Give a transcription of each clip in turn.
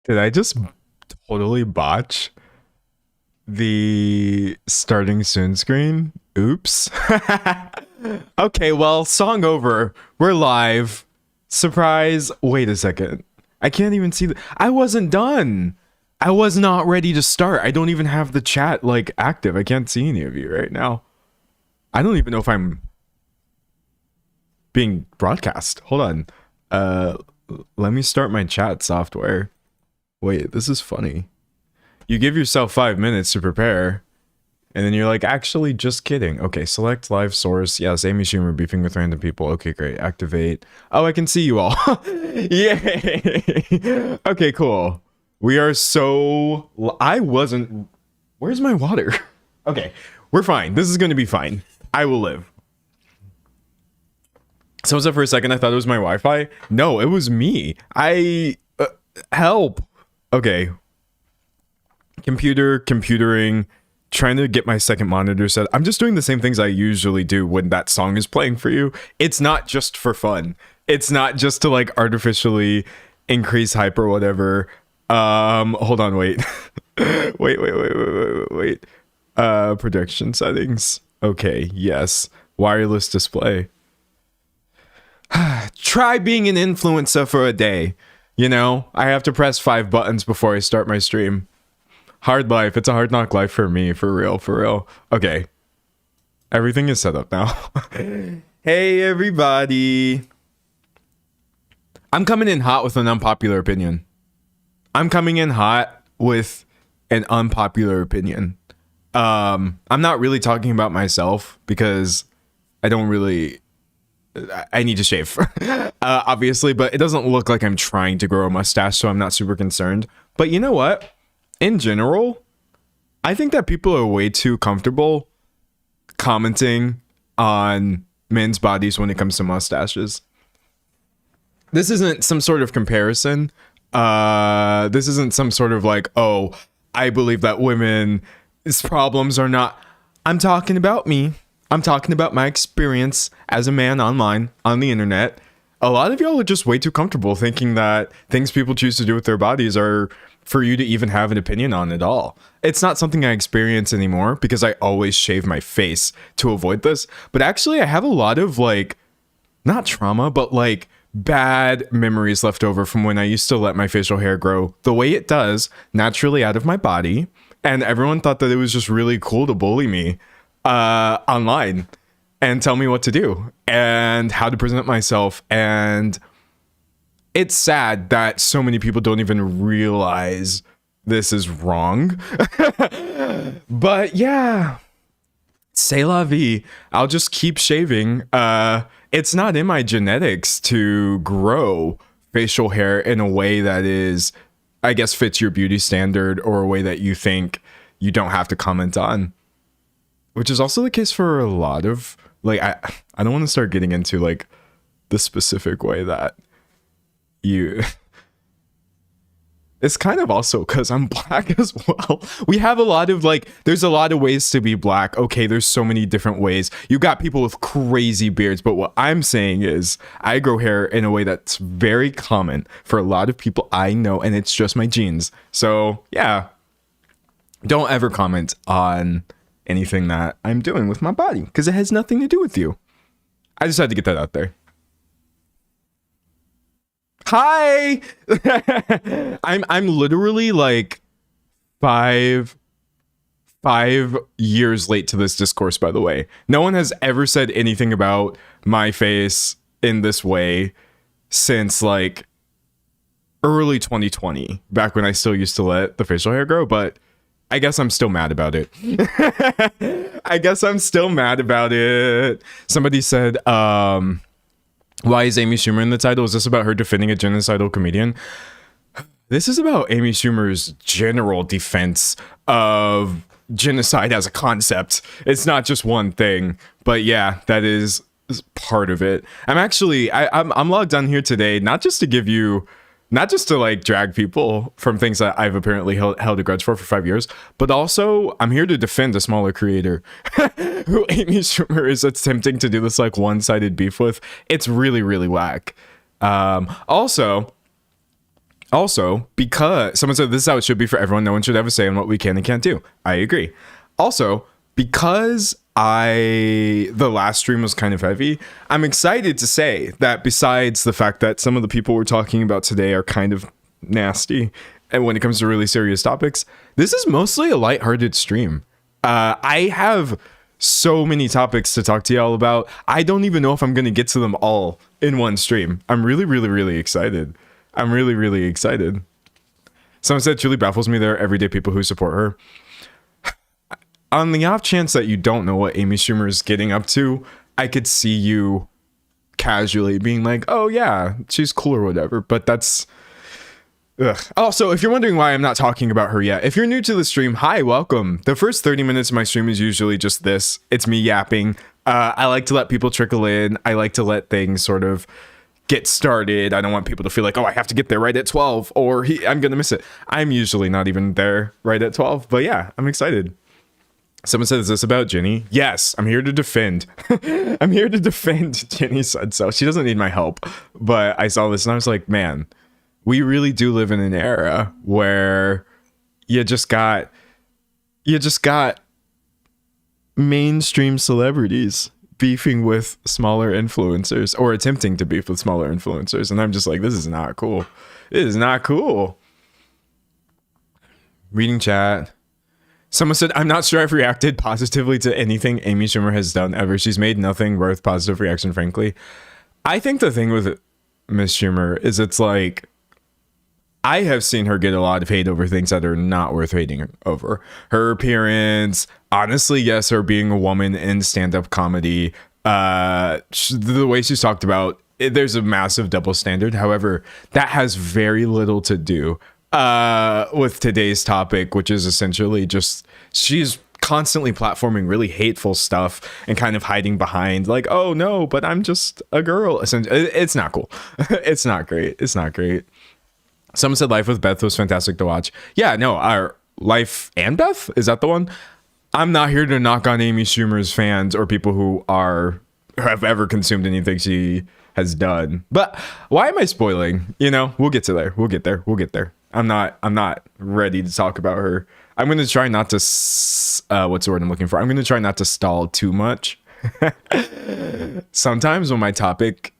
Did I just totally botch the starting soon screen? Oops. Okay, well, song over. We're live. Surprise. Wait a second. I can't even see I wasn't done. I was not ready to start. I don't even have the chat like active. I can't see any of you right now. I don't even know if I'm being broadcast. Hold on. Uh Let me start my chat software. Wait, this is funny. You give yourself 5 minutes to prepare, and then you're like, actually, just kidding. Okay, select live source. Yes, Amy Schumer beefing with random people. Okay, great. Activate. Oh, I can see you all. Yay. Okay, cool. We are so... I wasn't... Where's my water? Okay, we're fine. This is going to be fine. I will live. So was that for a second I thought it was my Wi-Fi? No, it was me. Help. Okay, computering, trying to get my second monitor set. I'm just doing the same things I usually do when that song is playing for you. It's not just for fun. It's not just to like artificially increase hype or whatever. Hold on, wait. Wait. Production settings. Okay, yes. Wireless display. Try being an influencer for a day. You know, I have to press 5 buttons before I start my stream. Hard life. It's a hard knock life for me. For real. For real. Okay. Everything is set up now. Hey, everybody. I'm coming in hot with an unpopular opinion. I'm not really talking about myself because I don't really... I need to shave, obviously, but it doesn't look like I'm trying to grow a mustache, so I'm not super concerned. But you know what? In general, I think that people are way too comfortable commenting on men's bodies when it comes to mustaches. This isn't some sort of comparison. This isn't some sort of like, oh, I believe that women's problems are not... I'm talking about me. I'm talking about my experience as a man online, on the internet. A lot of y'all are just way too comfortable thinking that things people choose to do with their bodies are for you to even have an opinion on at all. It's not something I experience anymore because I always shave my face to avoid this. But actually, I have a lot of like, not trauma, but like bad memories left over from when I used to let my facial hair grow the way it does naturally out of my body. And everyone thought that it was just really cool to bully me online and tell me what to do and how to present myself. And it's sad that so many people don't even realize this is wrong. But yeah, c'est la vie. I'll just keep shaving. It's not in my genetics to grow facial hair in a way that is, I guess, fits your beauty standard or a way that you think you don't have to comment on. Which is also the case for a lot of, like, I don't want to start getting into, like, the specific way that you... It's kind of also because I'm black as well. We have a lot of, like, there's a lot of ways to be black. Okay, there's so many different ways. You got people with crazy beards, but what I'm saying is I grow hair in a way that's very common for a lot of people I know, and it's just my genes. So, yeah. Don't ever comment on anything that I'm doing with my body because it has nothing to do with you. I just had to get that out there. Hi. I'm literally like five years late to this discourse, by the way. No one has ever said anything about my face in this way since like early 2020, back when I still used to let the facial hair grow, but I guess I'm still mad about it. Somebody said, why is Amy Schumer in the title? Is this about her defending a genocidal comedian? This is about Amy Schumer's general defense of genocide as a concept. It's not just one thing, but yeah, that is part of it. I'm logged on here today, not just to like drag people from things that I've apparently held a grudge for 5 years, but also I'm here to defend a smaller creator who Amy Schumer is attempting to do this like one-sided beef with. It's really, really whack. Also, Also, because someone said this is how it should be for everyone, no one should have a say on what we can and can't do. I agree. Also, because the last stream was kind of heavy, I'm excited to say that besides the fact that some of the people we're talking about today are kind of nasty, and when it comes to really serious topics, this is mostly a lighthearted stream. I have so many topics to talk to y'all about. I don't even know if I'm going to get to them all in one stream. I'm really, really, really excited. I'm really, really excited. Someone said, truly baffles me there are everyday people who support her. On the off chance that you don't know what Amy Schumer is getting up to, I could see you casually being like, oh yeah, she's cool or whatever. But that's... Ugh. Also, if you're wondering why I'm not talking about her yet, if you're new to the stream, hi, welcome. The first 30 minutes of my stream is usually just this. It's me yapping. I like to let people trickle in. I like to let things sort of get started. I don't want people to feel like, oh, I have to get there right at 12 or I'm going to miss it. I'm usually not even there right at 12. But yeah, I'm excited. Someone said, is this about Ginny? Yes, I'm here to defend. I'm here to defend Ginny said so. She doesn't need my help. But I saw this and I was like, man, we really do live in an era where you just got mainstream celebrities beefing with smaller influencers or attempting to beef with smaller influencers. And I'm just like, this is not cool. It is not cool. Reading chat. Someone said, I'm not sure I've reacted positively to anything Amy Schumer has done ever. She's made nothing worth positive reaction, frankly. I think the thing with Miss Schumer is it's like, I have seen her get a lot of hate over things that are not worth hating over. Her appearance, honestly, yes, her being a woman in stand-up comedy, the way she's talked about, there's a massive double standard. However, that has very little to do with today's topic, which is essentially just she's constantly platforming really hateful stuff and kind of hiding behind like, oh no, but I'm just a girl. Essentially, it's not cool. It's not great. It's not great. Someone said Life with Beth was fantastic to watch. Yeah, no, our Life and Beth, is that the one? I'm not here to knock on Amy Schumer's fans or people who have ever consumed anything she has done. But why am I spoiling? You know, we'll get to there. We'll get there. We'll get there. I'm not ready to talk about her. I'm going to try not to what's the word I'm looking for? I'm going to try not to stall too much. Sometimes when my topic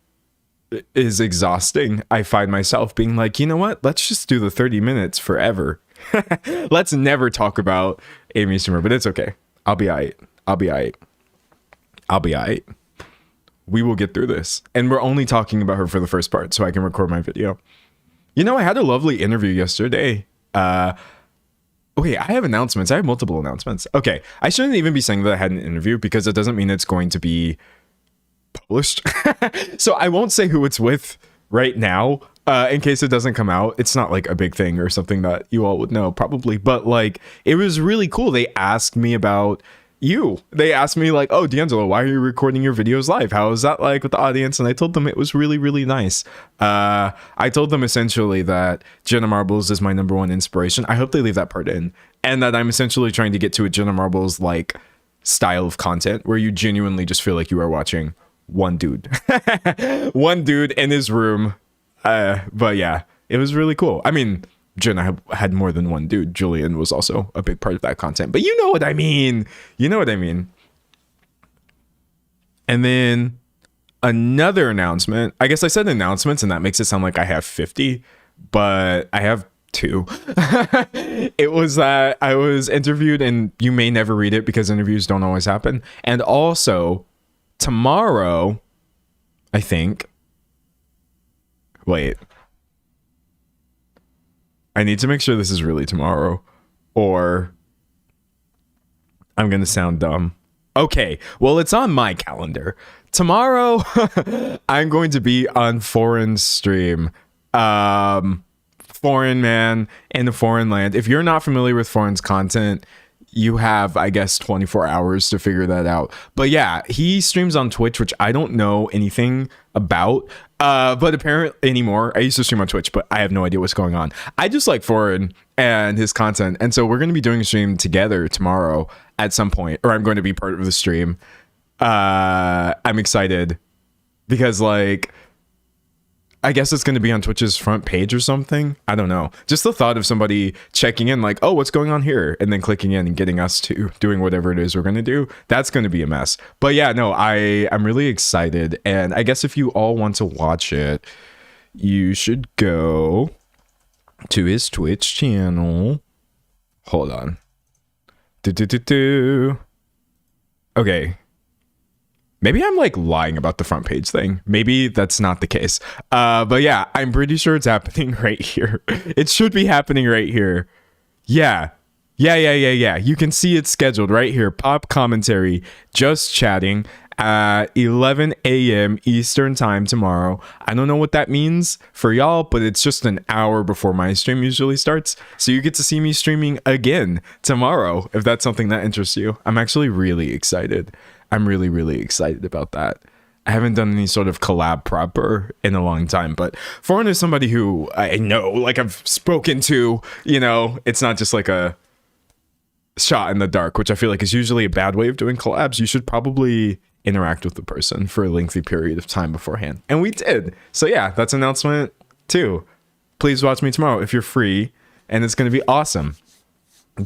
is exhausting, I find myself being like, you know what? Let's just do the 30 minutes forever. Let's never talk about Amy Schumer, but it's okay. I'll be all right. I'll be all right. I'll be all right. We will get through this. And we're only talking about her for the first part so I can record my video. You know, I had a lovely interview yesterday. Wait, I have announcements. I have multiple announcements. Okay, I shouldn't even be saying that I had an interview because it doesn't mean it's going to be published. So I won't say who it's with right now in case it doesn't come out. It's not like a big thing or something that you all would know probably, but like it was really cool. They asked me about you. They asked me like, oh, D'Angelo, why are you recording your videos live? How is that like with the audience? And I told them it was really, really nice. I told them essentially that Jenna Marbles is my number one inspiration. I hope they leave that part in. And that I'm essentially trying to get to a Jenna Marbles like style of content where you genuinely just feel like you are watching one dude. One dude in his room. But yeah, it was really cool. I mean, Jenna had more than one dude. Julian was also a big part of that content. But you know what I mean. You know what I mean. And then another announcement. I guess I said announcements and that makes it sound like I have 50. But I have 2. It was that I was interviewed, and you may never read it because interviews don't always happen. And also, tomorrow, I think. Wait. I need to make sure this is really tomorrow, or I'm going to sound dumb. Okay, well, it's on my calendar. Tomorrow, I'm going to be on Foreign's stream. Foreign man in a foreign land. If you're not familiar with Foreign's content, you have, I guess, 24 hours to figure that out. But yeah, he streams on Twitch, which I don't know anything about. But apparently anymore, I used to stream on Twitch, but I have no idea what's going on. I just like Foreign and his content. And so we're going to be doing a stream together tomorrow at some point, or I'm going to be part of the stream. I'm excited because like, I guess it's going to be on Twitch's front page or something. I don't know. Just the thought of somebody checking in like, oh, what's going on here? And then clicking in and getting us to doing whatever it is we're going to do. That's going to be a mess. But yeah, no, I'm really excited. And I guess if you all want to watch it, you should go to his Twitch channel. Hold on. Okay. Maybe I'm like lying about the front page thing. Maybe that's not the case. But yeah, I'm pretty sure it's happening right here. It should be happening right here. Yeah. You can see it's scheduled right here. Pop commentary, just chatting at 11 a.m. Eastern time tomorrow. I don't know what that means for y'all, but it's just an hour before my stream usually starts. So you get to see me streaming again tomorrow, if that's something that interests you. I'm actually really excited. I'm really, really excited about that. I haven't done any sort of collab proper in a long time, but Foreign is somebody who I know, like I've spoken to, you know, it's not just like a shot in the dark, which I feel like is usually a bad way of doing collabs. You should probably interact with the person for a lengthy period of time beforehand. And we did. So yeah, that's an announcement too. Please watch me tomorrow if you're free, and it's going to be awesome.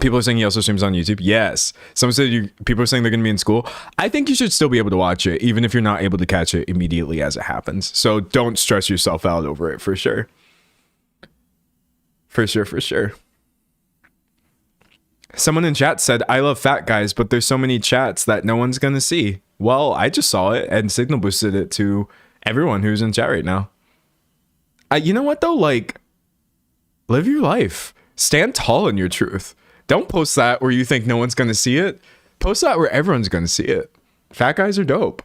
People are saying he also streams on YouTube. Yes. Someone said people are saying they're going to be in school. I think you should still be able to watch it, even if you're not able to catch it immediately as it happens. So don't stress yourself out over it, for sure. For sure. Someone in chat said, I love fat guys, but there's so many chats that no one's going to see. Well, I just saw it and signal boosted it to everyone who's in chat right now. You know what, though? Like, live your life. Stand tall in your truth. Don't post that where you think no one's going to see it. Post that where everyone's going to see it. Fat guys are dope.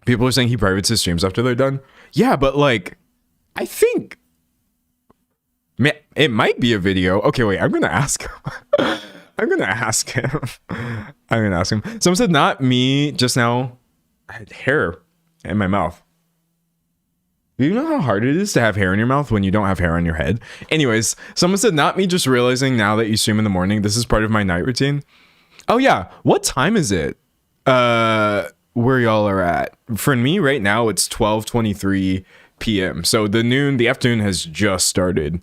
People are saying he privates his streams after they're done. Yeah, but like, I think it might be a video. Okay, wait, I'm going to ask him. I'm going to ask him. Someone said, not me just now. I had hair in my mouth. Do you know how hard it is to have hair in your mouth when you don't have hair on your head? Anyways, someone said, not me just realizing now that you stream in the morning. This is part of my night routine. Oh yeah. What time is it? Where y'all are at? For me right now, it's 12:23 p.m. So the afternoon has just started.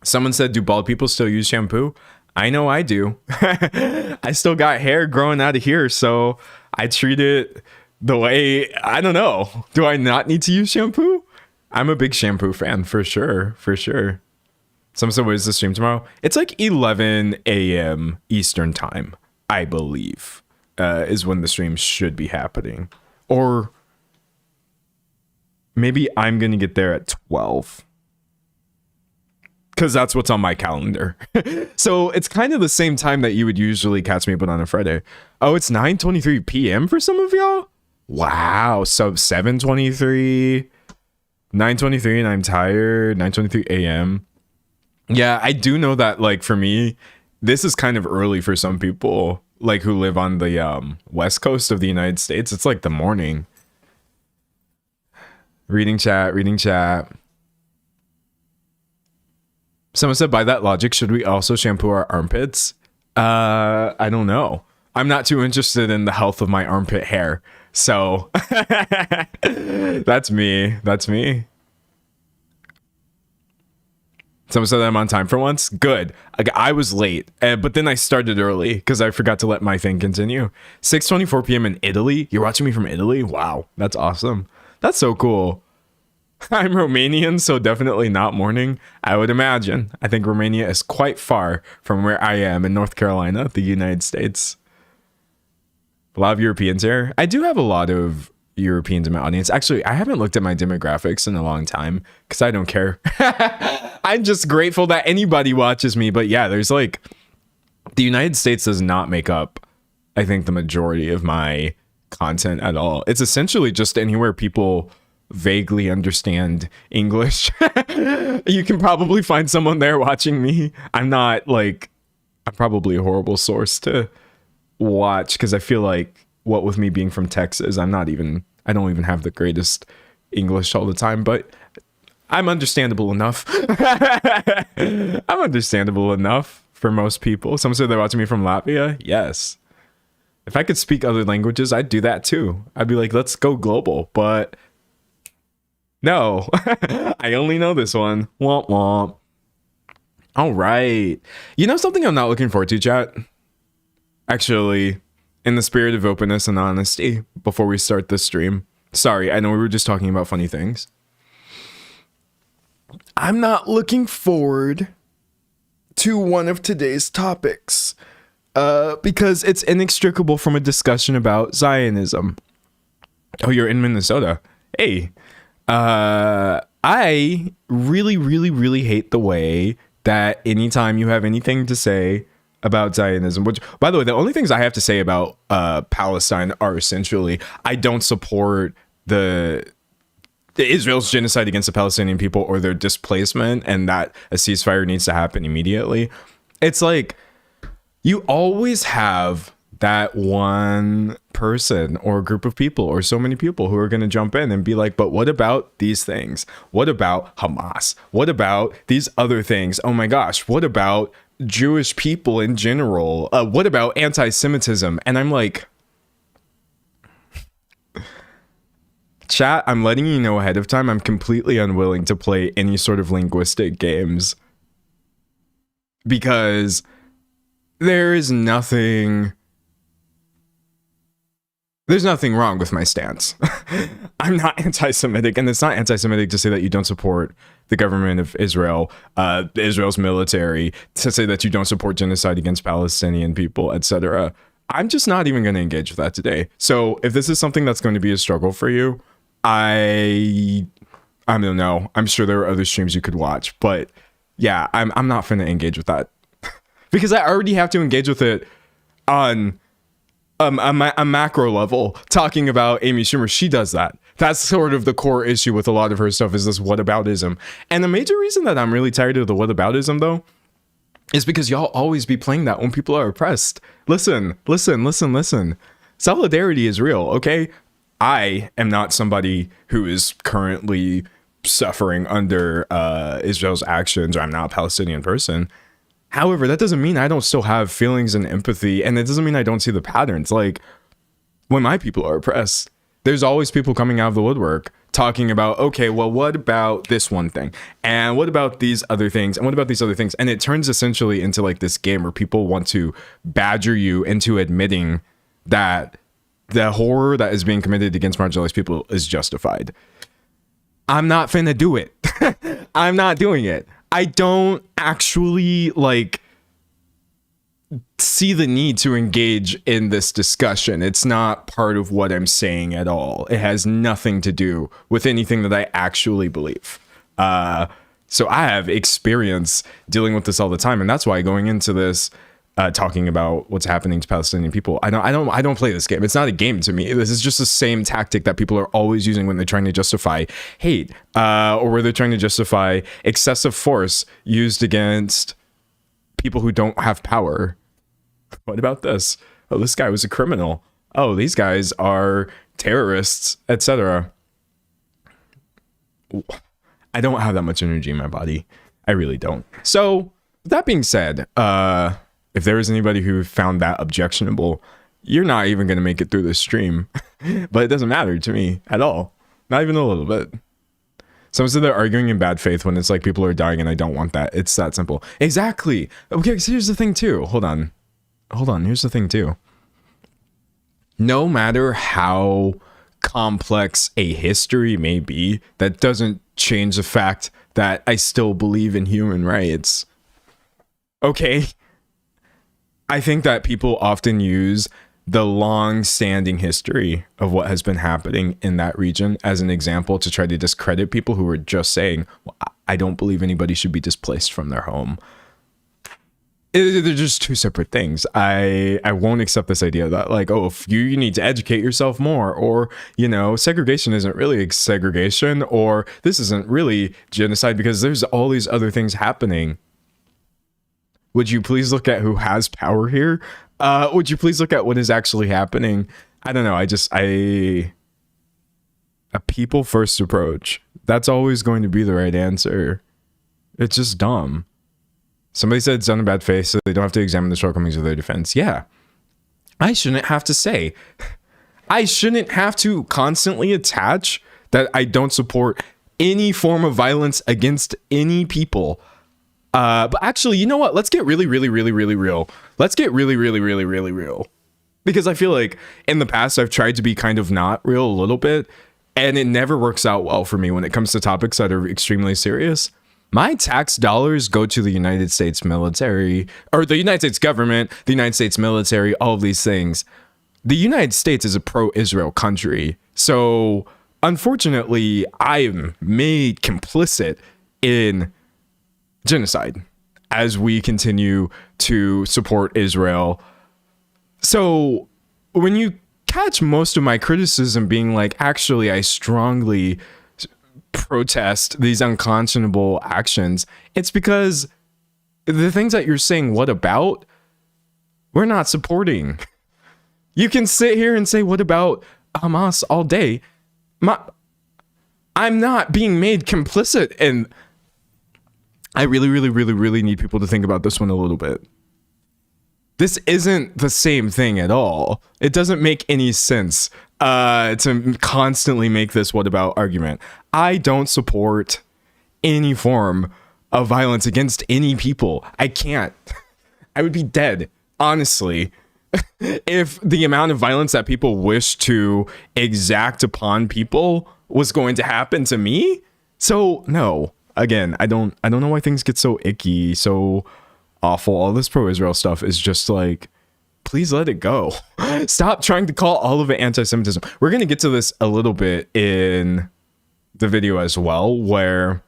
Someone said, do bald people still use shampoo? I know I do. I still got hair growing out of here, so I treat it the way, I don't know. Do I not need to use shampoo? I'm a big shampoo fan, for sure. Someone said, what is the stream tomorrow? It's like 11 a.m. Eastern time, I believe, is when the stream should be happening. Or maybe I'm going to get there at 12. Because that's what's on my calendar. So it's kind of the same time that you would usually catch me, but on a Friday. Oh, it's 9:23 p.m. for some of y'all? Wow. So 7:23, 9:23, and I'm tired. 9:23 a.m. Yeah, I do know that, like, for me, this is kind of early for some people, like, who live on the west coast of the United States. It's like the morning. Reading chat. Someone said, by that logic, should we also shampoo our armpits? I don't know. I'm not too interested in the health of my armpit hair. So that's me. Someone said that I'm on time for once. Good. I was late, but then I started early because I forgot to let my thing continue. 6:24 p.m. in Italy. You're watching me from Italy? Wow. That's awesome. That's so cool. I'm Romanian, so definitely not morning, I would imagine. I think Romania is quite far from where I am in North Carolina, the United States. A lot of Europeans here. I do have a lot of Europeans in my audience. Actually, I haven't looked at my demographics in a long time because I don't care. I'm just grateful that anybody watches me. But yeah, there's like, the United States does not make up, I think, the majority of my content at all. It's essentially just anywhere people vaguely understand English. You can probably find someone there watching me. I'm probably a horrible source to watch because I feel like, what with me being from Texas, I don't even have the greatest English all the time, but I'm understandable enough. I'm understandable enough for most people. Someone said they're watching me from Latvia. Yes. If I could speak other languages, I'd do that too. I'd be like, let's go global, but No, I only know this one. Womp womp. All right. You know something I'm not looking forward to, chat? Actually, in the spirit of openness and honesty, before we start this stream, sorry, I know we were just talking about funny things. I'm not looking forward to one of today's topics because it's inextricable from a discussion about Zionism. Oh, you're in Minnesota. Hey, I really, really, really hate the way that anytime you have anything to say about Zionism, which, by the way, the only things I have to say about Palestine are essentially I don't support the Israel's genocide against the Palestinian people or their displacement, and that a ceasefire needs to happen immediately. It's like you always have that one person or group of people or so many people who are going to jump in and be like, but what about these things? What about Hamas? What about these other things? Oh my gosh, what about Jewish people in general? What about anti-Semitism? And I'm like, chat, I'm letting you know ahead of time, I'm completely unwilling to play any sort of linguistic games because there's nothing wrong with my stance. I'm not anti-Semitic, and it's not anti-Semitic to say that you don't support the government of Israel, Israel's military, to say that you don't support genocide against Palestinian people, etc. I'm just not even going to engage with that today. So if this is something that's going to be a struggle for you, I don't know. I'm sure there are other streams you could watch, but yeah, I'm not going to engage with that because I already have to engage with it on a macro level. Talking about Amy Schumer, she does that. That's sort of the core issue with a lot of her stuff is this whataboutism. And the major reason that I'm really tired of the whataboutism, though, is because y'all always be playing that when people are oppressed. Listen. Solidarity is real, okay? I am not somebody who is currently suffering under Israel's actions, or I'm not a Palestinian person. However, that doesn't mean I don't still have feelings and empathy, and it doesn't mean I don't see the patterns. Like, when my people are oppressed, there's always people coming out of the woodwork talking about, okay, well, what about this one thing? And what about these other things? And what about these other things? And it turns essentially into like this game where people want to badger you into admitting that the horror that is being committed against marginalized people is justified. I'm not finna do it. I'm not doing it. I don't actually like see the need to engage in this discussion. It's not part of what I'm saying at all. It has nothing to do with anything that I actually believe. So I have experience dealing with this all the time, and that's why going into this, talking about what's happening to Palestinian people, I don't play this game. It's not a game to me. This is just the same tactic that people are always using when they're trying to justify hate, or where they're trying to justify excessive force used against people who don't have power. What about this? Oh, this guy was a criminal. Oh, these guys are terrorists, etc. I don't have that much energy in my body. I really don't. So that being said, if there is anybody who found that objectionable, you're not even going to make it through this stream. But it doesn't matter to me at all. Not even a little bit. Someone said they're arguing in bad faith when it's like people are dying and I don't want that. It's that simple. Exactly. Okay, so here's the thing too. Hold on. Here's the thing too. No matter how complex a history may be, that doesn't change the fact that I still believe in human rights. Okay? I think that people often use the long-standing history of what has been happening in that region as an example to try to discredit people who are just saying, well, I don't believe anybody should be displaced from their home. They're just two separate things. I won't accept this idea that like, oh, if you need to educate yourself more, or, you know, segregation isn't really segregation, or this isn't really genocide because there's all these other things happening. Would you please look at who has power here? Would you please look at what is actually happening? I don't know. A people first approach. That's always going to be the right answer. It's just dumb. Somebody said it's done in bad faith, so they don't have to examine the shortcomings of their defense. Yeah. I shouldn't have to say. I shouldn't have to constantly attach that I don't support any form of violence against any people. But actually, you know what? Let's get really, really, really, really real. Let's get really, really, really, really real. Because I feel like in the past, I've tried to be kind of not real a little bit, and it never works out well for me when it comes to topics that are extremely serious. My tax dollars go to the United States military, or the United States government, the United States military, all of these things. The United States is a pro-Israel country. So unfortunately, I am made complicit in genocide as we continue to support Israel. So when you catch most of my criticism being like, actually, I strongly protest these unconscionable actions, it's because the things that you're saying, what about, we're not supporting. You can sit here and say, what about Hamas all day? I'm not being made complicit. And I really, really, really, really need people to think about this one a little bit. This isn't the same thing at all. It doesn't make any sense to constantly make this what about argument. I don't support any form of violence against any people. I can't. I would be dead, honestly, if the amount of violence that people wish to exact upon people was going to happen to me. So no, again, I don't know why things get so icky, so awful. All this pro-Israel stuff is just like, please let it go. Stop trying to call all of it anti-Semitism. We're going to get to this a little bit in the video as well, where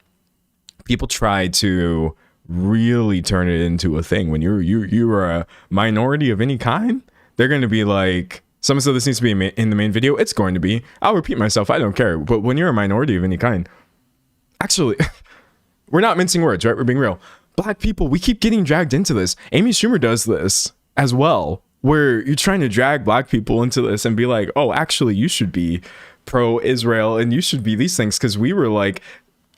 people try to really turn it into a thing. When you're a minority of any kind, they're going to be like, someone said this needs to be in the main video. It's going to be. I'll repeat myself. I don't care. But when you're a minority of any kind, actually, we're not mincing words, right? We're being real. Black people, we keep getting dragged into this. Amy Schumer does this as well, where you're trying to drag black people into this and be like, oh, actually, you should be pro-Israel and you should be these things, because we were like,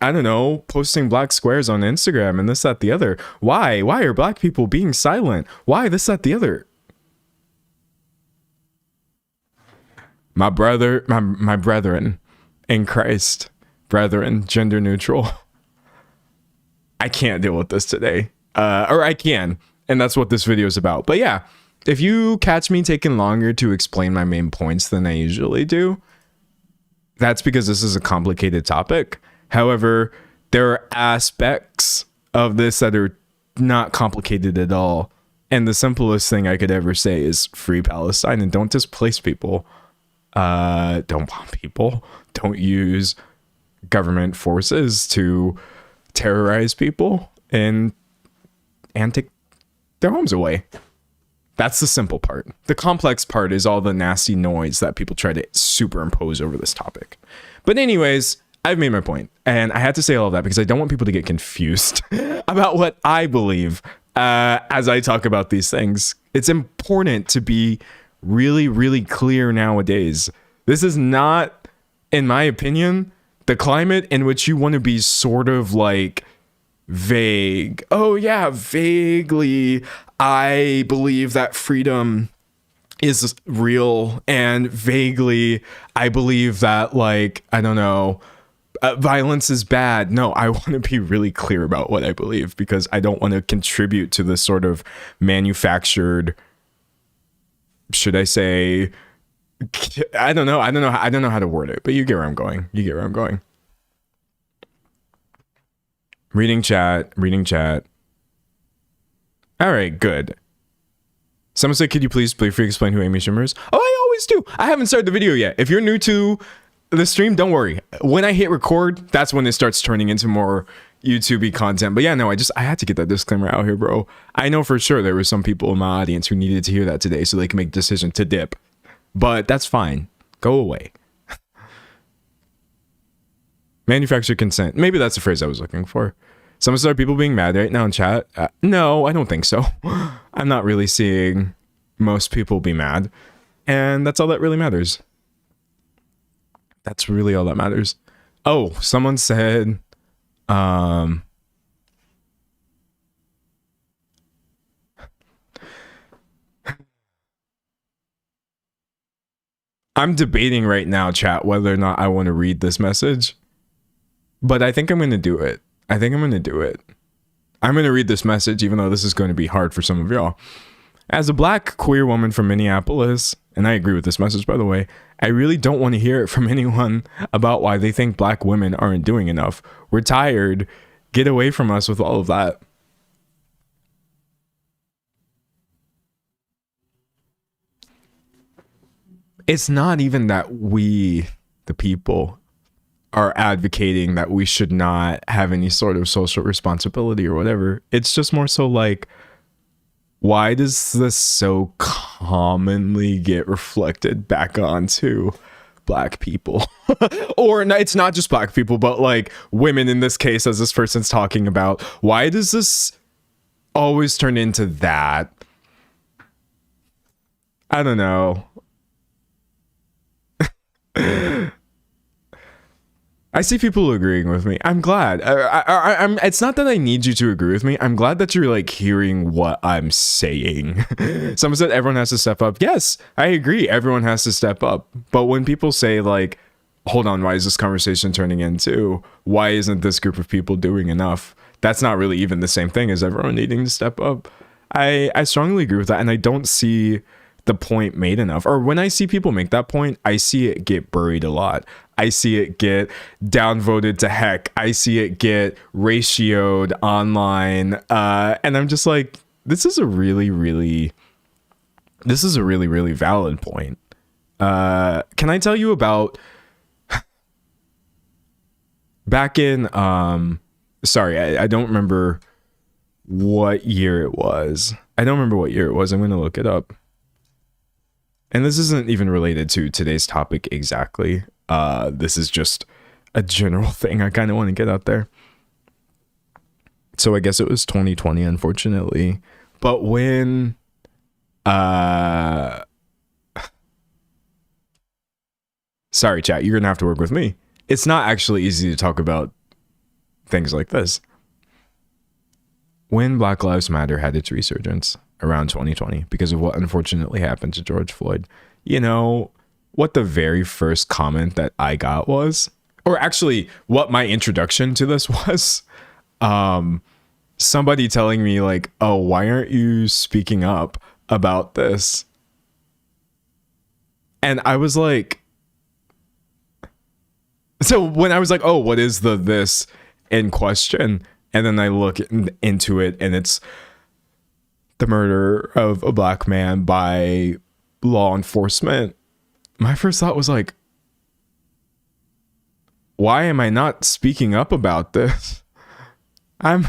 I don't know, posting black squares on Instagram and this, that, the other. Why are black people being silent? Why this, that, the other? My brethren in Christ, brethren, gender neutral. I can't deal with this today. Or I can. And that's what this video is about. But yeah, if you catch me taking longer to explain my main points than I usually do, that's because this is a complicated topic. However, there are aspects of this that are not complicated at all. And the simplest thing I could ever say is free Palestine and don't displace people. Don't bomb people. Don't use government forces to terrorize people and take their homes away. That's the simple part. The complex part is all the nasty noise that people try to superimpose over this topic. But anyways, I've made my point, and I had to say all of that because I don't want people to get confused about what I believe as I talk about these things. It's important to be really, really clear nowadays. This is not, in my opinion, the climate in which you want to be sort of like vague. Oh yeah, vaguely, I believe that freedom is real, and vaguely, I believe that, like, I don't know, violence is bad. No, I want to be really clear about what I believe because I don't want to contribute to this sort of manufactured, should I say, I don't know how to word it, but you get where I'm going. Reading chat. All right, good. Someone said, could you please briefly explain who Amy Schumer is? Oh, I always do. I haven't started the video yet. If you're new to the stream, don't worry. When I hit record, that's when it starts turning into more YouTube-y content. But yeah, no, I had to get that disclaimer out here, bro. I know for sure there were some people in my audience who needed to hear that today so they can make a decision to dip. But that's fine. Go away. Manufactured consent. Maybe that's the phrase I was looking for. Some of the people being mad right now in chat. No, I don't think so. I'm not really seeing most people be mad. And that's all that really matters. That's really all that matters. Oh, someone said, I'm debating right now, chat, whether or not I want to read this message. But I think I'm going to do it. I think I'm going to do it. I'm going to read this message, even though this is going to be hard for some of y'all. As a black queer woman from Minneapolis, and I agree with this message, by the way, I really don't want to hear it from anyone about why they think black women aren't doing enough. We're tired. Get away from us with all of that. It's not even that we, the people, are advocating that we should not have any sort of social responsibility or whatever. It's just more so like, why does this so commonly get reflected back onto black people? Or it's not just black people, but like women in this case, as this person's talking about. Why does this always turn into that? I don't know. I see people agreeing with me. I'm glad. I'm. It's not that I need you to agree with me. I'm glad that you're like hearing what I'm saying. Someone said everyone has to step up. Yes, I agree. Everyone has to step up. But when people say like, hold on, why is this conversation turning into, why isn't this group of people doing enough? That's not really even the same thing as everyone needing to step up. I strongly agree with that. And I don't see the point made enough. Or when I see people make that point, I see it get buried a lot. I see it get downvoted to heck. I see it get ratioed online. And I'm just like, this is a really, really valid point. Can I tell you about back in, sorry, I don't remember what year it was. I'm going to look it up. And this isn't even related to today's topic exactly. This is just a general thing I kind of want to get out there. So I guess it was 2020, unfortunately. But when sorry, chat, you're gonna have to work with me. It's not actually easy to talk about things like this. When Black Lives Matter had its resurgence around 2020 because of what unfortunately happened to George Floyd, you know what the very first comment that I got was, or actually what my introduction to this was, somebody telling me like, oh, why aren't you speaking up about this? And I was like, so when I was like, oh, what is this in question? And then I look into it and it's the murder of a black man by law enforcement. My first thought was like, why am I not speaking up about this? There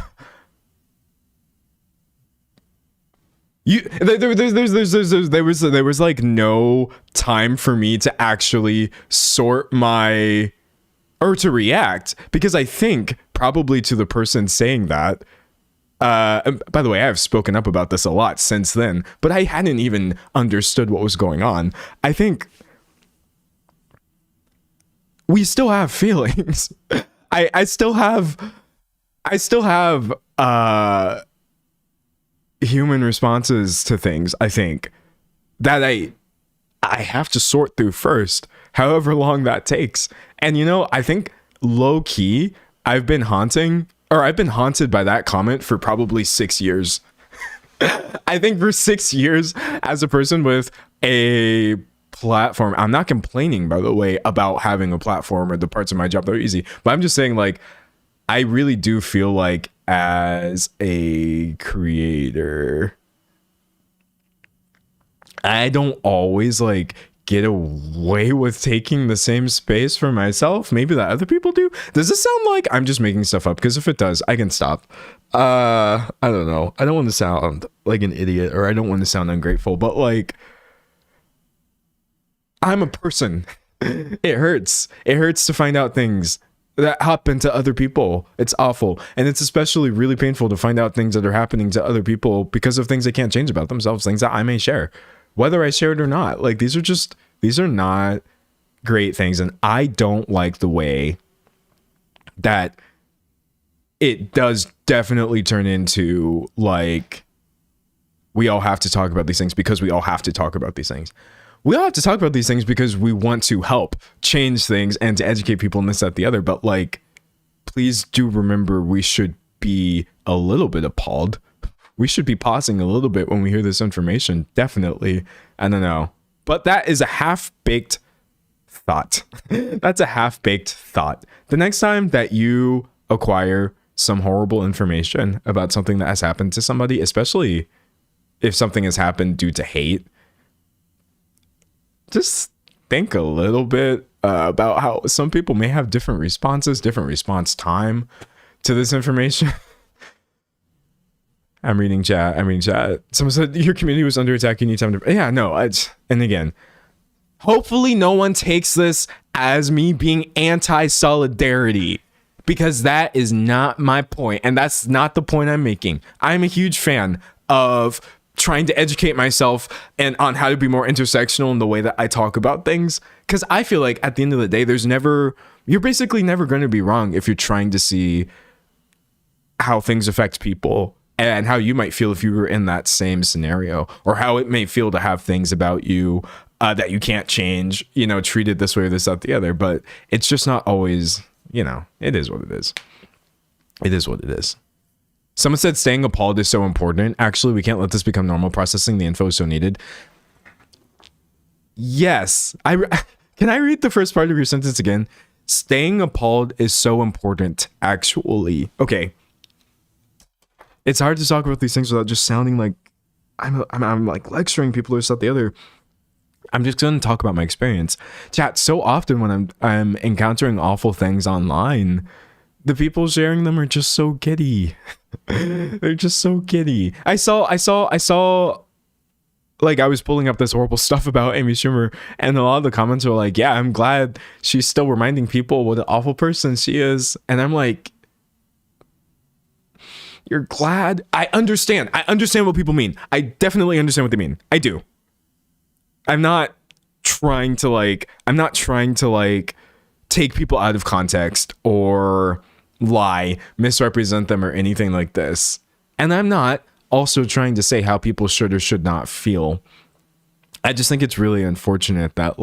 was like no time for me to actually sort my, or to react, because I think probably to the person saying that, and by the way, I have spoken up about this a lot since then, but I hadn't even understood what was going on. I think we still have feelings. I still have human responses to things, I think, that I have to sort through first, however long that takes. And you know, I think low key, I've been haunted by that comment for probably 6 years. I think for 6 years, as a person with a platform, I'm not complaining, by the way, about having a platform or the parts of my job that are easy, but I'm just saying, like, I really do feel like as a creator, I don't always like get away with taking the same space for myself. Maybe that other people do. Does this sound like I'm just making stuff up? Because if it does, I can stop. I don't know. I don't want to sound like an idiot, or I don't want to sound ungrateful, but like, I'm a person. It hurts. It hurts to find out things that happen to other people. It's awful. And it's especially really painful to find out things that are happening to other people because of things they can't change about themselves, things that I may share, whether I share it or not. Like, these are not great things. And I don't like the way that it does definitely turn into like, we all have to talk about these things because we all have to talk about these things. We all have to talk about these things because we want to help change things and to educate people and this, that, the other. But like, please do remember we should be a little bit appalled. We should be pausing a little bit when we hear this information. Definitely. I don't know. But that is a half-baked thought. That's a half-baked thought. The next time that you acquire some horrible information about something that has happened to somebody, especially if something has happened due to hate, just think a little bit about how some people may have different responses, different response time to this information. I'm reading chat. Someone said your community was under attack. You need time to. Yeah, no. And again, hopefully no one takes this as me being anti-solidarity, because that is not my point, and that's not the point I'm making. I'm a huge fan of trying to educate myself and on how to be more intersectional in the way that I talk about things, because I feel like at the end of the day, you're basically never going to be wrong if you're trying to see how things affect people and how you might feel if you were in that same scenario, or how it may feel to have things about you that you can't change, treated this way or this, that, the other. But it's just not always, it is what it is. It is what it is. Someone said staying appalled is so important. Actually, we can't let this become normal. Processing the info is so needed. Yes. Can I read the first part of your sentence again? Staying appalled is so important, actually. Okay. It's hard to talk about these things without just sounding like I'm like lecturing people or stuff the other. I'm just going to talk about my experience. Chat, so often when I'm encountering awful things online, the people sharing them are just so giddy. They're just so giddy. I saw like I was pulling up this horrible stuff about Amy Schumer, and a lot of the comments were like, yeah, I'm glad she's still reminding people what an awful person she is. And I'm like, you're glad? I understand what people mean. I definitely understand what they mean. I do. I'm not trying to take people out of context or lie, misrepresent them or anything like this. And I'm not also trying to say how people should or should not feel. I just think it's really unfortunate that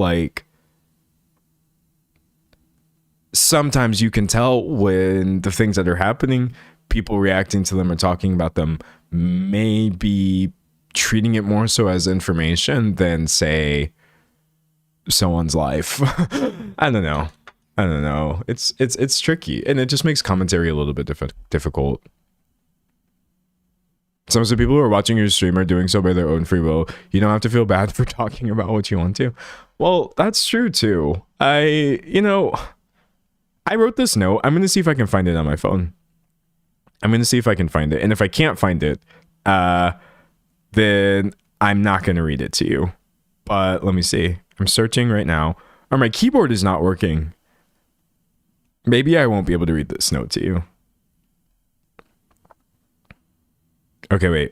sometimes you can tell when the things that are happening, people reacting to them or talking about them may be treating it more so as information than, say, someone's life. I don't know. It's tricky, and it just makes commentary a little bit difficult. Some of the people who are watching your stream are doing so by their own free will. You don't have to feel bad for talking about what you want to. Well, that's true too. I wrote this note. I'm going to see if I can find it on my phone. I'm going to see if I can find it. And if I can't find it, then I'm not going to read it to you. But let me see. I'm searching right now. Or my keyboard is not working. Maybe I won't be able to read this note to you. Okay, wait.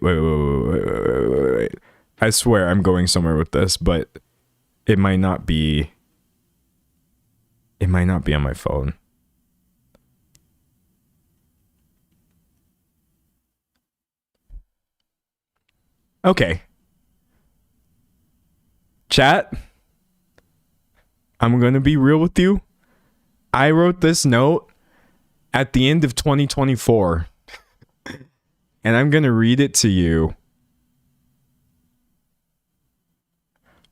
I swear I'm going somewhere with this, but it might not be on my phone. Okay. Chat, I'm going to be real with you. I wrote this note at the end of 2024. And I'm going to read it to you.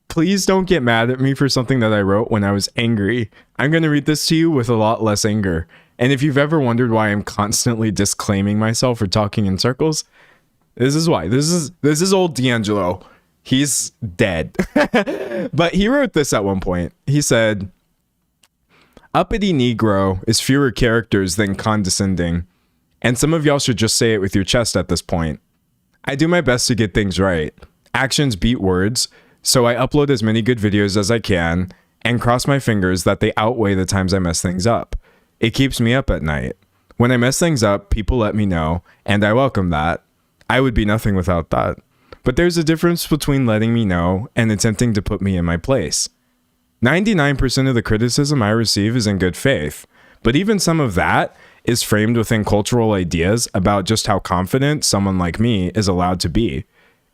Please don't get mad at me for something that I wrote when I was angry. I'm going to read this to you with a lot less anger. And if you've ever wondered why I'm constantly disclaiming myself or talking in circles, this is why. This is old D'Angelo. He's dead. But he wrote this at one point. He said, "Uppity Negro is fewer characters than condescending. And some of y'all should just say it with your chest at this point. I do my best to get things right. Actions beat words, so I upload as many good videos as I can and cross my fingers that they outweigh the times I mess things up. It keeps me up at night. When I mess things up, people let me know, and I welcome that. I would be nothing without that. But there's a difference between letting me know and attempting to put me in my place. 99% of the criticism I receive is in good faith, but even some of that is framed within cultural ideas about just how confident someone like me is allowed to be.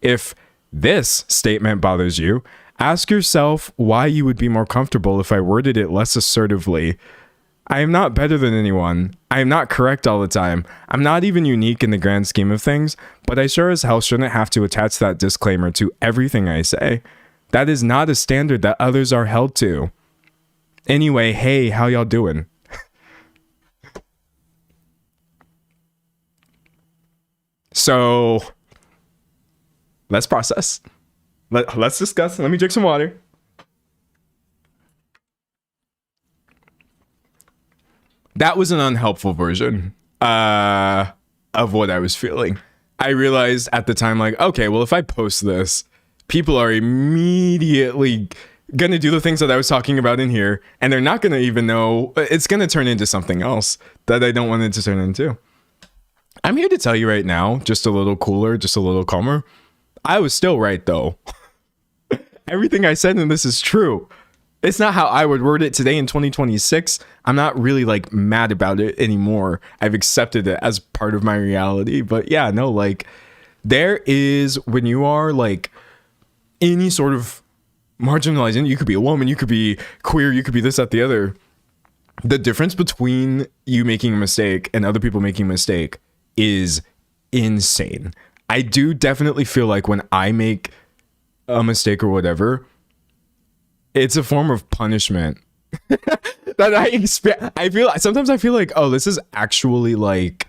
If this statement bothers you, ask yourself why you would be more comfortable if I worded it less assertively. I am not better than anyone. I am not correct all the time. I'm not even unique in the grand scheme of things, but I sure as hell shouldn't have to attach that disclaimer to everything I say. That is not a standard that others are held to. Anyway, hey, how y'all doing? So, let's process. Let's discuss. Let me drink some water. That was an unhelpful version of what I was feeling. I realized at the time, like, okay, well, if I post this, people are immediately going to do the things that I was talking about in here, and they're not going to even know. It's going to turn into something else that I don't want it to turn into. I'm here to tell you right now, just a little cooler, just a little calmer. I was still right, though. Everything I said in this is true. It's not how I would word it today in 2026. I'm not really like mad about it anymore. I've accepted it as part of my reality. But yeah, no, like there is, when you are like any sort of marginalizing, you could be a woman, you could be queer, you could be this, that, the other. The difference between you making a mistake and other people making a mistake is insane. I do definitely feel like when I make a mistake or whatever, it's a form of punishment that I expect. Sometimes I feel like, oh, this is actually like,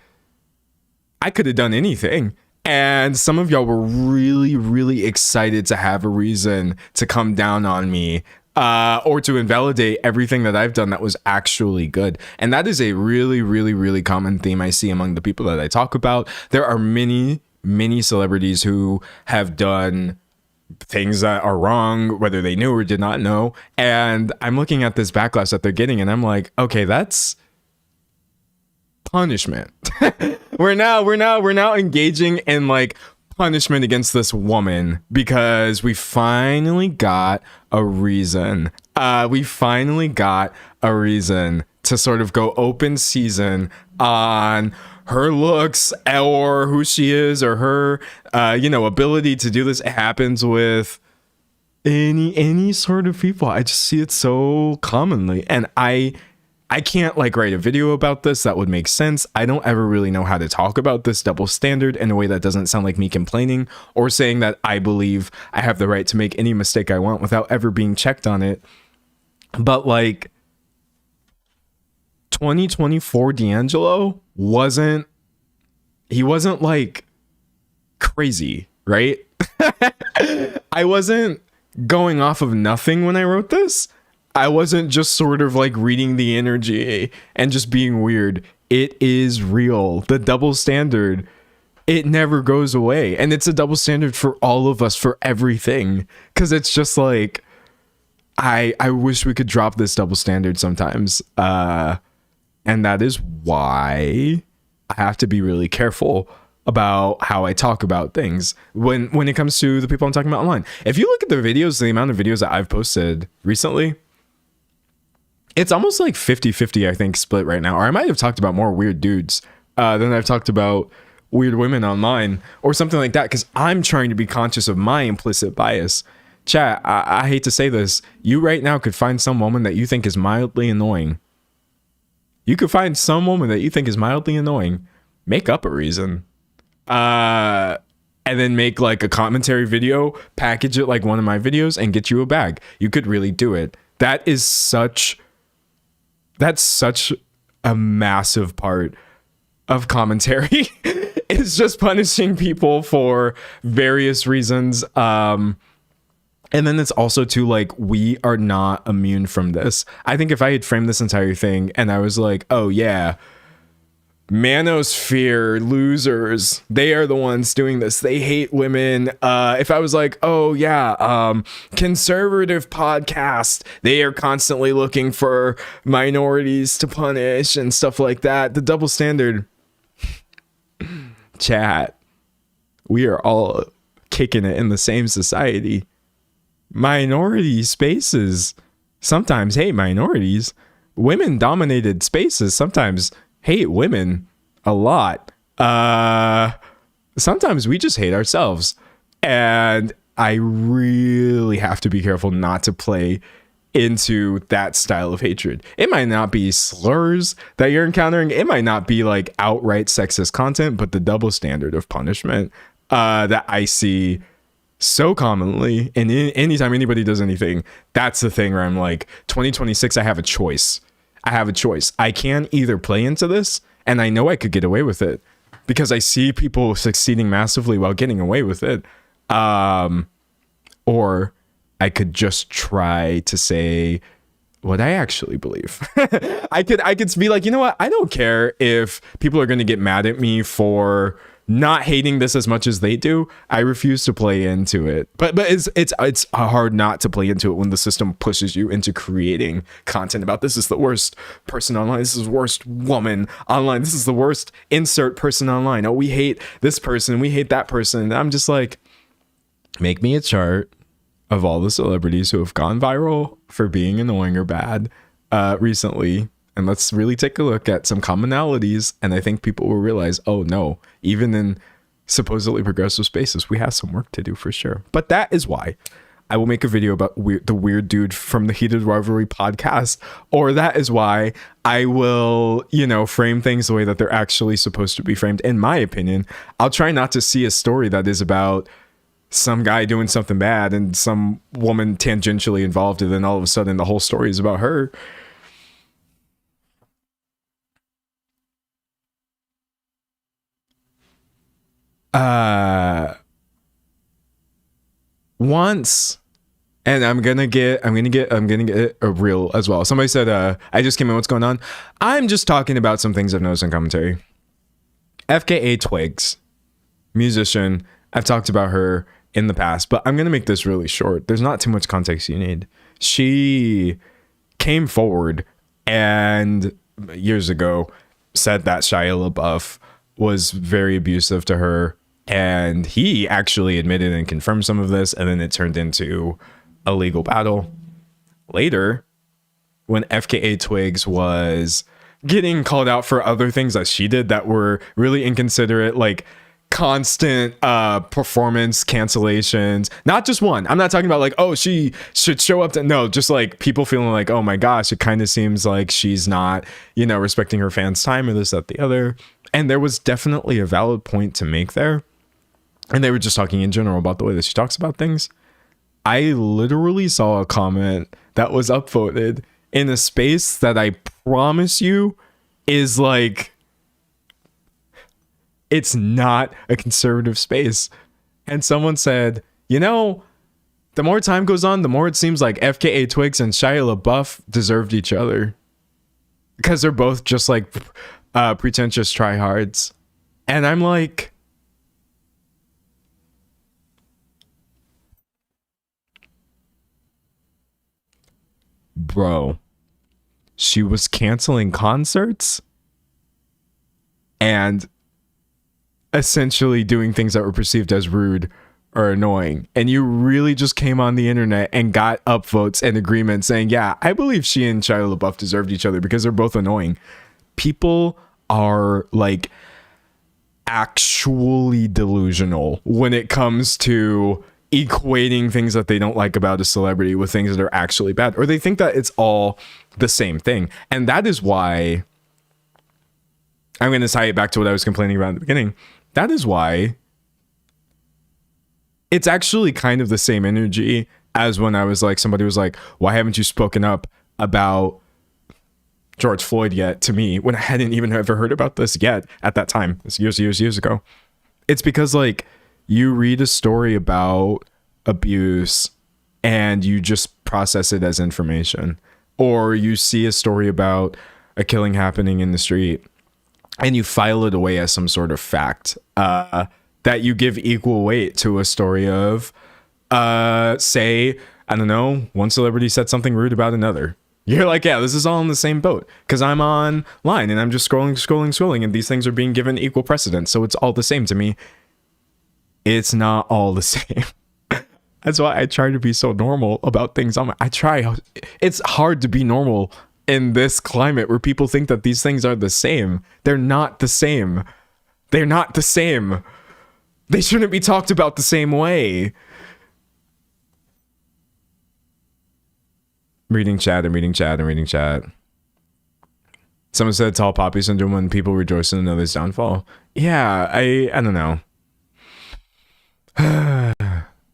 I could have done anything. And some of y'all were really, really excited to have a reason to come down on me or to invalidate everything that I've done that was actually good. And that is a really, really, really common theme I see among the people that I talk about. There are many, many celebrities who have done things that are wrong, whether they knew or did not know. And I'm looking at this backlash that they're getting, and I'm like, okay, that's punishment. we're now engaging in like punishment against this woman because we finally got a reason. We finally got a reason to sort of go open season on her looks or who she is or her ability to do this. It happens with any sort of people. I just see it so commonly, and I can't like write a video about this that would make sense. I don't ever really know how to talk about this double standard in a way that doesn't sound like me complaining or saying that I believe I have the right to make any mistake I want without ever being checked on it. But like 2024 D'Angelo wasn't like crazy, right? I wasn't going off of nothing when I wrote this. I wasn't just sort of like reading the energy and just being weird. It is real. The double standard, it never goes away. And it's a double standard for all of us, for everything. Because it's just like, I wish we could drop this double standard sometimes. And that is why I have to be really careful about how I talk about things when it comes to the people I'm talking about online. If you look at the videos, the amount of videos that I've posted recently, it's almost like 50-50, I think, split right now. Or I might have talked about more weird dudes than I've talked about weird women online or something like that, because I'm trying to be conscious of my implicit bias. Chat, I hate to say this. You right now could find some woman that you think is mildly annoying. You could find some woman that you think is mildly annoying. Make up a reason. And then make like a commentary video, package it like one of my videos, and get you a bag. You could really do it. That's such a massive part of commentary. It's just punishing people for various reasons. And then it's also too, like, we are not immune from this. I think if I had framed this entire thing and I was like, oh yeah, manosphere losers, they are the ones doing this, they hate women. If I was like, oh yeah, conservative podcast, they are constantly looking for minorities to punish and stuff like that, the double standard. Chat, we are all kicking it in the same society. Minority spaces sometimes hate minorities. Women dominated spaces sometimes hate women a lot. Sometimes we just hate ourselves. And I really have to be careful not to play into that style of hatred. It might not be slurs that you're encountering. It might not be like outright sexist content, but the double standard of punishment that I see so commonly. And anytime anybody does anything, that's the thing where I'm like, 2026, I have a choice. I can either play into this, and I know I could get away with it because I see people succeeding massively while getting away with it. Or I could just try to say what I actually believe. I could be like, you know what? I don't care if people are going to get mad at me for not hating this as much as they do. I refuse to play into it. But it's hard not to play into it when the system pushes you into creating content about this is the worst person online. This is the worst woman online. This is the worst insert person online. Oh, we hate this person. We hate that person. And I'm just like, make me a chart of all the celebrities who have gone viral for being annoying or bad recently. And let's really take a look at some commonalities. And I think people will realize, oh no, even in supposedly progressive spaces, we have some work to do for sure. But that is why I will make a video about the weird dude from the Heated Rivalry podcast. Or that is why I will, frame things the way that they're actually supposed to be framed. In my opinion, I'll try not to see a story that is about some guy doing something bad and some woman tangentially involved. And then all of a sudden the whole story is about her. Once, and I'm gonna get a reel as well. Somebody said, I just came in, what's going on? I'm just talking about some things I've noticed in commentary. FKA Twigs, musician. I've talked about her in the past, but I'm gonna make this really short. There's not too much context you need. She came forward and years ago said that Shia LaBeouf was very abusive to her, and he actually admitted and confirmed some of this, and then it turned into a legal battle. Later, when FKA Twigs was getting called out for other things that she did that were really inconsiderate, like constant performance cancellations, not just one. I'm not talking about like, oh, she should show up to, no, just like people feeling like, oh my gosh, it kind of seems like she's not, respecting her fans' time or this, that, the other. And there was definitely a valid point to make there. And they were just talking in general about the way that she talks about things. I literally saw a comment that was upvoted in a space that I promise you is like, it's not a conservative space. And someone said, the more time goes on, the more it seems like FKA Twigs and Shia LaBeouf deserved each other. Because they're both just like pretentious tryhards. And I'm like, bro, she was canceling concerts and essentially doing things that were perceived as rude or annoying. And you really just came on the internet and got upvotes and agreement saying, yeah, I believe she and Shia LaBeouf deserved each other because they're both annoying. People are like actually delusional when it comes to equating things that they don't like about a celebrity with things that are actually bad, or they think that it's all the same thing. And that is why I'm going to tie it back to what I was complaining about at the beginning. That is why it's actually kind of the same energy as when I was like, somebody was like, why haven't you spoken up about George Floyd yet to me, when I hadn't even ever heard about this yet at that time. It's years ago. It's because like you read a story about abuse and you just process it as information, or you see a story about a killing happening in the street and you file it away as some sort of fact, that you give equal weight to a story of, say, I don't know, one celebrity said something rude about another. You're like, yeah, this is all in the same boat because I'm online and I'm just scrolling, and these things are being given equal precedence. So it's all the same to me. It's not all the same. That's why I try to be so normal about things. It's hard to be normal in this climate where people think that these things are the same. They're not the same. They're not the same. They shouldn't be talked about the same way. reading chat. I'm reading chat. I'm reading chat. Someone said tall poppy syndrome when people rejoice in another's downfall. Yeah, I don't know.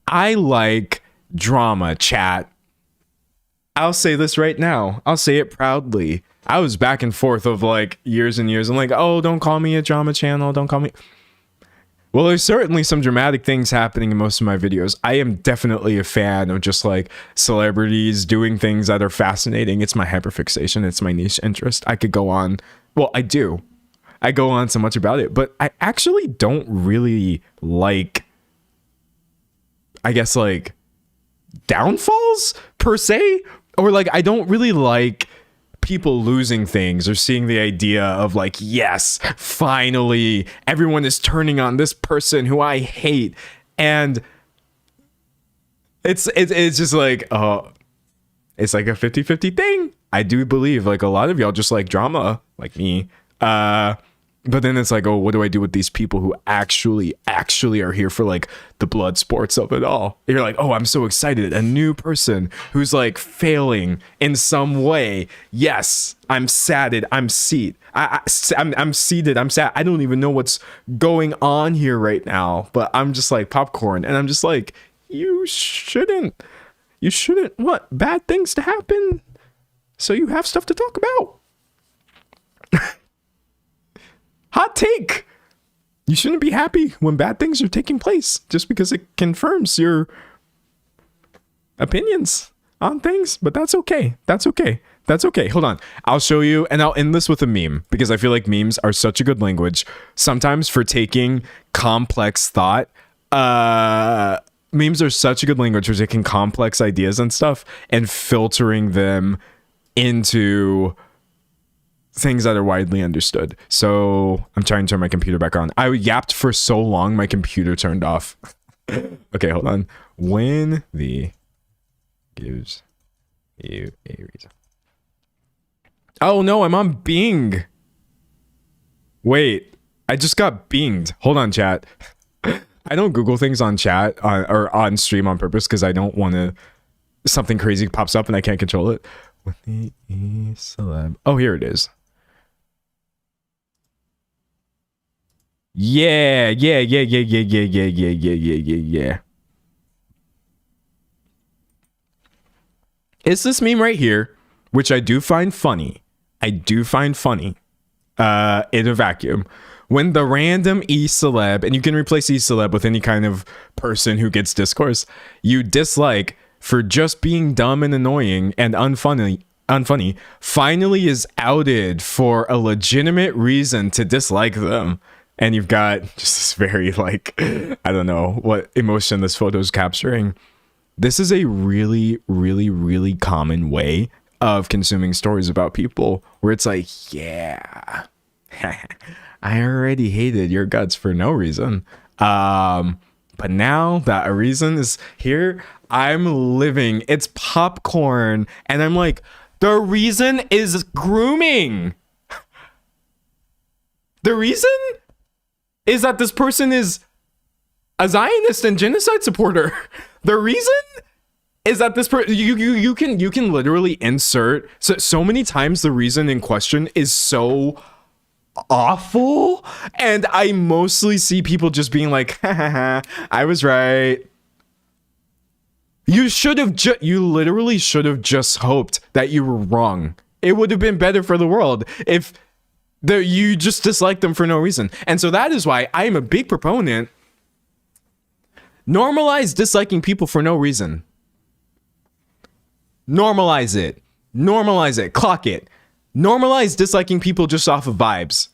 I like drama, chat. I'll say this right now. I'll say it proudly. I was back and forth of like years and years. I'm like, oh, don't call me a drama channel. Don't call me. Well, there's certainly some dramatic things happening in most of my videos. I am definitely a fan of just like celebrities doing things that are fascinating. It's my hyperfixation. It's my niche interest. I could go on. Well, I do. I go on so much about it, but I actually don't really like, I guess, like downfalls per se, or like I don't really like people losing things or seeing the idea of like, yes, finally everyone is turning on this person who I hate. And it's just like, it's like a 50-50 thing. I do believe like a lot of y'all just like drama like me. But then it's like, oh, what do I do with these people who actually are here for like the blood sports of it all? You're like, oh, I'm so excited. A new person who's like failing in some way. Yes, I'm saddened. I'm seated. I'm seated. I'm sad. I don't even know what's going on here right now, but I'm just like popcorn. And I'm just like, you shouldn't want bad things to happen. So you have stuff to talk about. Hot take. You shouldn't be happy when bad things are taking place just because it confirms your opinions on things, but that's okay. That's okay. That's okay. Hold on. I'll show you, and I'll end this with a meme because I feel like memes are such a good language sometimes for taking complex thought. Memes are such a good language for taking complex ideas and stuff and filtering them into things that are widely understood. So I'm trying to turn my computer back on. I yapped for so long, my computer turned off. Okay, hold on. When the gives you a reason. Oh no, I'm on Bing. Wait, I just got binged. Hold on, chat. I don't Google things on chat or on stream on purpose because I don't want to. Something crazy pops up and I can't control it. With the celeb. Oh, here it is. Yeah. It's this meme right here, which I do find funny. In a vacuum. When the random e-celeb, and you can replace e-celeb with any kind of person who gets discourse, you dislike for just being dumb and annoying and unfunny, finally is outed for a legitimate reason to dislike them. And you've got just this very like, I don't know what emotion this photo is capturing. This is a really, really, really common way of consuming stories about people where it's like, yeah, I already hated your guts for no reason. But now that a reason is here, I'm living. It's popcorn. And I'm like, the reason is grooming. The reason is that this person is a Zionist and genocide supporter. The reason is that this person, you can literally insert so many times the reason in question is so awful, and I mostly see people just being like, I was right. You literally should have just hoped that you were wrong. It would have been better for the world if you just disliked them for no reason. And so that is why I am a big proponent. Normalize disliking people for no reason. Normalize it. Clock it. Normalize disliking people just off of vibes.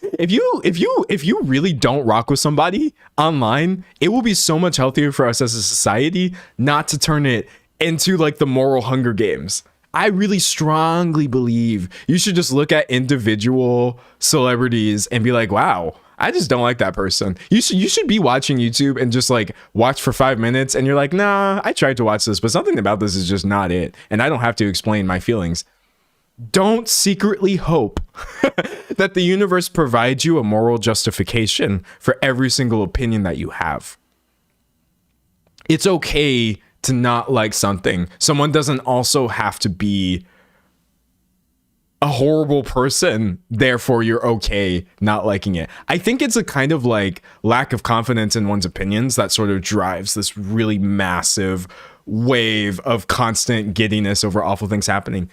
If you really don't rock with somebody online, it will be so much healthier for us as a society not to turn it into like the moral Hunger Games. I really strongly believe you should just look at individual celebrities and be like, wow, I just don't like that person. You should be watching YouTube and just like watch for 5 minutes and you're like, nah, I tried to watch this, but something about this is just not it. And I don't have to explain my feelings. Don't secretly hope that the universe provides you a moral justification for every single opinion that you have. It's okay to not like something. Someone doesn't also have to be a horrible person, therefore you're okay not liking it. I think it's a kind of like lack of confidence in one's opinions that sort of drives this really massive wave of constant giddiness over awful things happening.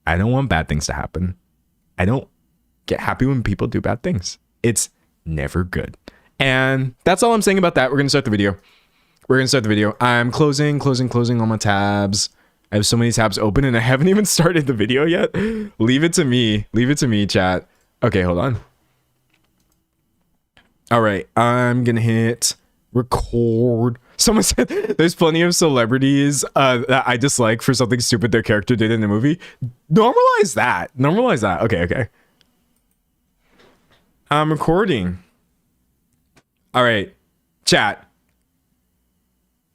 I don't want bad things to happen. I don't get happy when people do bad things. It's never good. And that's all I'm saying about that. We're going to start the video. I'm closing all my tabs. I have so many tabs open and I haven't even started the video yet. Leave it to me, chat. Okay, hold on. All right, I'm gonna hit record. Someone said there's plenty of celebrities that I dislike for something stupid their character did in the movie. Normalize that. Okay. I'm recording. All right, chat.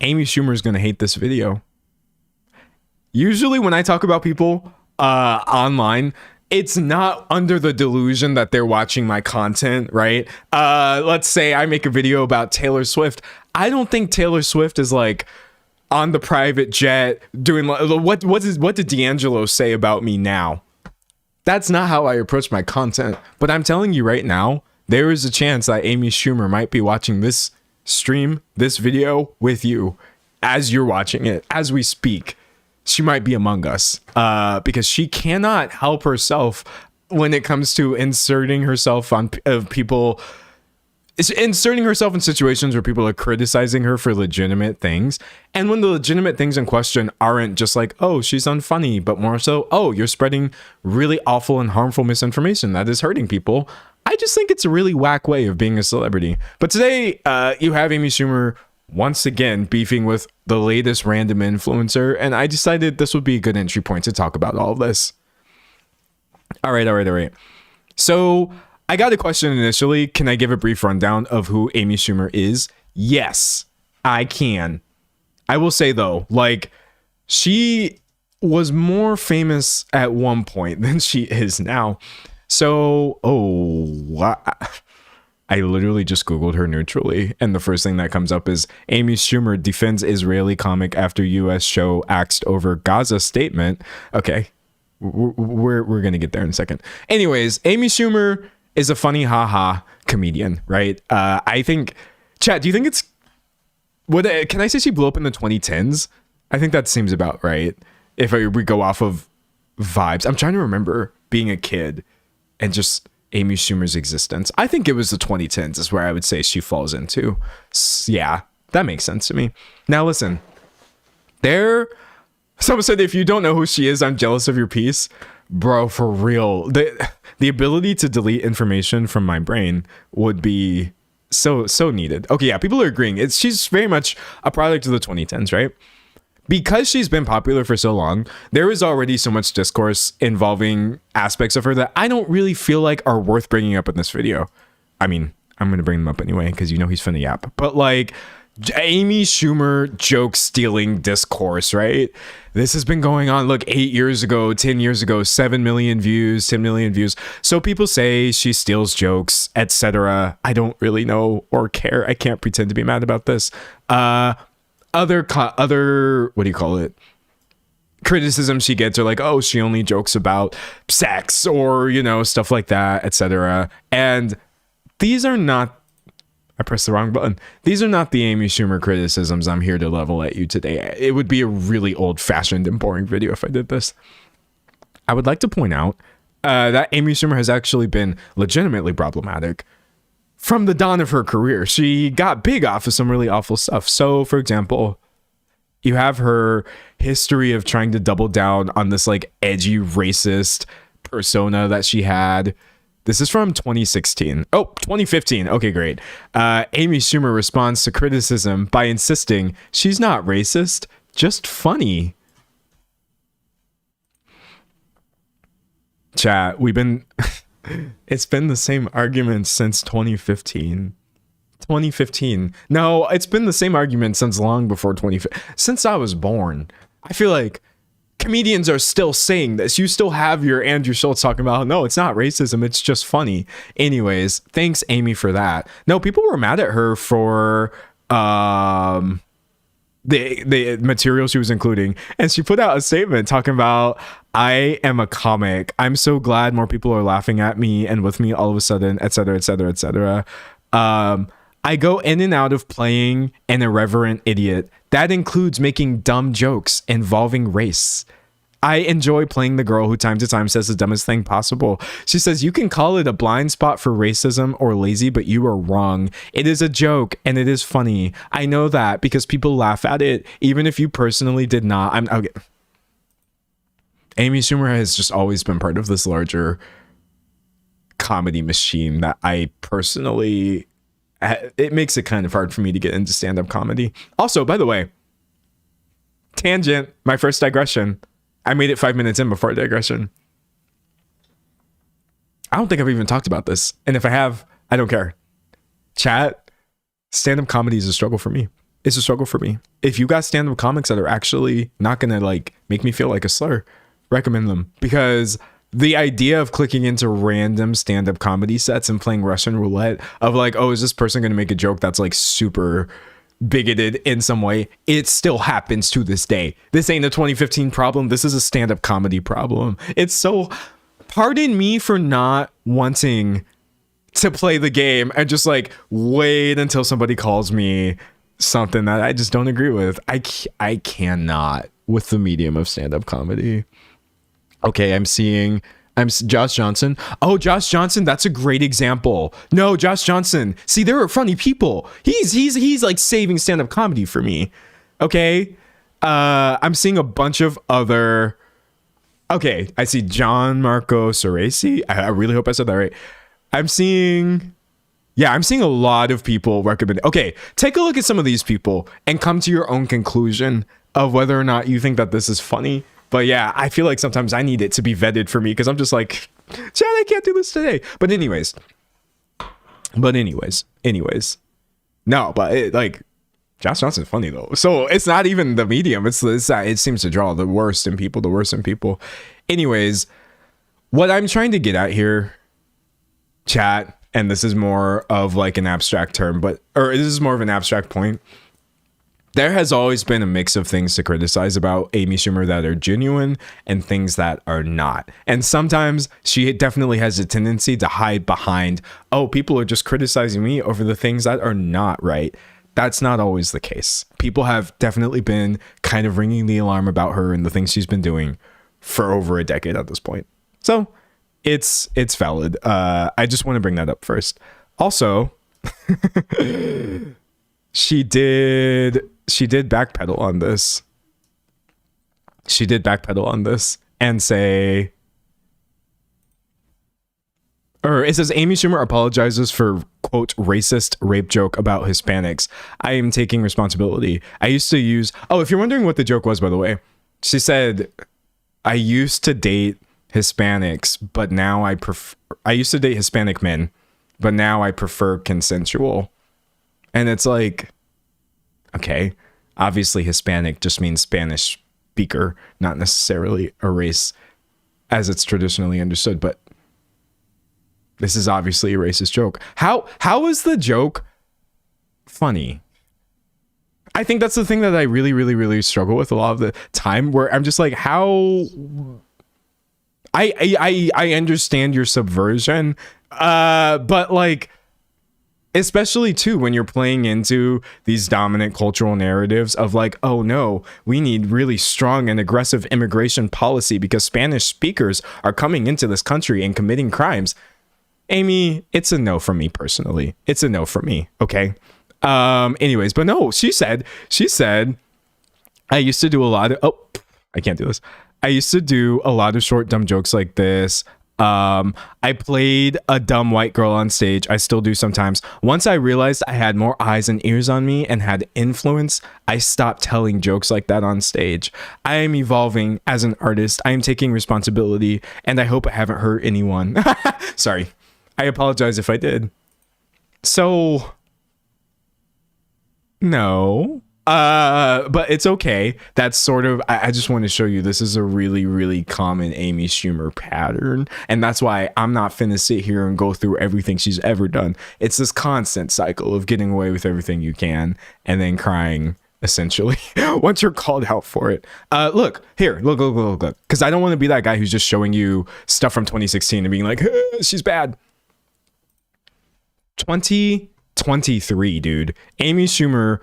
Amy Schumer is gonna hate this video. Usually when I talk about people online, it's not under the delusion that they're watching my content, right? Let's say I make a video about Taylor Swift. I don't think Taylor Swift is like on the private jet doing what did D'Angelo say about me now? That's not how I approach my content. But I'm telling you right now, there is a chance that Amy Schumer might be watching this stream, this video with you as you're watching it, as we speak. She might be among us because she cannot help herself when it comes to inserting herself in situations where people are criticizing her for legitimate things. And when the legitimate things in question aren't just like, oh, she's unfunny, but more so, oh, you're spreading really awful and harmful misinformation that is hurting people. I just think it's a really whack way of being a celebrity. But today you have Amy Schumer once again beefing with the latest random influencer, and I decided this would be a good entry point to talk about all of this. All right. So I got a question initially. Can I give a brief rundown of who Amy Schumer is? Yes, I can. I will say though, like, she was more famous at one point than she is now. So, I literally just Googled her neutrally, and the first thing that comes up is Amy Schumer defends Israeli comic after U.S. show axed over Gaza statement. Okay, we're going to get there in a second. Anyways, Amy Schumer is a funny haha comedian, right? I think, chat, do you think it's, can I say she blew up in the 2010s? I think that seems about right. If we go off of vibes. I'm trying to remember being a kid and just Amy Schumer's existence. I think it was the 2010s is where I would say she falls into. Yeah, that makes sense to me. Now listen, someone said, if you don't know who she is, I'm jealous of your piece. Bro, for real. The ability to delete information from my brain would be so needed. Okay, yeah, people are agreeing. She's very much a product of the 2010s, right? Because she's been popular for so long, there is already so much discourse involving aspects of her that I don't really feel like are worth bringing up in this video. I mean, I'm going to bring them up anyway, because you know he's finna yap. But like, Amy Schumer joke stealing discourse, right? This has been going on, look, 8 years ago, 10 years ago, 7 million views, 10 million views. So people say she steals jokes, etc. I don't really know or care. I can't pretend to be mad about this. Other what do you call it, criticism she gets are like, oh, she only jokes about sex or, you know, stuff like that, etc. And these are not, I pressed the wrong button. These are not the Amy Schumer criticisms I'm here to level at you today. It would be a really old-fashioned and boring video if I did this. I would like to point out that Amy Schumer has actually been legitimately problematic from the dawn of her career. She got big off of some really awful stuff. So, for example, you have her history of trying to double down on this like edgy racist persona that she had. This is from 2016. Oh, 2015. Okay, great. Amy Schumer responds to criticism by insisting she's not racist, just funny. Chat, it's been the same argument since 2015. 2015. No, it's been the same argument since long before 2015. Since I was born. I feel like comedians are still saying this. You still have your Andrew Schultz talking about, no, it's not racism, it's just funny. Anyways, thanks, Amy, for that. No, people were mad at her for um the material she was including, and she put out a statement talking about, I am a comic, I'm so glad more people are laughing at me and with me all of a sudden, etc, etc, etc. I go in and out of playing an irreverent idiot that includes making dumb jokes involving race. I enjoy playing the girl who time to time says the dumbest thing possible. She says, you can call it a blind spot for racism or lazy, but you are wrong. It is a joke and it is funny. I know that because people laugh at it, even if you personally did not. I'm okay. Amy Schumer has just always been part of this larger comedy machine that I personally, it makes it kind of hard for me to get into stand-up comedy. Also, by the way, tangent, my first digression. I made it 5 minutes in before digression. I don't think I've even talked about this. And if I have, I don't care. Chat, stand-up comedy is a struggle for me. It's a struggle for me. If you got stand-up comics that are actually not going to like make me feel like a slur, recommend them. Because the idea of clicking into random stand-up comedy sets and playing Russian roulette of like, oh, is this person going to make a joke that's like super bigoted in some way? It still happens to this day. This ain't a 2015 problem. This is a stand-up comedy problem. It's so, pardon me for not wanting to play the game and just like wait until somebody calls me something that I just don't agree with. I cannot with the medium of stand-up comedy. Okay, I'm Josh Johnson. Oh, Josh Johnson, that's a great example. No, Josh Johnson. See, there are funny people. He's like saving stand-up comedy for me. Okay. I'm seeing a bunch of other. Okay, I see John Marco Ceresi. I really hope I said that right. I'm seeing a lot of people recommend. Okay, take a look at some of these people and come to your own conclusion of whether or not you think that this is funny. But yeah, I feel like sometimes I need it to be vetted for me because I'm just like, Chad, I can't do this today. But anyways. No, but like, Josh Johnson's funny though. So it's not even the medium. It's it seems to draw the worst in people. Anyways, what I'm trying to get at here, chat, and this is more of like an abstract term, or this is more of an abstract point. There has always been a mix of things to criticize about Amy Schumer that are genuine and things that are not. And sometimes she definitely has a tendency to hide behind, oh, people are just criticizing me over the things that are not right. That's not always the case. People have definitely been kind of ringing the alarm about her and the things she's been doing for over a decade at this point. So it's valid. I just want to bring that up first. Also, she did backpedal on this. She did backpedal on this and say, or it says Amy Schumer apologizes for quote racist rape joke about Hispanics. I am taking responsibility. I used to use, oh, if you're wondering what the joke was, by the way, she said, I used to date Hispanics, but now I used to date Hispanic men, but now I prefer consensual. And it's like, okay, obviously Hispanic just means Spanish speaker, not necessarily a race as it's traditionally understood, but this is obviously a racist joke. How is the joke funny? I think that's the thing that I really struggle with a lot of the time, where I'm just like, how I understand your subversion, but like, especially too when you're playing into these dominant cultural narratives of like, oh no, we need really strong and aggressive immigration policy because Spanish speakers are coming into this country and committing crimes. Amy, it's a no for me personally. It's a no for me. Okay. Anyways, but no, she said, I used to do a lot of, I can't do this. I used to do a lot of short, dumb jokes like this. I played a dumb white girl on stage. I still do sometimes. Once I realized I had more eyes and ears on me and had influence, I stopped telling jokes like that on stage. I am evolving as an artist. I am taking responsibility, and I hope I haven't hurt anyone. Sorry. I apologize if I did. So, no. But it's okay. That's sort of, I just want to show you this is a really, really common Amy Schumer pattern. And that's why I'm not finna sit here and go through everything she's ever done. It's this constant cycle of getting away with everything you can and then crying, essentially, once you're called out for it. Look, here, look. Because I don't want to be that guy who's just showing you stuff from 2016 and being like, she's bad. 2023, dude. Amy Schumer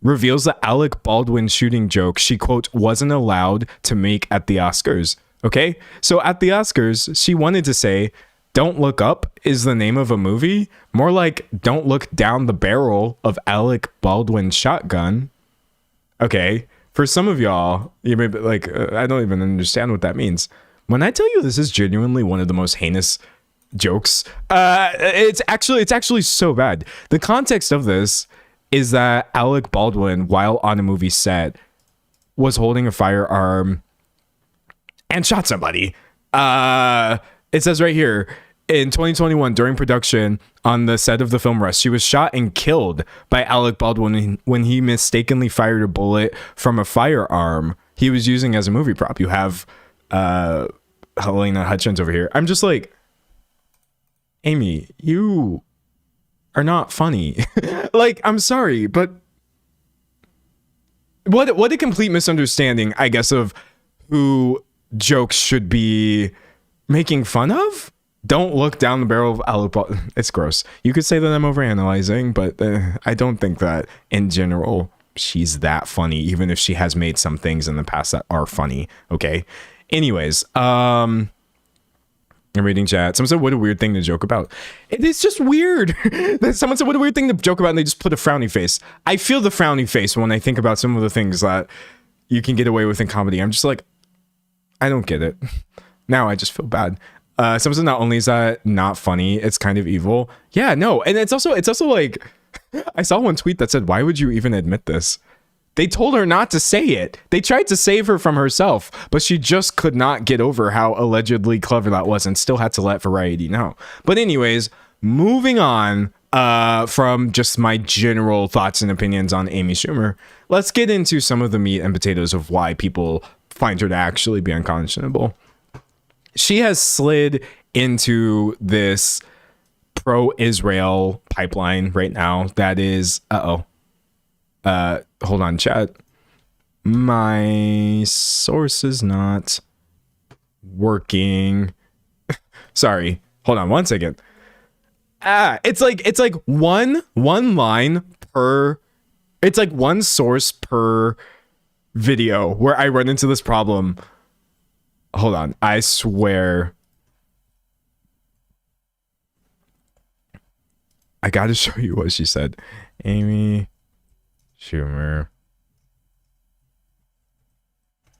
reveals the Alec Baldwin shooting joke she, quote, wasn't allowed to make at the Oscars. Okay? So at the Oscars, she wanted to say, Don't Look Up is the name of a movie. More like Don't Look Down the Barrel of Alec Baldwin's Shotgun. Okay. For some of y'all, you may be like, I don't even understand what that means. When I tell you this is genuinely one of the most heinous jokes, it's actually so bad. The context of this is that Alec Baldwin, while on a movie set, was holding a firearm and shot somebody. It says right here, in 2021, during production on the set of the film Rust, she was shot and killed by Alec Baldwin when he mistakenly fired a bullet from a firearm he was using as a movie prop. You have Helena Hutchins over here. I'm just like, Amy, you are not funny. Like, I'm sorry, but what a complete misunderstanding, I guess, of who jokes should be making fun of. Don't look down the barrel of Alec Baldwin. It's gross. You could say that I'm overanalyzing, but I don't think that in general she's that funny, even if she has made some things in the past that are funny. Okay. Anyways, I'm reading chat. Someone said, what a weird thing to joke about. It's just weird. Someone said, what a weird thing to joke about, and they just put a frowny face. I feel the frowny face when I think about some of the things that you can get away with in comedy. I'm just like, I don't get it. Now I just feel bad. Someone said, not only is that not funny, it's kind of evil. Yeah, no. And it's also like, I saw one tweet that said, why would you even admit this? They told her not to say it. They tried to save her from herself, but she just could not get over how allegedly clever that was and still had to let Variety know. But anyways, moving on from just my general thoughts and opinions on Amy Schumer, let's get into some of the meat and potatoes of why people find her to actually be unconscionable. She has slid into this pro-Israel pipeline right now that is, hold on, chat. My source is not working. Sorry. Hold on one second. It's like one line per, it's like one source per video where I run into this problem. Hold on. I swear. I gotta show you what she said. Amy Schumer.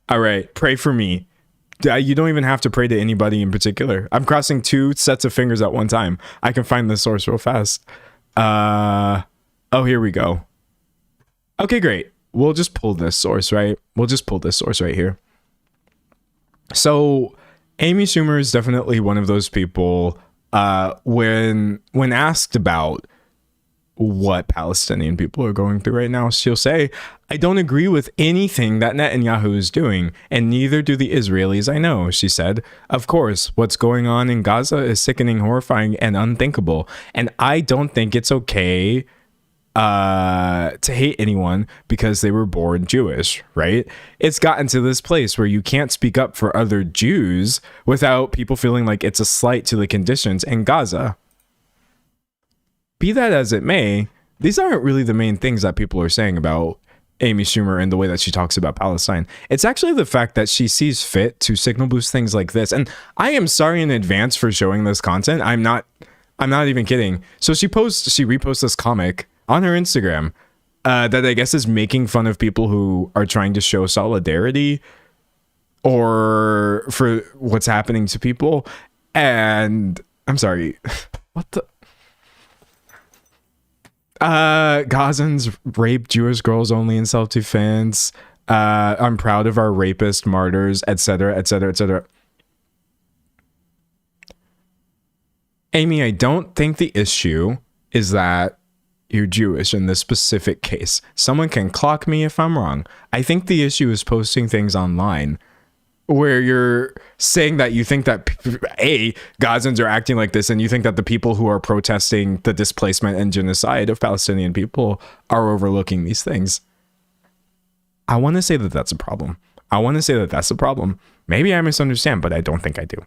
All right, pray for me. You don't even have to pray to anybody in particular. I'm crossing two sets of fingers at one time. I can find the source real fast. Oh, here we go. Okay, great. We'll just pull this source, right? We'll just pull this source right here. So, Amy Schumer is definitely one of those people. When asked about what Palestinian people are going through right now, she'll say, I don't agree with anything that Netanyahu is doing, and neither do the Israelis I know, she said. Of course, what's going on in Gaza is sickening, horrifying, and unthinkable, and I don't think it's okay to hate anyone because they were born Jewish, right? It's gotten to this place where you can't speak up for other Jews without people feeling like it's a slight to the conditions in Gaza. Be that as it may, these aren't really the main things that people are saying about Amy Schumer and the way that she talks about Palestine. It's actually the fact that she sees fit to signal boost things like this. And I am sorry in advance for showing this content. I'm not even kidding. So she reposts this comic on her Instagram that I guess is making fun of people who are trying to show solidarity or for what's happening to people. And I'm sorry, what the? Gazans rape Jewish girls only in self-defense. I'm proud of our rapist martyrs, etc., etc., etc. Amy, I don't think the issue is that you're Jewish in this specific case. Someone can clock me if I'm wrong. I think the issue is posting things online where you're saying that you think that Gazans are acting like this, and you think that the people who are protesting the displacement and genocide of Palestinian people are overlooking these things. I want to say that that's a problem. Maybe I misunderstand, but I don't think I do.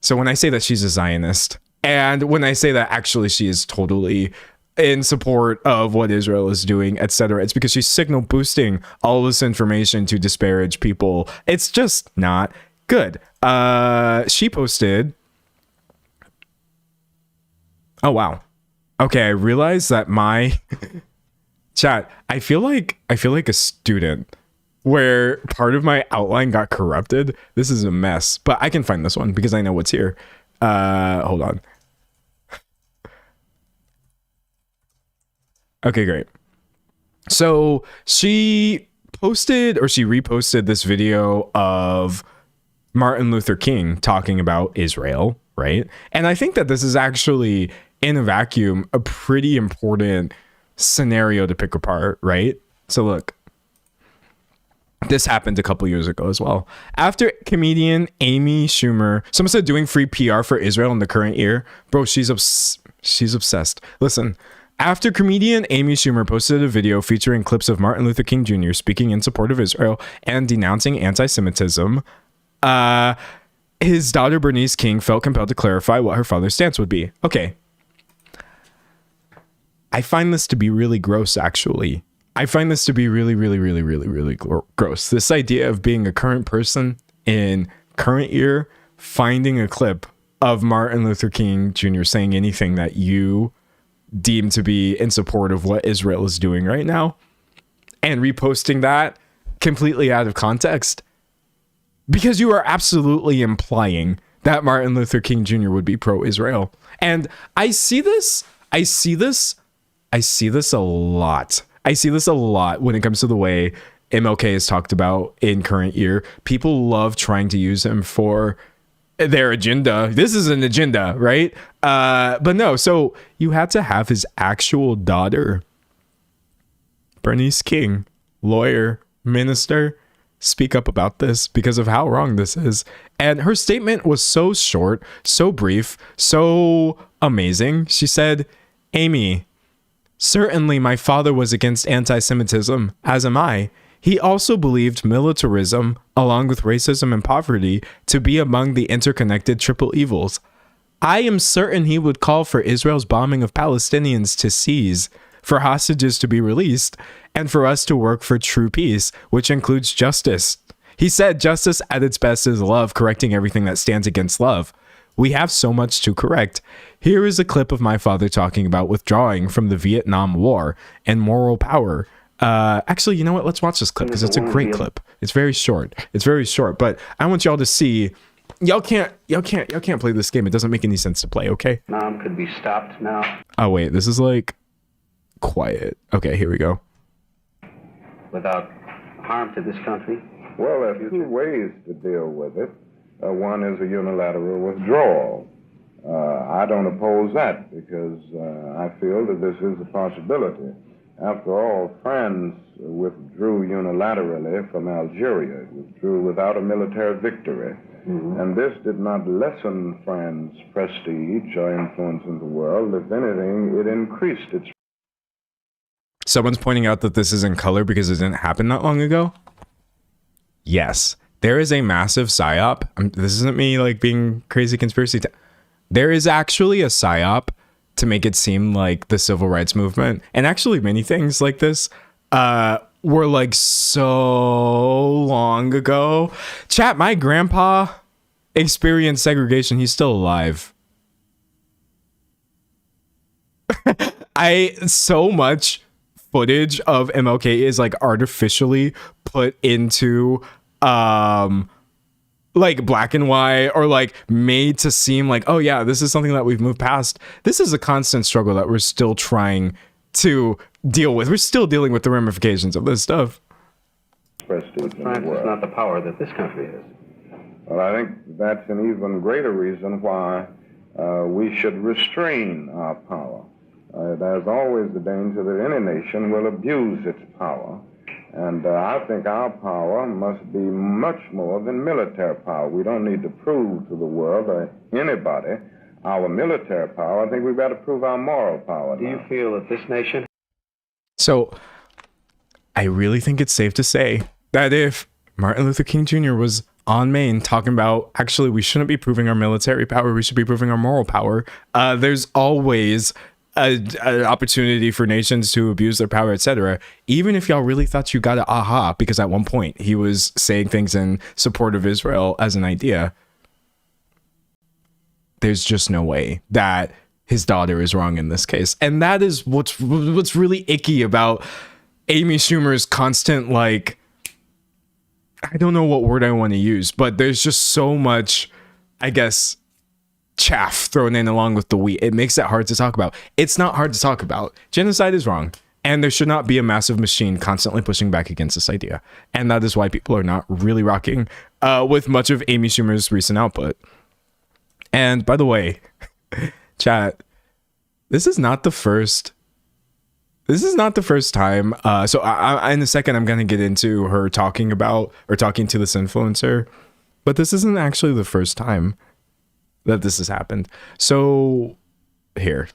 So when I say that she's a Zionist, and when I say that actually she is totally in support of what Israel is doing, etc., it's because she's signal boosting all this information to disparage people. It's just not good. She posted, oh wow, okay, I realized that my chat, I feel like a student where part of my outline got corrupted. This is a mess, but I can find this one because I know what's here. Hold on. Okay, great. So she reposted this video of Martin Luther King talking about Israel, right? And I think that this is actually, in a vacuum, a pretty important scenario to pick apart, right? So look, this happened a couple years ago as well. After comedian Amy Schumer, someone said doing free PR for Israel in the current year. Bro, she's obsessed. Listen. After comedian Amy Schumer posted a video featuring clips of Martin Luther King Jr. speaking in support of Israel and denouncing anti-Semitism, his daughter Bernice King felt compelled to clarify what her father's stance would be. Okay. I find this to be really gross, actually. I find this to be really, really, really, really, really gross. This idea of being a current person in current year, finding a clip of Martin Luther King Jr. saying anything that you deem to be in support of what Israel is doing right now, and reposting that completely out of context, because you are absolutely implying that Martin Luther King Jr. would be pro-Israel. And I see this a lot. I see this a lot when it comes to the way MLK is talked about in current year. People love trying to use him for their agenda. This is an agenda, right? But no, so you had to have his actual daughter, Bernice King, lawyer, minister, speak up about this because of how wrong this is. And her statement was so short, so brief, so amazing. She said, Amy, certainly my father was against anti-Semitism, as am I. He also believed militarism, along with racism and poverty, to be among the interconnected triple evils. I am certain he would call for Israel's bombing of Palestinians to cease, for hostages to be released, and for us to work for true peace, which includes justice. He said justice at its best is love, correcting everything that stands against love. We have so much to correct. Here is a clip of my father talking about withdrawing from the Vietnam War and moral power. Actually, you know what? Let's watch this clip because it's a great clip. It's very short. But I want y'all to see. Y'all can't play this game. It doesn't make any sense to play. Okay. Mom could be stopped now. Oh wait, this is like quiet. Okay, here we go. Without harm to this country. Well, there are two ways to deal with it. One is a unilateral withdrawal. I don't oppose that because I feel that this is a possibility. After all, France withdrew unilaterally from Algeria. It withdrew without a military victory. Mm-hmm. And this did not lessen France's prestige or influence in the world. If anything, it increased its. Someone's pointing out that this is in color because it didn't happen that long ago. Yes, there is a massive psyop. This isn't me like being crazy conspiracy. There is actually a psyop to make it seem like the civil rights movement, and actually many things like this, were like so long ago. Chat, my grandpa experienced segregation. He's still alive. So much footage of MLK is like artificially put into like black and white, or like made to seem like, oh yeah, this is something that we've moved past. This is a constant struggle that we're still trying to deal with. We're still dealing with the ramifications of this stuff. France is not the power that this country is. Well, I think that's an even greater reason why we should restrain our power. There's always the danger that any nation will abuse its power. And I think our power must be much more than military power. We don't need to prove to the world or anybody our military power. I think we've got to prove our moral power. Do you feel that this nation... So I really think it's safe to say that if Martin Luther King Jr. was on Maine talking about, actually, we shouldn't be proving our military power, we should be proving our moral power, there's always an opportunity for nations to abuse their power, etc. Even if y'all really thought you got an aha, because at one point he was saying things in support of Israel as an idea, there's just no way that his daughter is wrong in this case. And that is what's really icky about Amy Schumer's constant, like, I don't know what word I want to use, but there's just so much, I guess, chaff thrown in along with the wheat. It makes it hard to talk about. It's not hard to talk about. Genocide is wrong, and there should not be a massive machine constantly pushing back against this idea. And that is why people are not really rocking with much of Amy Schumer's recent output. And by the way, chat, this is not the first time. So I, in a second, I'm going to get into her talking to this influencer, but this isn't actually the first time that this has happened. So here,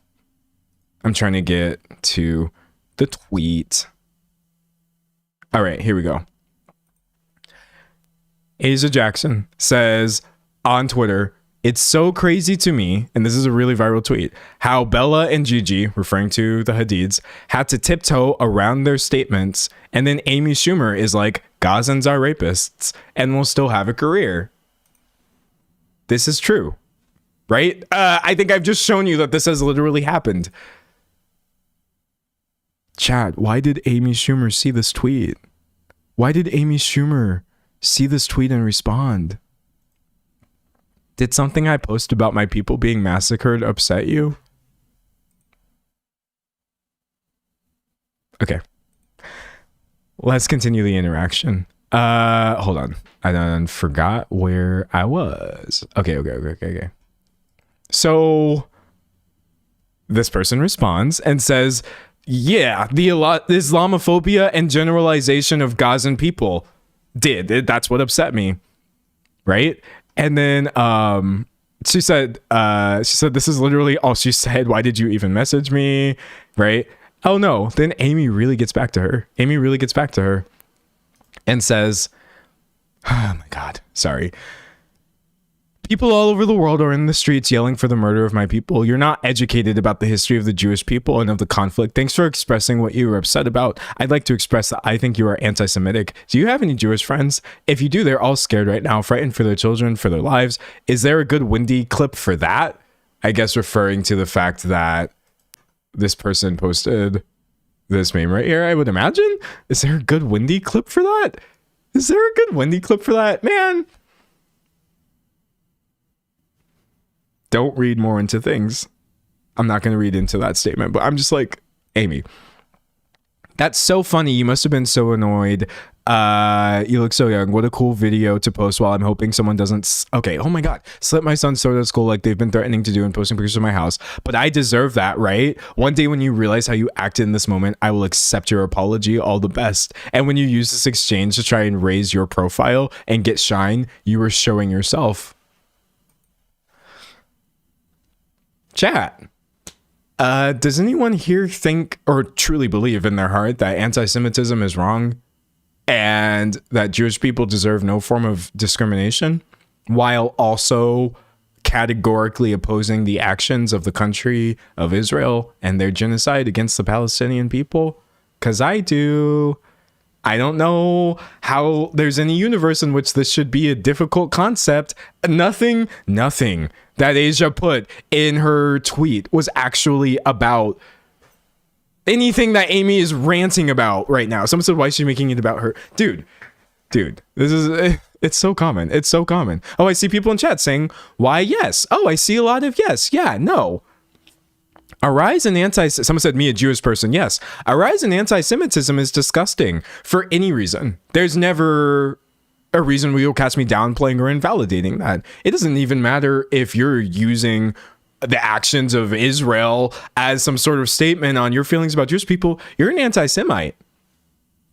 I'm trying to get to the tweet. All right, here we go. Asia Jackson says on Twitter, "It's so crazy to me," and this is a really viral tweet, "how Bella and Gigi," referring to the Hadids, "had to tiptoe around their statements, and then Amy Schumer is like, Gazans are rapists and will still have a career." This is true, right? I think I've just shown you that this has literally happened. Chat, why did Amy Schumer see this tweet? Why did Amy Schumer see this tweet and respond? Did something I post about my people being massacred upset you? Okay. Let's continue the interaction. Hold on. I done forgot where I was. Okay. So this person responds and says, "Yeah, the Islamophobia and generalization of Gazan people that's what upset me." Right? And then she said this is literally all she said. "Why did you even message me?" Right? Oh no. Then Amy really gets back to her. And says, oh my God, sorry. "People all over the world are in the streets yelling for the murder of my people. You're not educated about the history of the Jewish people and of the conflict. Thanks for expressing what you were upset about. I'd like to express that I think you are anti-Semitic. Do you have any Jewish friends? If you do, they're all scared right now, frightened for their children, for their lives. Is there a good Wendy clip for that?" I guess referring to the fact that this person posted this meme right here, I would imagine. Is there a good Wendy clip for that? Man, don't read more into things. I'm not going to read into that statement, but I'm just like, Amy, that's so funny. You must have been so annoyed. You look so young. What a cool video to post while I'm hoping someone doesn't. Okay. Oh my God. Slip my son's soda at school like they've been threatening to do and posting pictures of my house. But I deserve that, right? One day when you realize how you acted in this moment, I will accept your apology. All the best. And when you use this exchange to try and raise your profile and get shine, you are showing yourself. Chat. Does anyone here think or truly believe in their heart that anti-Semitism is wrong and that Jewish people deserve no form of discrimination, while also categorically opposing the actions of the country of Israel and their genocide against the Palestinian people? Because I do. I don't know how there's any universe in which this should be a difficult concept. Nothing that Asia put in her tweet was actually about anything that Amy is ranting about right now. Someone said, why is she making it about her? Dude, this is, it's so common. Oh, I see people in chat saying, why yes? Oh, I see a lot of yes. Yeah, no. A rise in someone said, me, a Jewish person. Yes. A rise in anti-Semitism is disgusting for any reason. There's never a reason where you'll catch me downplaying or invalidating that. It doesn't even matter if you're using the actions of Israel as some sort of statement on your feelings about Jewish people, you're an anti-Semite.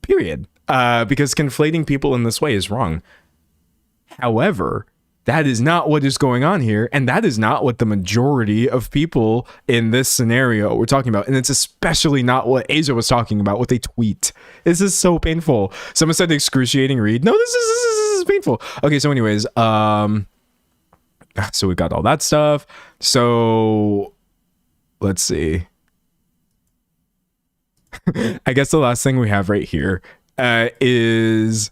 Period. Because conflating people in this way is wrong. However, that is not what is going on here, and that is not what the majority of people in this scenario were talking about, and it's especially not what Asia was talking about with a tweet. This is so painful. Someone said excruciating read. No, this is painful. Okay, so anyways, so we got all that stuff. So let's see. I guess the last thing we have right here is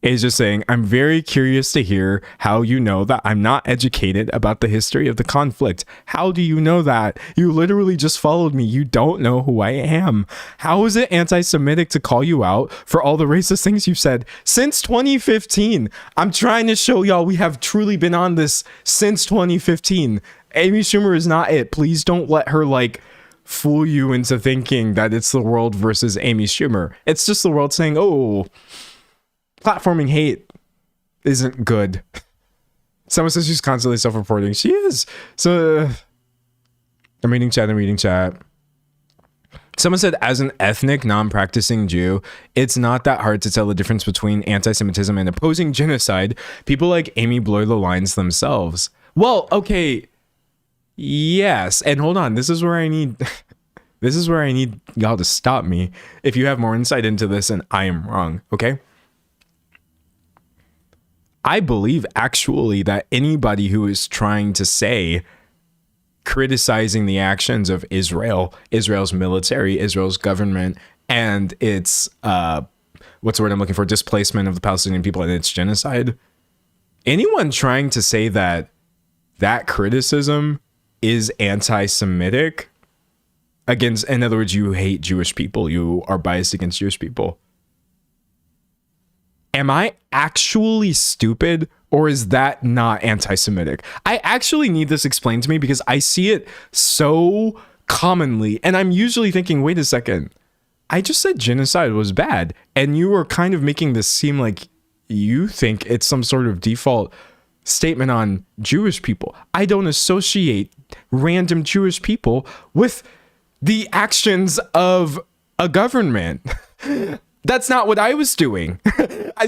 just saying, I'm very curious to hear how you know that I'm not educated about the history of the conflict. How do you know that? You literally just followed me. You don't know who I am. How is it anti-Semitic to call you out for all the racist things you've said since 2015? I'm trying to show y'all we have truly been on this since 2015. Amy Schumer is not it. Please don't let her like fool you into thinking that it's the world versus Amy Schumer. It's just the world saying, oh, platforming hate isn't good. Someone says she's constantly self-reporting. She is. So I'm reading chat. Someone said, as an ethnic, non-practicing Jew, it's not that hard to tell the difference between anti-Semitism and opposing genocide. People like Amy blur the lines themselves. Well, okay. Yes. And hold on. This is where I need y'all to stop me if you have more insight into this and I am wrong. Okay. I believe actually that anybody who is trying to say criticizing the actions of Israel, Israel's military, Israel's government, and its what's the word I'm looking for? Displacement of the Palestinian people and its genocide. Anyone trying to say that criticism is anti-Semitic against, in other words, you hate Jewish people, you are biased against Jewish people. Am I actually stupid, or is that not anti-Semitic? I actually need this explained to me because I see it so commonly, and I'm usually thinking, wait a second, I just said genocide was bad, and you were kind of making this seem like you think it's some sort of default statement on Jewish people. I don't associate random Jewish people with the actions of a government. That's not what I was doing.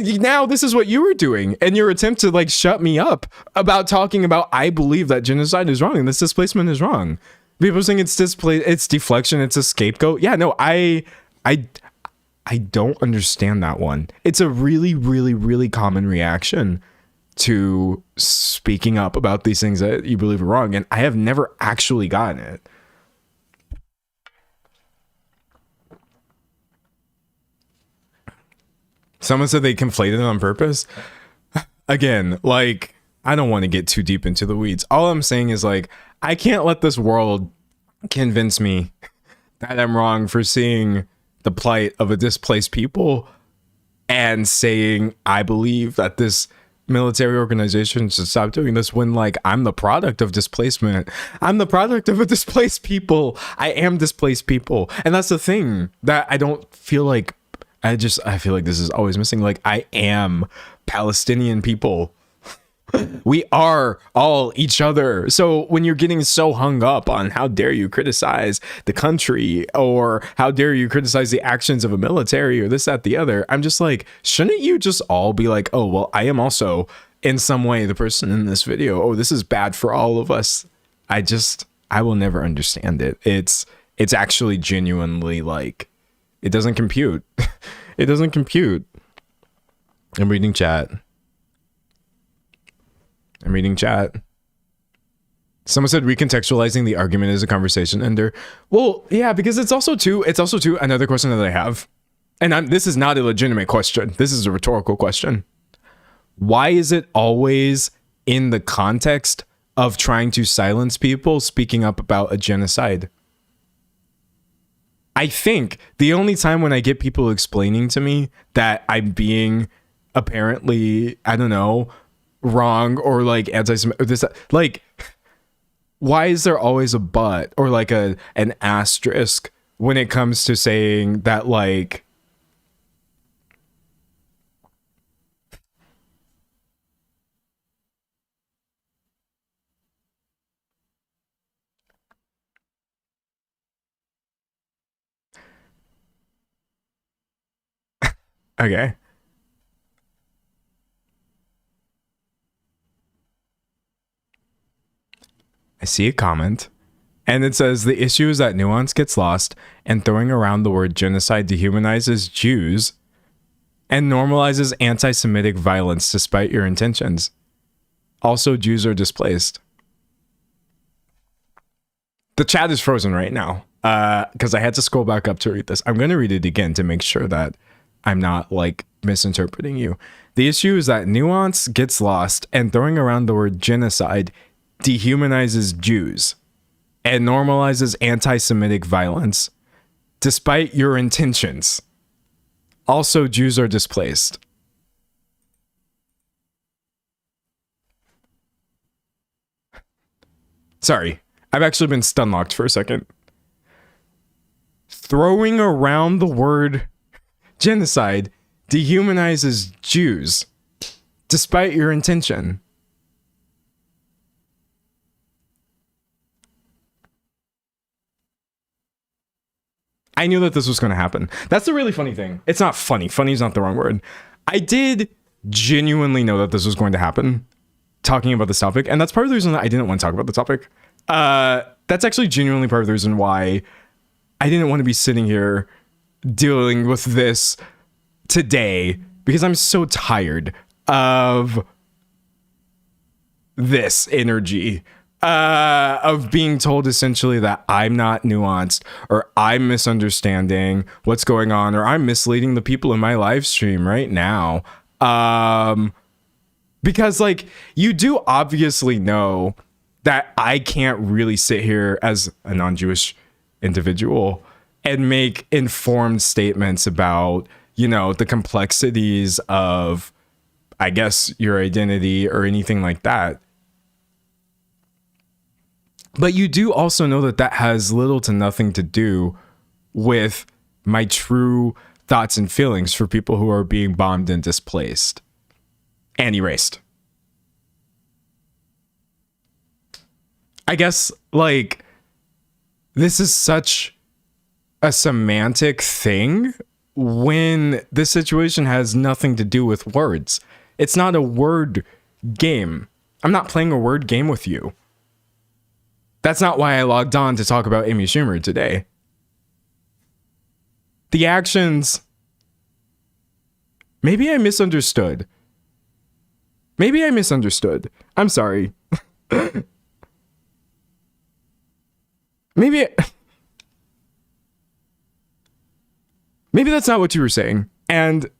Now this is what you were doing, and your attempt to like shut me up about talking about I believe that genocide is wrong and this displacement is wrong. People are saying it's deflection, it's a scapegoat. Yeah, no, I don't understand that one. It's a really, really, really common reaction to speaking up about these things that you believe are wrong, and I have never actually gotten it. Someone said they conflated it on purpose. Again, like, I don't want to get too deep into the weeds. All I'm saying is, like, I can't let this world convince me that I'm wrong for seeing the plight of a displaced people and saying I believe that this military organization should stop doing this when, like, I'm the product of displacement. I'm the product of a displaced people. I am displaced people. And that's the thing that I don't feel like I feel like this is always missing. Like, I am Palestinian people. We are all each other. So when you're getting so hung up on how dare you criticize the country or how dare you criticize the actions of a military or this, that, the other, I'm just like, shouldn't you just all be like, oh, well, I am also in some way the person in this video. Oh, this is bad for all of us. I will never understand it. It's actually genuinely like, it doesn't compute. It doesn't compute. I'm reading chat. Someone said recontextualizing the argument is a conversation ender. Well, yeah, because it's also too another question that I have. And this is not a legitimate question. This is a rhetorical question. Why is it always in the context of trying to silence people speaking up about a genocide? I think the only time when I get people explaining to me that I'm being apparently, I don't know, wrong or like anti-Semitic, this, like, why is there always a but or like an asterisk when it comes to saying that, like, Okay. I see a comment. And it says the issue is that nuance gets lost, and throwing around the word genocide dehumanizes Jews and normalizes anti-Semitic violence despite your intentions. Also, Jews are displaced. The chat is frozen right now because I had to scroll back up to read this. I'm going to read it again to make sure that I'm not like misinterpreting you. The issue is that nuance gets lost, and throwing around the word genocide dehumanizes Jews and normalizes anti-Semitic violence despite your intentions. Also, Jews are displaced. Sorry, I've actually been stun locked for a second. Throwing around the word genocide dehumanizes Jews despite your intention. I knew that this was going to happen. That's the really funny thing. It's not funny. Funny is not the wrong word. I did genuinely know that this was going to happen, talking about this topic. And that's part of the reason that I didn't want to talk about the topic. That's actually genuinely part of the reason why I didn't want to be sitting here dealing with this today, because I'm so tired of this energy. Of being told essentially that I'm not nuanced, or I'm misunderstanding what's going on, or I'm misleading the people in my live stream right now. Because like, you do obviously know that I can't really sit here as a non-Jewish individual and make informed statements about, you know, the complexities of, I guess, your identity or anything like that. But you do also know that that has little to nothing to do with my true thoughts and feelings for people who are being bombed and displaced and erased. I guess, like, this is such a semantic thing when this situation has nothing to do with words. It's not a word game. I'm not playing a word game with you. That's not why I logged on to talk about Amy Schumer today. The actions... Maybe I misunderstood. Maybe I misunderstood. I'm sorry. Maybe that's not what you were saying. And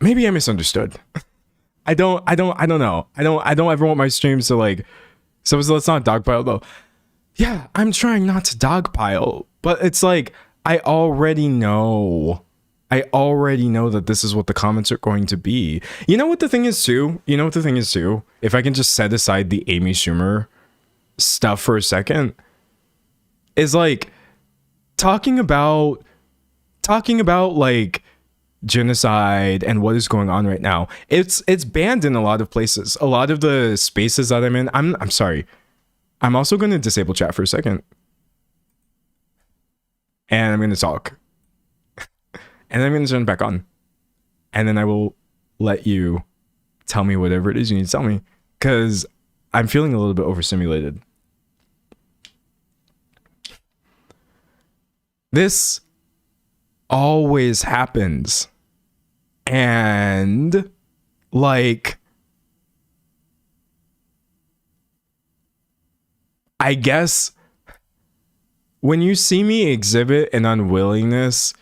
maybe I misunderstood. I don't know. I don't ever want my streams to like, so let's not dogpile though. Yeah, I'm trying not to dogpile, but it's like, I already know that this is what the comments are going to be. You know what the thing is too? If I can just set aside the Amy Schumer stuff for a second, is like talking about like genocide and what is going on right now. It's banned in a lot of places. A lot of the spaces that I'm in. I'm sorry. I'm also going to disable chat for a second. And I'm going to talk. And then I'm going to turn it back on. And then I will let you tell me whatever it is you need to tell me. Because I'm feeling a little bit overstimulated. This always happens. And like, I guess when you see me exhibit an unwillingness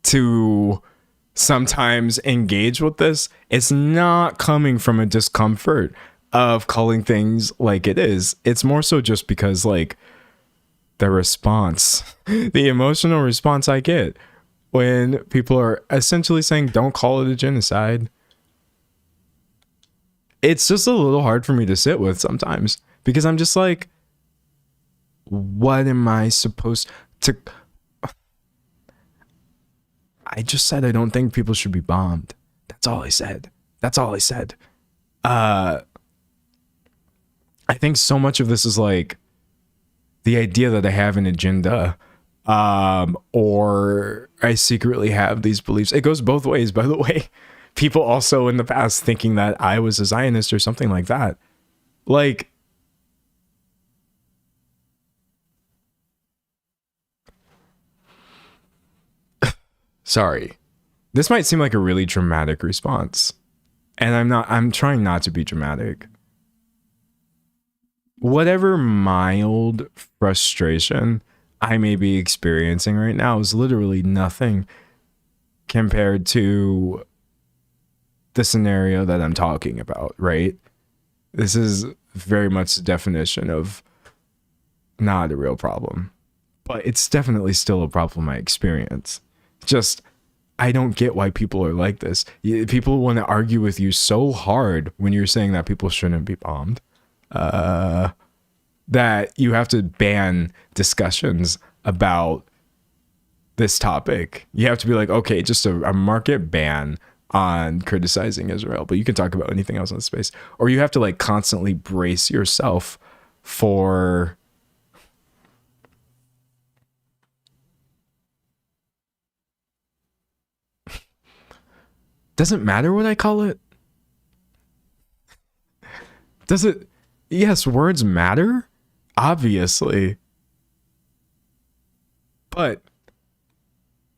to sometimes engage with this, it's not coming from a discomfort of calling things like it is. It's more so just because like the response, the emotional response I get when people are essentially saying, don't call it a genocide. It's just a little hard for me to sit with sometimes because I'm just like, what am I supposed to... I just said I don't think people should be bombed. That's all I said. I think so much of this is like, the idea that I have an agenda, or I secretly have these beliefs. It goes both ways, by the way. People also in the past thinking that I was a Zionist or something like that. Like, sorry. This might seem like a really dramatic response. And I'm trying not to be dramatic. Whatever mild frustration I may be experiencing right now is literally nothing compared to the scenario that I'm talking about, right? This is very much the definition of not a real problem, but it's definitely still a problem I experience. Just, I don't get why people are like this. People want to argue with you so hard when you're saying that people shouldn't be bombed, that you have to ban discussions about this topic. You have to be like, okay, just a market ban on criticizing Israel, but you can talk about anything else in the space. Or you have to like constantly brace yourself for doesn't matter what I call it. Does it? Yes, words matter, obviously. But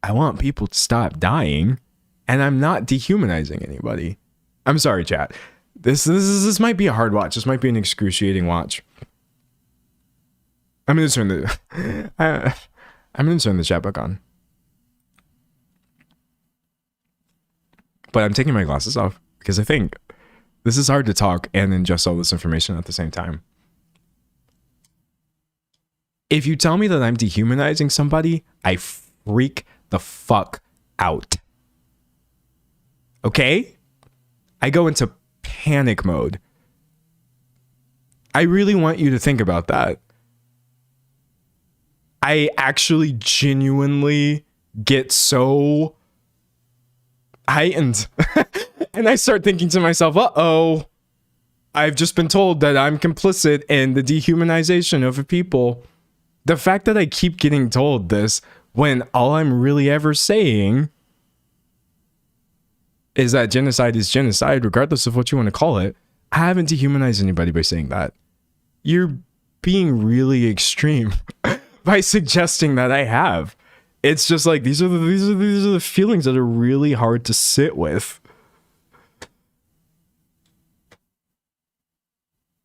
I want people to stop dying, and I'm not dehumanizing anybody. I'm sorry, chat. This might be a hard watch. This might be an excruciating watch. I'm gonna turn the I'm gonna turn the chat back on. But I'm taking my glasses off because I think this is hard to talk and ingest all this information at the same time. If you tell me that I'm dehumanizing somebody, I freak the fuck out. Okay? I go into panic mode. I really want you to think about that. I actually genuinely get so heightened. And I start thinking to myself, uh-oh, I've just been told that I'm complicit in the dehumanization of people. The fact that I keep getting told this when all I'm really ever saying is that genocide is genocide, regardless of what you want to call it. I haven't dehumanized anybody by saying that. You're being really extreme by suggesting that I have. It's just like these are the feelings that are really hard to sit with.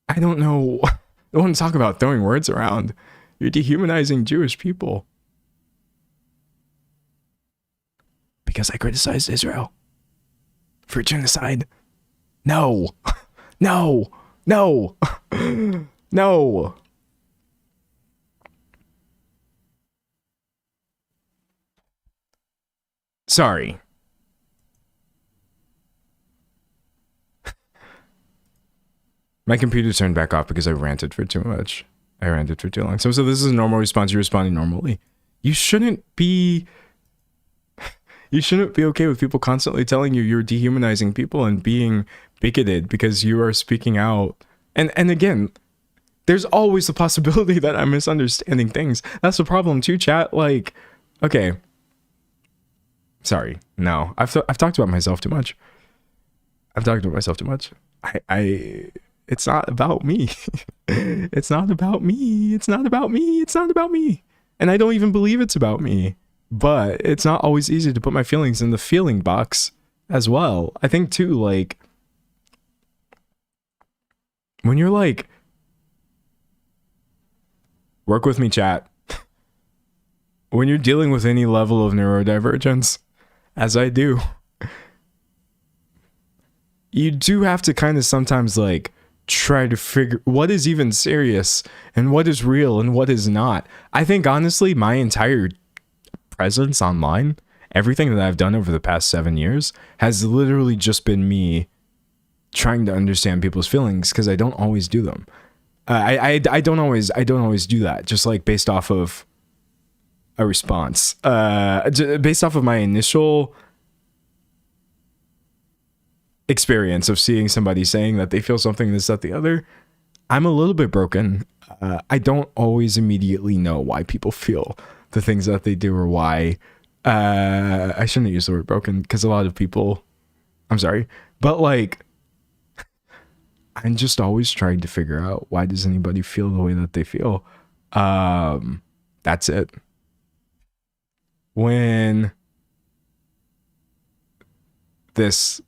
I don't know. I don't want to talk about throwing words around. You're dehumanizing Jewish people. Because I criticized Israel for genocide. No. No. No. No. Sorry. My computer turned back off because I ranted for too much. I ranted for too long. So this is a normal response. You're responding normally. You shouldn't be okay with people constantly telling you you're dehumanizing people and being bigoted because you are speaking out. And again, there's always the possibility that I'm misunderstanding things. That's the problem too, chat. Like, okay. Sorry. No. I've talked about myself too much. I've talked about myself too much. It's not about me. It's not about me. It's not about me. It's not about me. And I don't even believe it's about me. But it's not always easy to put my feelings in the feeling box as well. I think too, like, when you're like, work with me, chat. When you're dealing with any level of neurodivergence, as I do, you do have to kind of sometimes like try to figure what is even serious and what is real and what is not. I think honestly, my entire presence online, everything that I've done over the past 7 years has literally just been me trying to understand people's feelings because I don't always do them. I don't always do that just like based off of a response, based off of my initial experience of seeing somebody saying that they feel something, this, that, the other. I'm a little bit broken I don't always immediately know why people feel the things that they do, or why I shouldn't use the word broken, because a lot of people, I'm sorry, but like, I'm just always trying to figure out, why does anybody feel the way that they feel? That's it. When this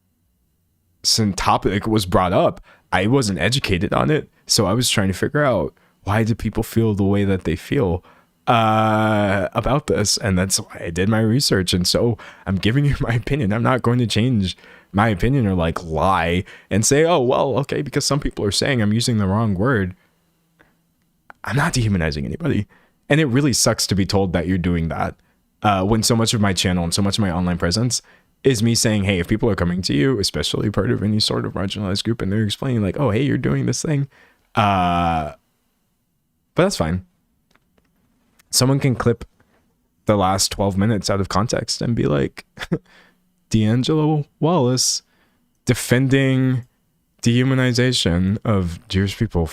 topic was brought up, I wasn't educated on it, so I was trying to figure out, why do people feel the way that they feel about this? And that's why I did my research, and so I'm giving you my opinion. I'm not going to change my opinion or like lie and say, oh well, okay, because some people are saying I'm using the wrong word. I'm not dehumanizing anybody, and it really sucks to be told that you're doing that when so much of my channel and so much of my online presence is me saying, hey, if people are coming to you, especially part of any sort of marginalized group, and they're explaining like, oh hey, you're doing this thing, but that's fine. Someone can clip the last 12 minutes out of context and be like, D'Angelo Wallace defending dehumanization of Jewish people.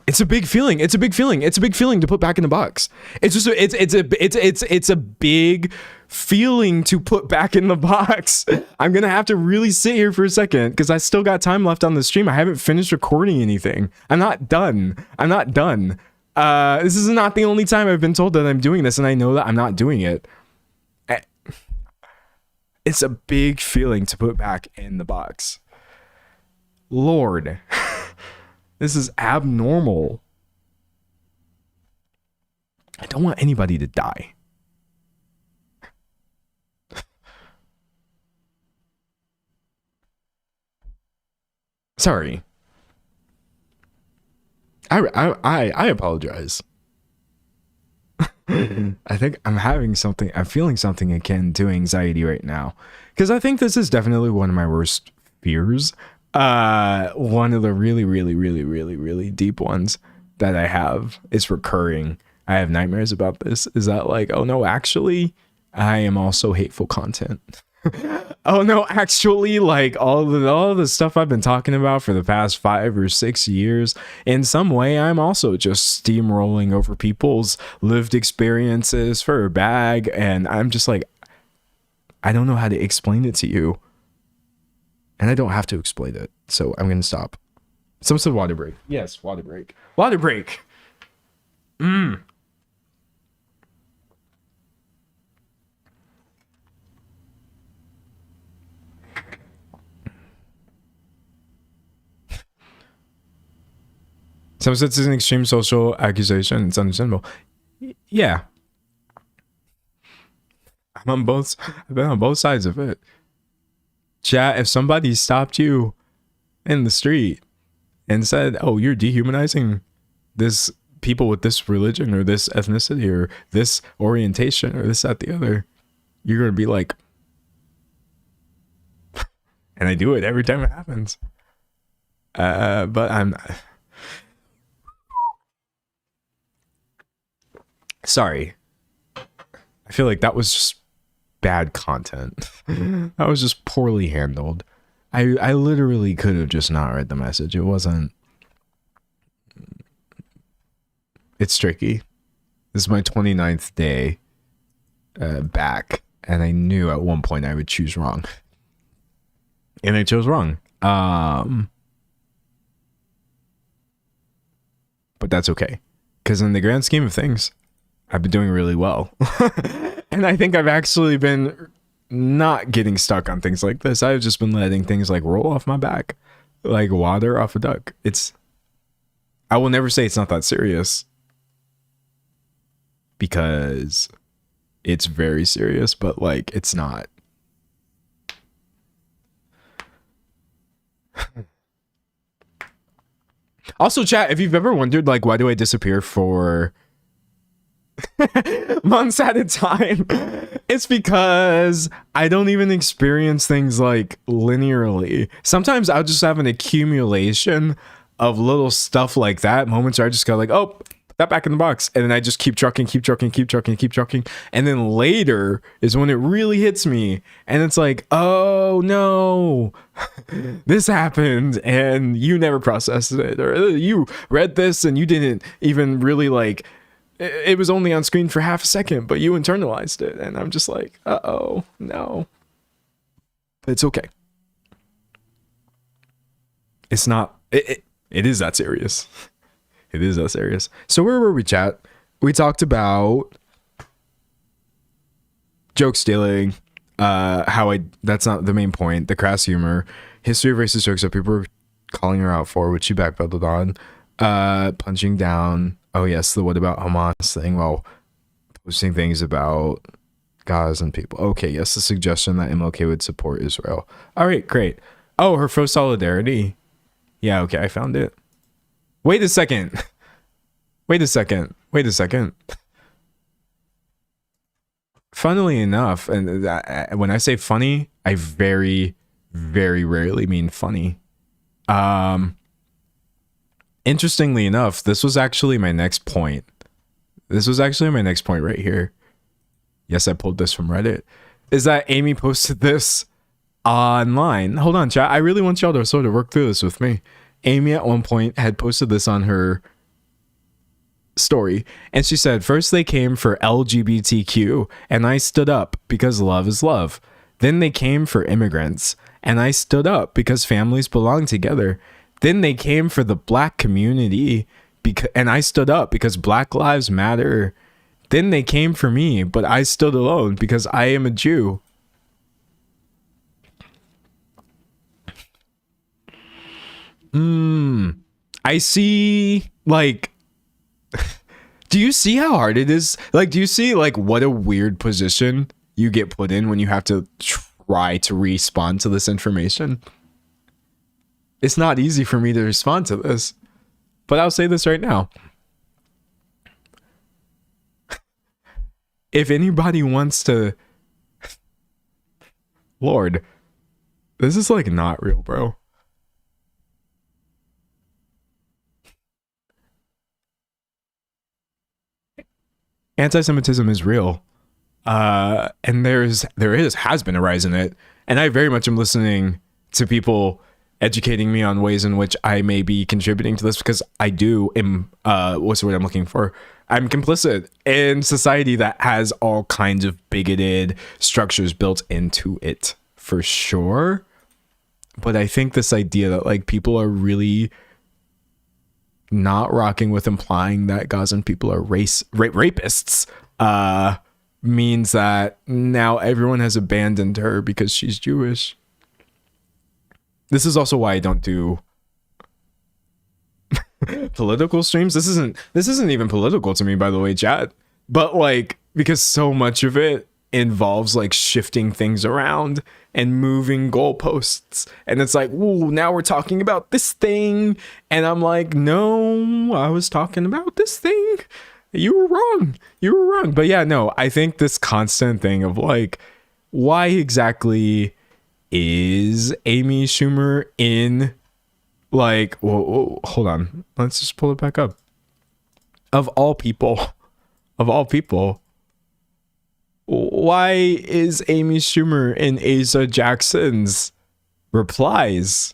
It's a big feeling. It's a big feeling. It's a big feeling to put back in the box. It's just it's a big feeling to put back in the box. I'm gonna have to really sit here for a second, because I still got time left on the stream. I haven't finished recording anything. I'm not done. This is not the only time I've been told that I'm doing this, and I know that I'm not doing it. It's a big feeling to put back in the box. Lord. This is abnormal. I don't want anybody to die. Sorry. I apologize. I think I'm feeling something akin to anxiety right now, because I think this is definitely one of my worst fears. One of the really deep ones that I have is recurring. I have nightmares about this, is that like, oh no, actually I am also hateful content. Oh no, actually, like all the stuff I've been talking about for the past 5 or 6 years, in some way I'm also just steamrolling over people's lived experiences for a bag, and I'm just like, I don't know how to explain it to you. And I don't have to explain it, so I'm gonna stop. Someone said water break. Yes, water break. Water break. Someone said it's an extreme social accusation. It's understandable. Yeah. I've been on both sides of it. Chat, if somebody stopped you in the street and said, oh, you're dehumanizing this people with this religion or this ethnicity or this orientation or this, that, the other, you're going to be like, and I do it every time it happens. But I'm sorry. I feel like that was just bad content. That was just poorly handled. I literally could have just not read the message. It wasn't. It's tricky. This is my 29th day back, and I knew at one point I would choose wrong. And I chose wrong. But that's okay. Because in the grand scheme of things, I've been doing really well. And I think I've actually been not getting stuck on things like this. I've just been letting things like roll off my back, like water off a duck. I will never say it's not that serious, because it's very serious, but like, it's not. Also, chat, if you've ever wondered, like, why do I disappear for months at a time, it's because I don't even experience things like linearly. Sometimes I'll just have an accumulation of little stuff like that, moments where I just go like, oh, that back in the box. And then I just keep trucking. And then later is when it really hits me. And it's like, oh no, this happened and you never processed it. Or you read this and you didn't even really like, it was only on screen for half a second, but you internalized it. And I'm just like, uh-oh, no. But it's okay. It's not, it is that serious. It is that serious. So where were we, chat? We talked about joke stealing, that's not the main point, the crass humor, history of racist jokes that people were calling her out for, which she backpedaled on, punching down, oh yes, the what about Hamas thing, while posting things about Gaza and people. Okay, yes, the suggestion that MLK would support Israel. All right, great. Oh, her faux solidarity. Yeah, okay, I found it. Wait a second. Funnily enough, and when I say funny, I very, very rarely mean funny. Interestingly enough, this was actually my next point. Right here. Yes, I pulled this from Reddit. Is that Amy posted this online. Hold on, chat. I really want y'all to sort of work through this with me. Amy at one point had posted this on her story, and she said, first they came for LGBTQ, and I stood up because love is love. Then they came for immigrants, and I stood up because families belong together. Then they came for the black community, and I stood up because Black Lives Matter. Then they came for me, but I stood alone because I am a Jew. I see, like, do you see how hard it is? Like, do you see, like, what a weird position you get put in when you have to try to respond to this information? It's not easy for me to respond to this, but I'll say this right now. If anybody wants to, Lord, this is like not real, bro. Anti-Semitism is real, and has been a rise in it, and I very much am listening to people educating me on ways in which I may be contributing to this, because I am what's the word I'm looking for? I'm complicit in society that has all kinds of bigoted structures built into it, for sure. But I think this idea that, like, people are really not rocking with implying that Gazan people are rapists means that now everyone has abandoned her because she's Jewish. This is also why I don't do political streams. This isn't even political to me, by the way, chat. But, like, because so much of it involves, like, shifting things around and moving goalposts, and it's like, ooh, now we're talking about this thing, and I'm like, no, I was talking about this thing. You were wrong. But yeah, no, I think this constant thing of, like, why exactly is Amy Schumer in, like, whoa, hold on, let's just pull it back up. Of all people, why is Amy Schumer in Asa Jackson's replies?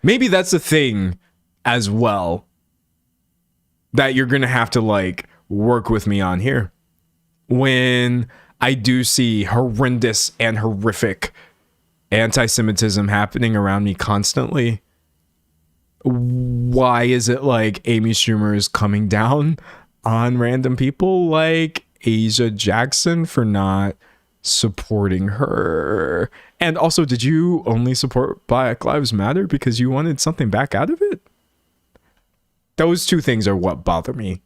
Maybe that's a thing as well that you're gonna have to, like, work with me on here. When I do see horrendous and horrific anti-Semitism happening around me constantly, why is it like Amy Schumer is coming down on random people like Asia Jackson for not supporting her? And also, did you only support Black Lives Matter because you wanted something back out of it? Those two things are what bother me.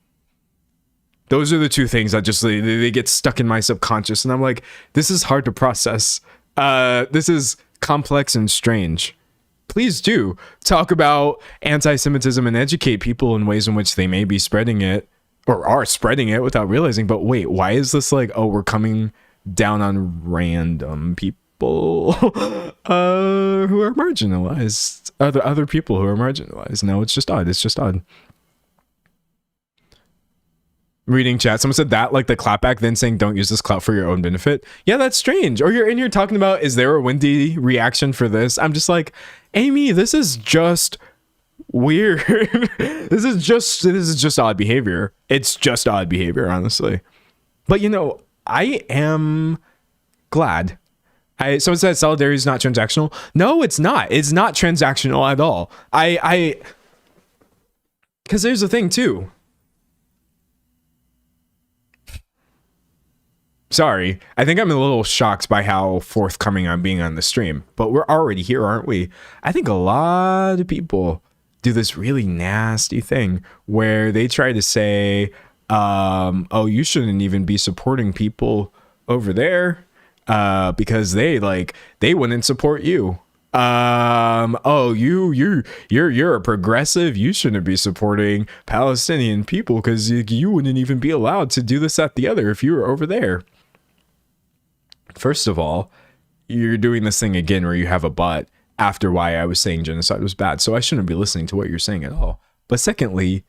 Those are the two things that just, they get stuck in my subconscious, and I'm like, this is hard to process. This is complex and strange. Please do talk about anti-Semitism and educate people in ways in which they may be spreading it or are spreading it without realizing. But wait, why is this like, oh, we're coming down on random people who are marginalized, other people who are marginalized? No, it's just odd. Reading chat, someone said that, like the clapback, then saying don't use this clout for your own benefit. Yeah, that's strange. Or you're in here talking about, is there a Wendy reaction for this? I'm just like, Amy, this is just weird. This is just odd behavior. It's just odd behavior, honestly. But you know, I am glad. Someone said solidarity is not transactional. No, it's not. It's not transactional at all. Because there's the thing too. Sorry, I think I'm a little shocked by how forthcoming I'm being on the stream, but we're already here, aren't we? I think a lot of people do this really nasty thing where they try to say, oh, you shouldn't even be supporting people over there because they wouldn't support you. Oh, you're a progressive. You shouldn't be supporting Palestinian people because you wouldn't even be allowed to do this, that, the other if you were over there. First of all, you're doing this thing again where you have a but after why I was saying genocide was bad. So I shouldn't be listening to what you're saying at all. But secondly,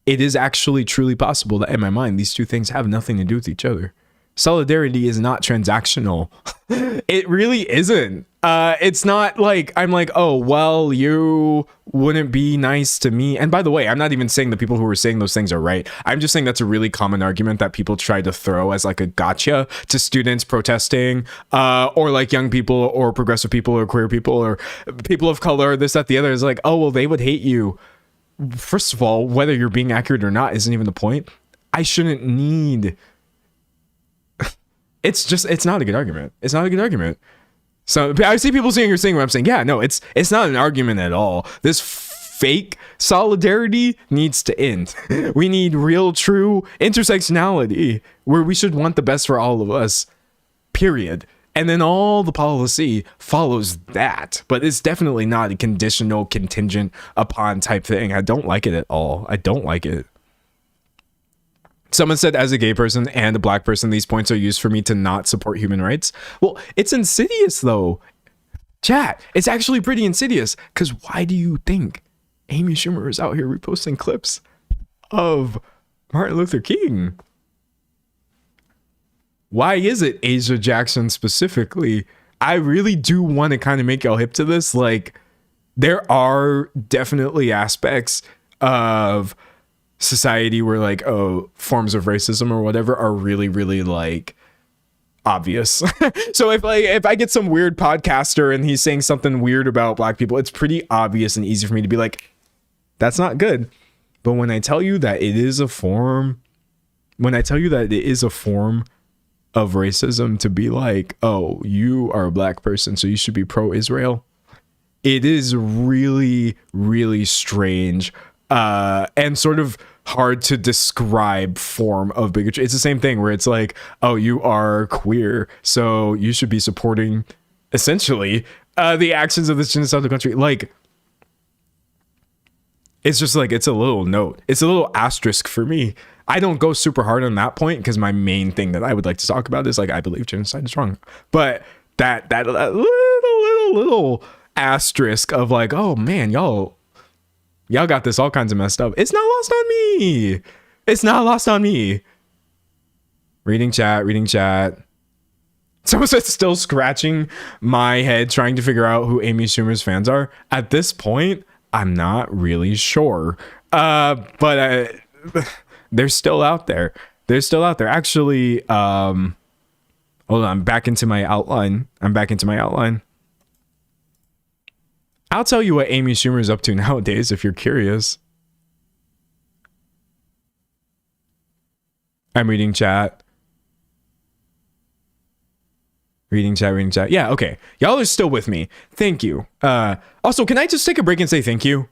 it is actually truly possible that in my mind, these two things have nothing to do with each other. Solidarity is not transactional. It really isn't. It's not like I'm like, oh, well, you wouldn't be nice to me. And by the way, I'm not even saying the people who are saying those things are right. I'm just saying that's a really common argument that people try to throw as like a gotcha to students protesting, or like young people or progressive people or queer people or people of color, this, that, the other. Is like, oh, well, they would hate you. First of all, whether you're being accurate or not isn't even the point. I shouldn't need... It's not a good argument. It's not a good argument. So I see people saying what I'm saying. Yeah, no, it's not an argument at all. This fake solidarity needs to end. We need real, true intersectionality where we should want the best for all of us, period. And then all the policy follows that. But it's definitely not a conditional, contingent upon type thing. I don't like it at all. I don't like it. Someone said, as a gay person and a black person, these points are used for me to not support human rights. Well, it's insidious, though. Chat, it's actually pretty insidious. Because why do you think Amy Schumer is out here reposting clips of Martin Luther King? Why is it Asia Jackson specifically? I really do want to kind of make y'all hip to this. Like, there are definitely aspects of society where like, oh, forms of racism or whatever are really, really like obvious. So if I get some weird podcaster and he's saying something weird about black people, it's pretty obvious and easy for me to be like, that's not good. But when I tell you that it is a form of racism to be like, oh, you are a black person, so you should be pro-Israel, it is really, really strange and sort of hard to describe form of bigotry. It's the same thing where it's like, oh, you are queer, so you should be supporting essentially the actions of this genocidal country. Like, it's just like, it's a little note. It's a little asterisk for me. I don't go super hard on that point because my main thing that I would like to talk about is like, I believe genocide is wrong. But that little asterisk of like, oh man, y'all got this all kinds of messed up. It's not lost on me. It's not lost on me. Reading chat. Someone said still scratching my head trying to figure out who Amy Schumer's fans are. At this point, I'm not really sure. But they're still out there. Actually, hold on, I'm back into my outline. I'll tell you what Amy Schumer is up to nowadays if you're curious. I'm reading chat. Yeah, okay. Y'all are still with me. Thank you. Also, can I just take a break and say thank you?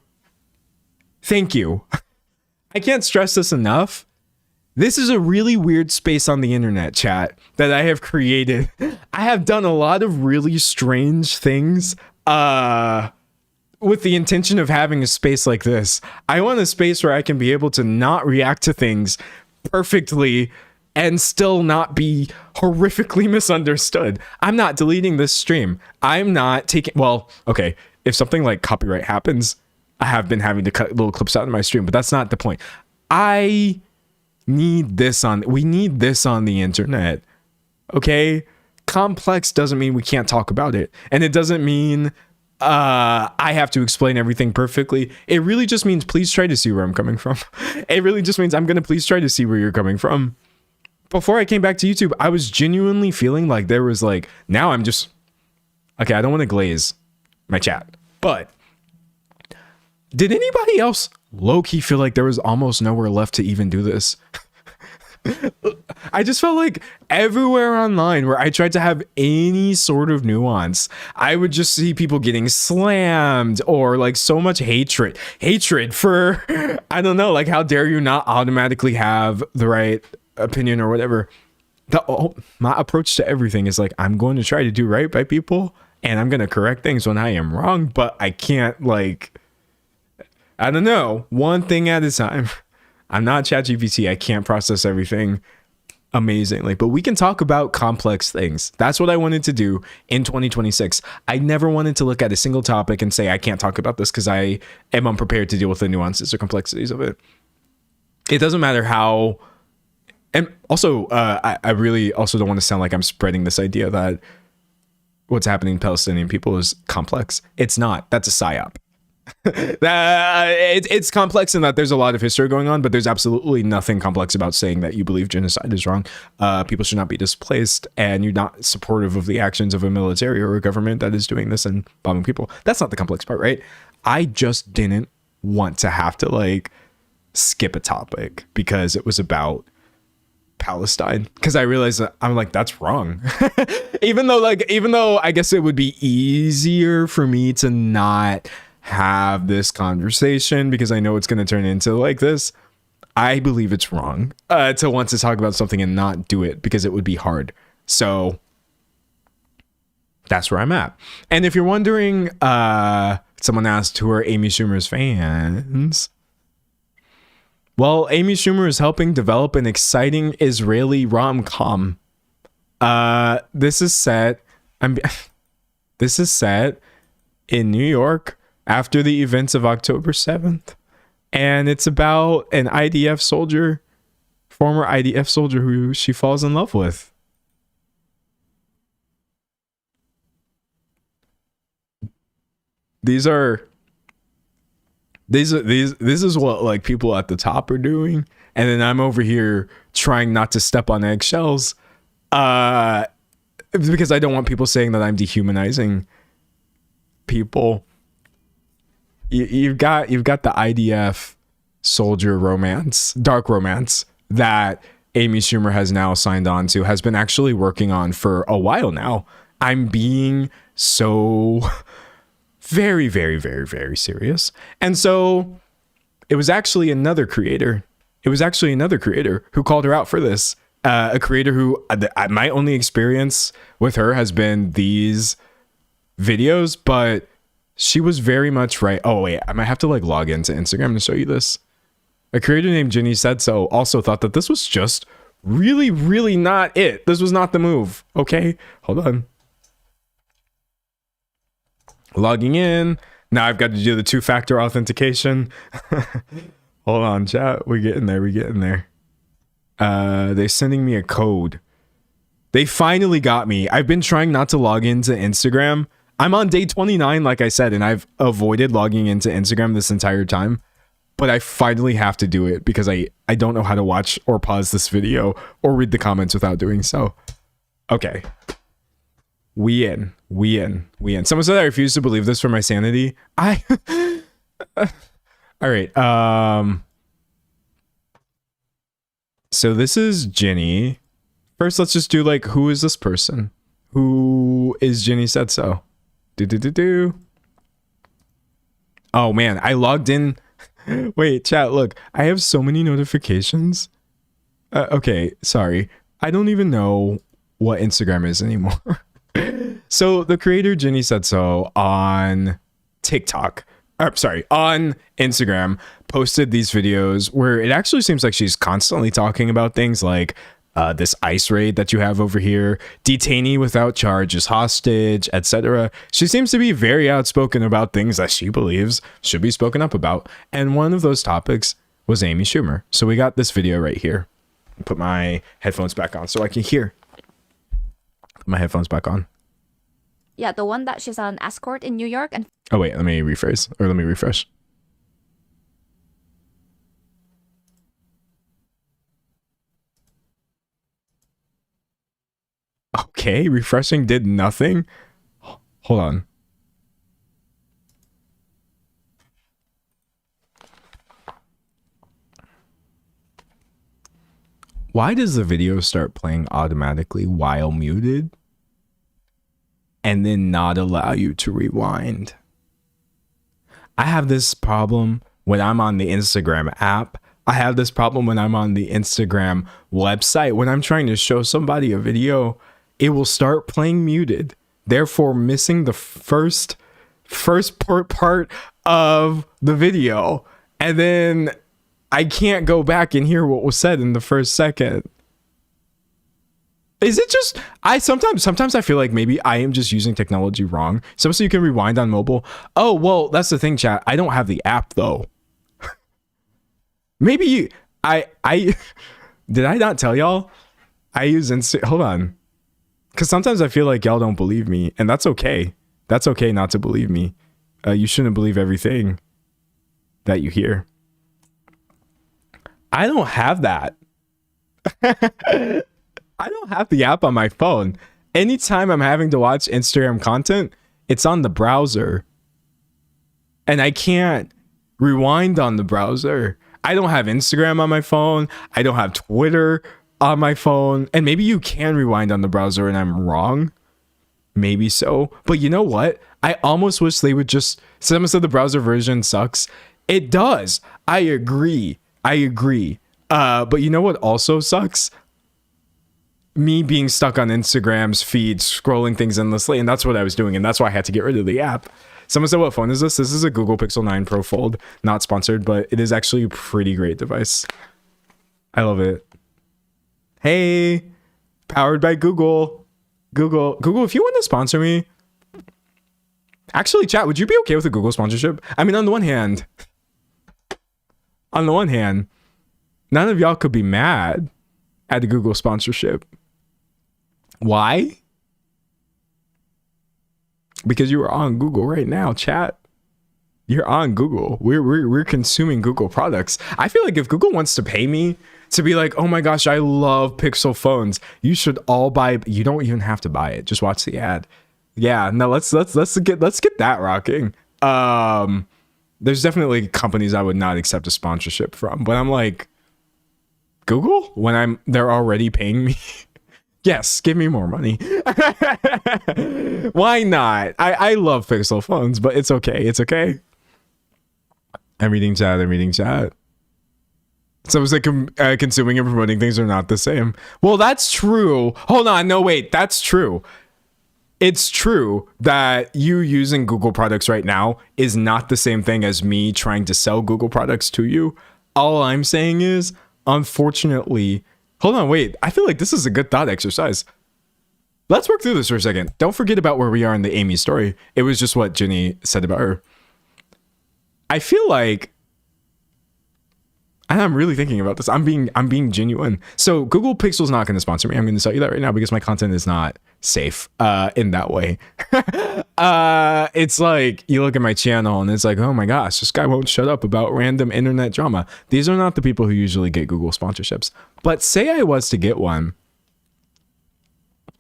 Thank you. I can't stress this enough. This is a really weird space on the internet, chat, that I have created. I have done a lot of really strange things with the intention of having a space like this. I want a space where I can be able to not react to things perfectly and still not be horrifically misunderstood. I'm not deleting this stream. I'm not taking... Well, okay, if something like copyright happens, I have been having to cut little clips out of my stream, but that's not the point. I need this on the internet. Okay? Complex doesn't mean we can't talk about it. And it doesn't mean I have to explain everything perfectly. It really just means please try to see where I'm coming from. It really just means I'm going to please try to see where you're coming from. Before I came back to YouTube, I was genuinely feeling like there was like, now I'm just, okay, I don't want to glaze my chat, but did anybody else low-key feel like there was almost nowhere left to even do this? I just felt like everywhere online where I tried to have any sort of nuance, I would just see people getting slammed or like so much hatred for, I don't know, like how dare you not automatically have the right opinion or whatever. My approach to everything is like, I'm going to try to do right by people and I'm going to correct things when I am wrong, but I can't, like, I don't know, one thing at a time. I'm not ChatGPT. I can't process everything amazingly, but we can talk about complex things. That's what I wanted to do in 2026. I never wanted to look at a single topic and say, I can't talk about this because I am unprepared to deal with the nuances or complexities of it. It doesn't matter how. And also, I really also don't want to sound like I'm spreading this idea that what's happening to Palestinian people is complex. It's not. That's a psyop. It's complex in that there's a lot of history going on, but there's absolutely nothing complex about saying that you believe genocide is wrong. People should not be displaced, and you're not supportive of the actions of a military or a government that is doing this and bombing people. That's not the complex part, right? I just didn't want to have to like skip a topic because it was about Palestine, because I realized that I'm like, that's wrong. even though I guess it would be easier for me to not have this conversation because I know it's going to turn into like this. I believe it's wrong to want to talk about something and not do it because it would be hard. So that's where I'm at. And if you're wondering, someone asked who are Amy Schumer's fans. Well, Amy Schumer is helping develop an exciting Israeli rom-com. This is set in New York after the events of October 7th. And it's about an former IDF soldier who she falls in love with. This is what like people at the top are doing. And then I'm over here trying not to step on eggshells. Because I don't want people saying that I'm dehumanizing people. You've got the IDF soldier romance, dark romance that Amy Schumer has now signed on to, has been actually working on for a while now. I'm being so very, very, very, very serious. And so it was actually another creator. Who called her out for this. A creator who my only experience with her has been these videos, but she was very much right. Oh wait, I might have to like log into Instagram to show you this. A creator named Ginny Said So also thought that this was just really, really not it. This was not the move. Okay, hold on. Logging in. Now I've got to do the 2-factor authentication. Hold on, chat. We're getting there. They're sending me a code. They finally got me. I've been trying not to log into Instagram. I'm on day 29, like I said, and I've avoided logging into Instagram this entire time. But I finally have to do it because I don't know how to watch or pause this video or read the comments without doing so. Okay. We in. Someone said I refuse to believe this for my sanity. All right. So this is Ginny. First, let's just do like, who is this person? Who is Ginny Said So? Oh man, I logged in. Wait, chat, look, I have so many notifications. Okay, sorry. I don't even know what Instagram is anymore. So the creator Ginny Said So on TikTok, on Instagram, posted these videos where it actually seems like she's constantly talking about things like this ICE raid that you have over here, detainee without charges, hostage, etc. She seems to be very outspoken about things that she believes should be spoken up about. And one of those topics was Amy Schumer. So we got this video right here. put my headphones back on so I can hear. Put my headphones back on. Yeah, the one that she's an escort in New York and Oh wait, let me rephrase, or let me refresh. Okay, refreshing did nothing. Hold on. Why does the video start playing automatically while muted and then not allow you to rewind? I have this problem when I'm on the Instagram app. I have this problem when I'm on the Instagram website. When I'm trying to show somebody a video, it will start playing muted, therefore missing the first part of the video. And then I can't go back and hear what was said in the first second. Is it just sometimes I feel like maybe I am just using technology wrong. So you can rewind on mobile. Oh, well, that's the thing, chat. I don't have the app though. Maybe I did I not tell y'all? I use hold on. Cuz sometimes I feel like y'all don't believe me, and that's okay. That's okay not to believe me. You shouldn't believe everything that you hear. I don't have that. I don't have the app on my phone. Anytime I'm having to watch Instagram content, it's on the browser. And I can't rewind on the browser. I don't have Instagram on my phone. I don't have Twitter on my phone. And maybe you can rewind on the browser and I'm wrong. Maybe so. But you know what? I almost wish they would just... Someone said the browser version sucks. It does. I agree. But you know what also sucks? Me being stuck on Instagram's feed, scrolling things endlessly. And that's what I was doing. And that's why I had to get rid of the app. Someone said, what phone is this? This is a Google Pixel 9 Pro Fold. Not sponsored, but it is actually a pretty great device. I love it. Hey, powered by Google. Google, if you want to sponsor me. Actually, chat, would you be okay with a Google sponsorship? I mean, on the one hand, none of y'all could be mad at the Google sponsorship. Why? Because you are on Google right now, chat. You're on Google. We're consuming Google products. I feel like if Google wants to pay me to be like, oh my gosh, I love Pixel phones, you should all buy. You don't even have to buy it. Just watch the ad. Yeah, no, let's get that rocking. There's definitely companies I would not accept a sponsorship from, but I'm like, Google, when they're already paying me. Yes, give me more money. Why not? I love Pixel phones, but it's okay. It's okay. I'm reading chat. So it's like consuming and promoting things are not the same. Well, that's true. Hold on. No, wait. That's true. It's true that you using Google products right now is not the same thing as me trying to sell Google products to you. All I'm saying is, unfortunately, hold on, wait. I feel like this is a good thought exercise. Let's work through this for a second. Don't forget about where we are in the Amy story. It was just what Jenny said about her. I feel like, and I'm really thinking about this. I'm being genuine. So Google Pixel's not going to sponsor me. I'm going to tell you that right now because my content is not safe in that way. It's like you look at my channel and it's like, oh my gosh, this guy won't shut up about random internet drama. These are not the people who usually get Google sponsorships. But say I was to get one,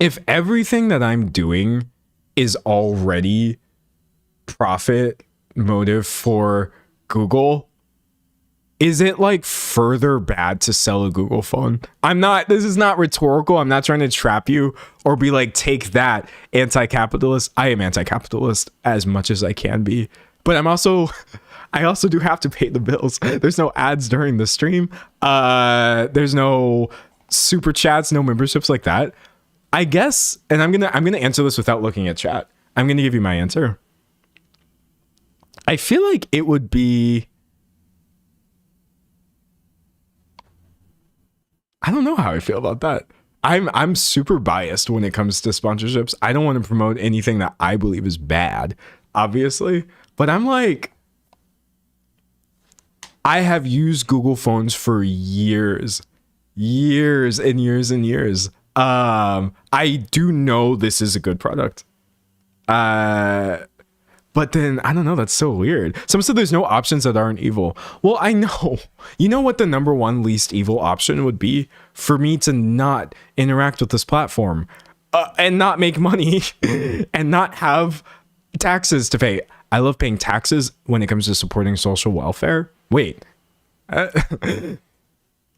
if everything that I'm doing is already profit motive for Google, is it like further bad to sell a Google phone? This is not rhetorical. I'm not trying to trap you or be like, take that, anti-capitalist. I am anti-capitalist as much as I can be, but I also do have to pay the bills. There's no ads during the stream. There's no super chats, no memberships like that. I guess, and I'm gonna answer this without looking at chat. I'm gonna give you my answer. I feel like it would be, I don't know how I feel about that. I'm super biased when it comes to sponsorships. I don't want to promote anything that I believe is bad, obviously. But I'm like, I have used Google phones for years. years and years and years. I do know this is a good product. But then I don't know, that's so weird. Someone said there's no options that aren't evil. Well, I know. You know what the number one least evil option would be? For me to not interact with this platform and not make money and not have taxes to pay. I love paying taxes when it comes to supporting social welfare. Wait. I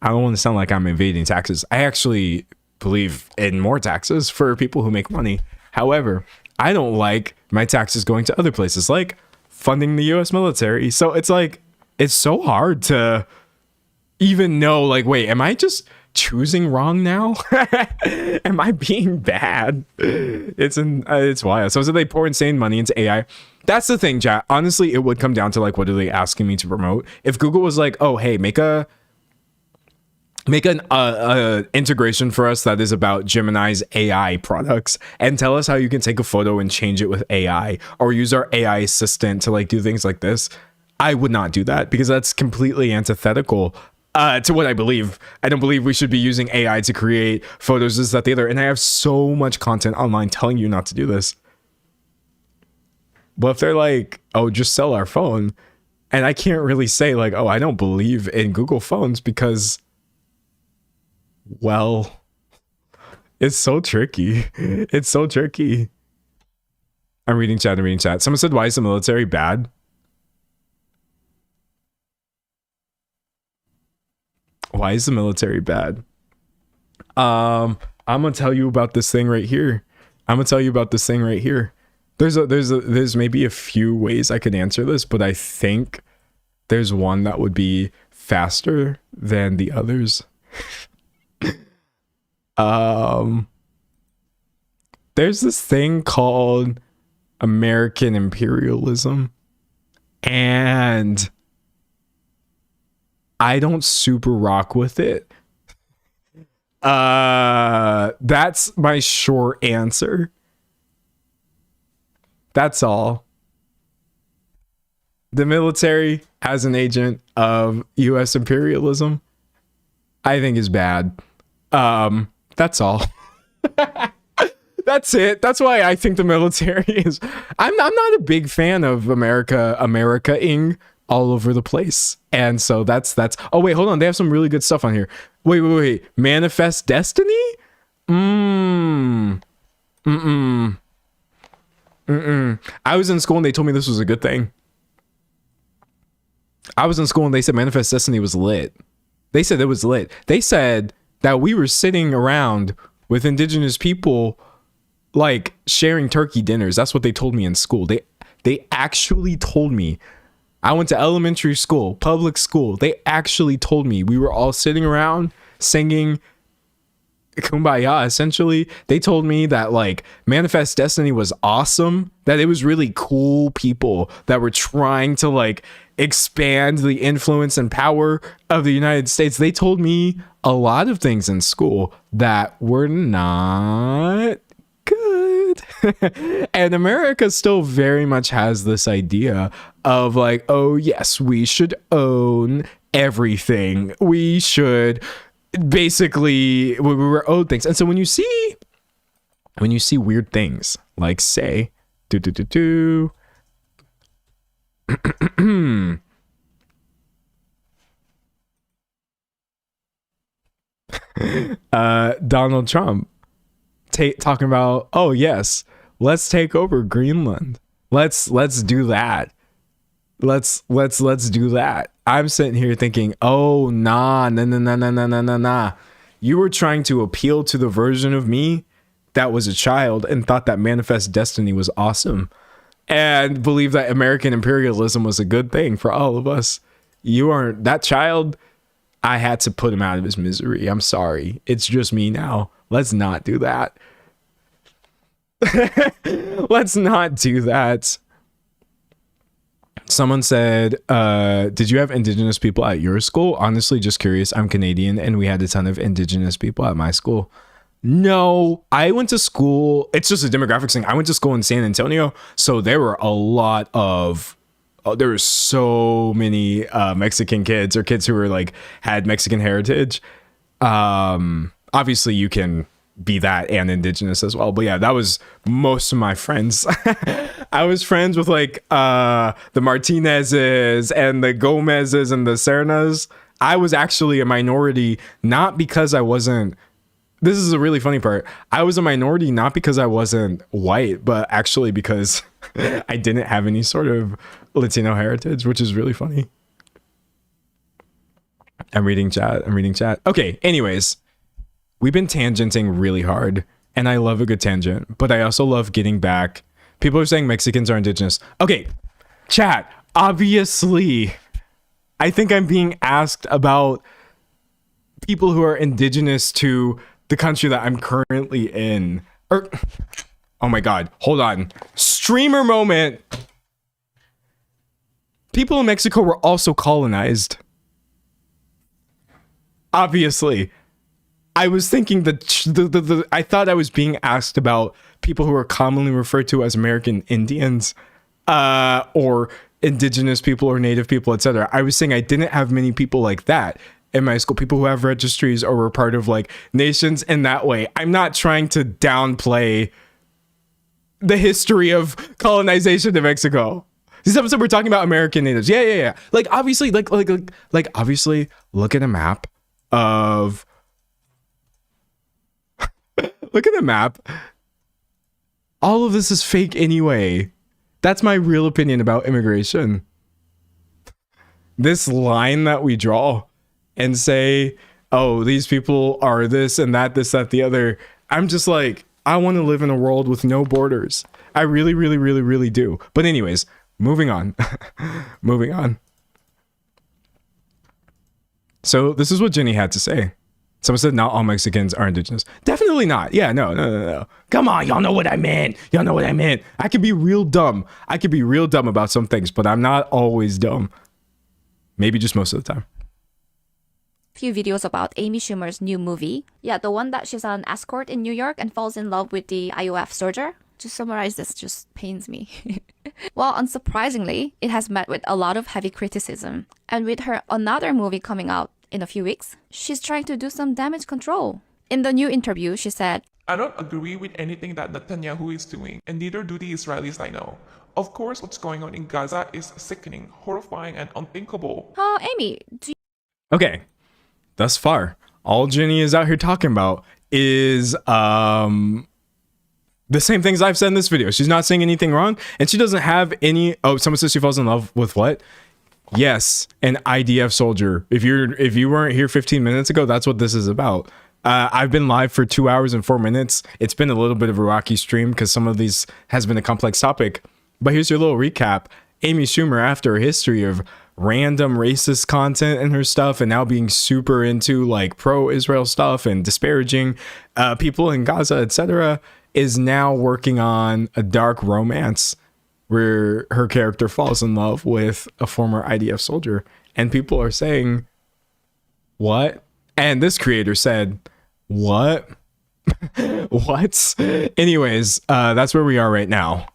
don't want to sound like I'm evading taxes. I actually believe in more taxes for people who make money. However, I don't like my taxes going to other places, like funding the US military. So it's like, it's so hard to even know, like, wait, am I just choosing wrong now? Am I being bad? It's wild. So they pour insane money into AI. That's the thing, chat. Honestly, it would come down to like, what are they asking me to promote? If Google was like, oh, hey, make an integration for us that is about Gemini's AI products and tell us how you can take a photo and change it with AI, or use our AI assistant to like do things like this, I would not do that, because that's completely antithetical to what I believe. I don't believe we should be using AI to create photos, this, that, the other. And I have so much content online telling you not to do this. But if they're like, oh, just sell our phone, and I can't really say like, oh, I don't believe in Google phones, because, well, it's so tricky. It's so tricky. I'm reading chat. Someone said, why is the military bad? Why is the military bad? I'm gonna tell you about this thing right here. There's maybe a few ways I could answer this, but I think there's one that would be faster than the others. There's this thing called American imperialism, and I don't super rock with it. That's my short answer. That's all. The military as an agent of US imperialism, I think is bad. That's all. That's it. That's why I think the military is. I'm not a big fan of America-ing all over the place, and so that's. Oh wait, hold on. They have some really good stuff on here. Wait. Manifest Destiny. I was in school and they told me this was a good thing. I was in school and they said Manifest Destiny was lit. They said it was lit. They said that we were sitting around with indigenous people, like sharing turkey dinners. That's what they told me in school. They actually told me. I went to elementary school, public school. They actually told me we were all sitting around singing Kumbaya, essentially. They told me that like Manifest Destiny was awesome, that it was really cool people that were trying to like expand the influence and power of the United States. They told me a lot of things in school that were not good. And America still very much has this idea of like, oh yes, we should own everything. We should basically, we were owed things. And so when you see weird things like, say, Donald Trump talking about, oh yes, let's take over Greenland. Let's do that. Let's do that. I'm sitting here thinking, oh nah. You were trying to appeal to the version of me that was a child and thought that Manifest Destiny was awesome and believed that American imperialism was a good thing for all of us. You aren't that child. I had to put him out of his misery. I'm sorry. It's just me now. Let's not do that. Let's not do that. Someone said, did you have indigenous people at your school? Honestly, just curious. I'm Canadian and we had a ton of indigenous people at my school. No, I went to school. It's just a demographics thing. I went to school in San Antonio. So there were a lot of, there were so many Mexican kids or kids who were like, had Mexican heritage. Obviously you can be that and indigenous as well, but yeah, that was most of my friends. I was friends with like the Martinezes and the Gomezes and the Sernas. I was actually a minority, not because I wasn't, this is a really funny part, I was a minority not because I wasn't white, but actually because I didn't have any sort of Latino heritage, which is really funny. I'm reading chat. Okay, anyways, we've been tangenting really hard, and I love a good tangent, but I also love getting back. People are saying Mexicans are indigenous. Okay, chat, obviously, I think I'm being asked about people who are indigenous to the country that I'm currently in. Oh my God, hold on. Streamer moment. People in Mexico were also colonized. Obviously. I was thinking that I thought I was being asked about people who are commonly referred to as American Indians, or indigenous people or native people, etc. I was saying I didn't have many people like that in my school, people who have registries or were part of like nations in that way. I'm not trying to downplay the history of colonization in Mexico. This episode we're talking about American natives. Yeah. Like obviously, like obviously, look at a map of. Look at the map. All of this is fake anyway. That's my real opinion about immigration. This line that we draw and say, oh, these people are this and that, this, that, the other. I'm just like, I want to live in a world with no borders. I really, really, really, really do. But anyways, moving on. Moving on. So this is what Jenny had to say. Someone said not all Mexicans are indigenous. Definitely not. Yeah, no. Come on, y'all know what I meant. I can be real dumb. About some things, but I'm not always dumb. Maybe just most of the time. Few videos about Amy Schumer's new movie. Yeah, the one that she's an escort in New York and falls in love with the IOF soldier. To summarize, this just pains me. Well, unsurprisingly, it has met with a lot of heavy criticism. And with her another movie coming out in a few weeks, she's trying to do some damage control. In the new interview, she said, I don't agree with anything that Netanyahu is doing, and neither do the Israelis I know. Of course, what's going on in Gaza is sickening, horrifying, and unthinkable. Amy, do you... Okay, thus far, all Jenny is out here talking about is the same things I've said in this video. She's not saying anything wrong, and she doesn't have any... Oh, someone says she falls in love with what? Yes, an IDF soldier. If you weren't here 15 minutes ago, that's what this is about. I've been live for 2 hours and 4 minutes. It's been a little bit of a rocky stream because some of these has been a complex topic. But here's your little recap. Amy Schumer, after a history of random racist content in her stuff and now being super into like pro-Israel stuff and disparaging people in Gaza, etc., is now working on a dark romance where her character falls in love with a former IDF soldier. And people are saying, what? And this creator said, what? What? Anyways, that's where we are right now.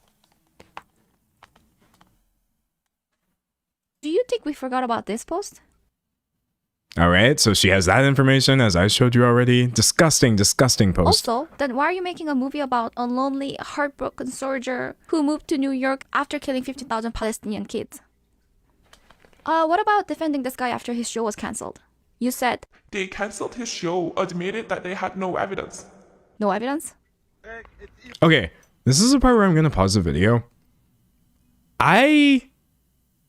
Do you think we forgot about this post? All right, so she has that information, as I showed you already. Disgusting post. Also, then why are you making a movie about a lonely, heartbroken soldier who moved to New York after killing 15,000 Palestinian kids? What about defending this guy after his show was cancelled? You said... They cancelled his show, admitted that they had no evidence. No evidence? Okay, this is the part where I'm going to pause the video. I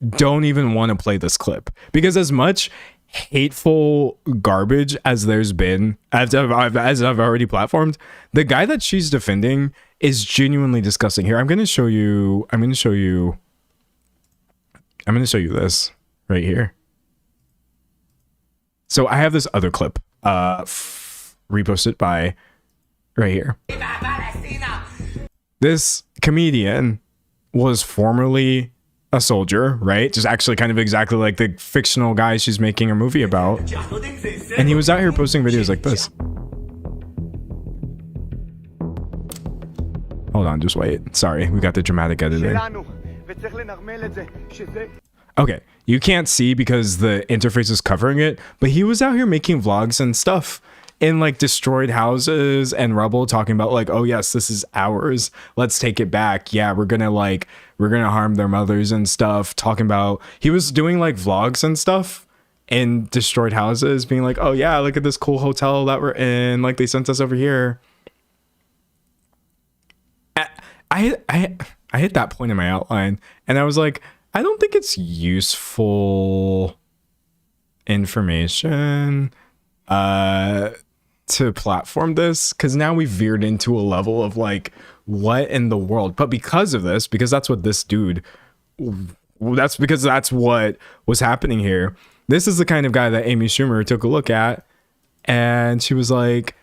don't even want to play this clip because as much hateful garbage as there's been, as I've already platformed, the guy that she's defending is genuinely disgusting. Here, I'm going to show you this right here. So I have this other clip reposted by right here. This comedian was formerly a soldier, right? Just actually kind of exactly like the fictional guy she's making a movie about. And he was out here posting videos like this. Hold on, just wait. Sorry, we got the dramatic editing. Okay, you can't see because the interface is covering it, but he was out here making vlogs and stuff in like destroyed houses and rubble, talking about like, oh yes, this is ours, let's take it back. Yeah, we're gonna harm their mothers and stuff. Talking about, he was doing like vlogs and stuff in destroyed houses, being like, oh yeah, look at this cool hotel that we're in, like they sent us over here. I hit that point in my outline and I was like, I don't think it's useful information to platform this, because now we veered into a level of like, what in the world? But because of this, because that's what this dude, that's what was happening here. This is the kind of guy that Amy Schumer took a look at, and she was like,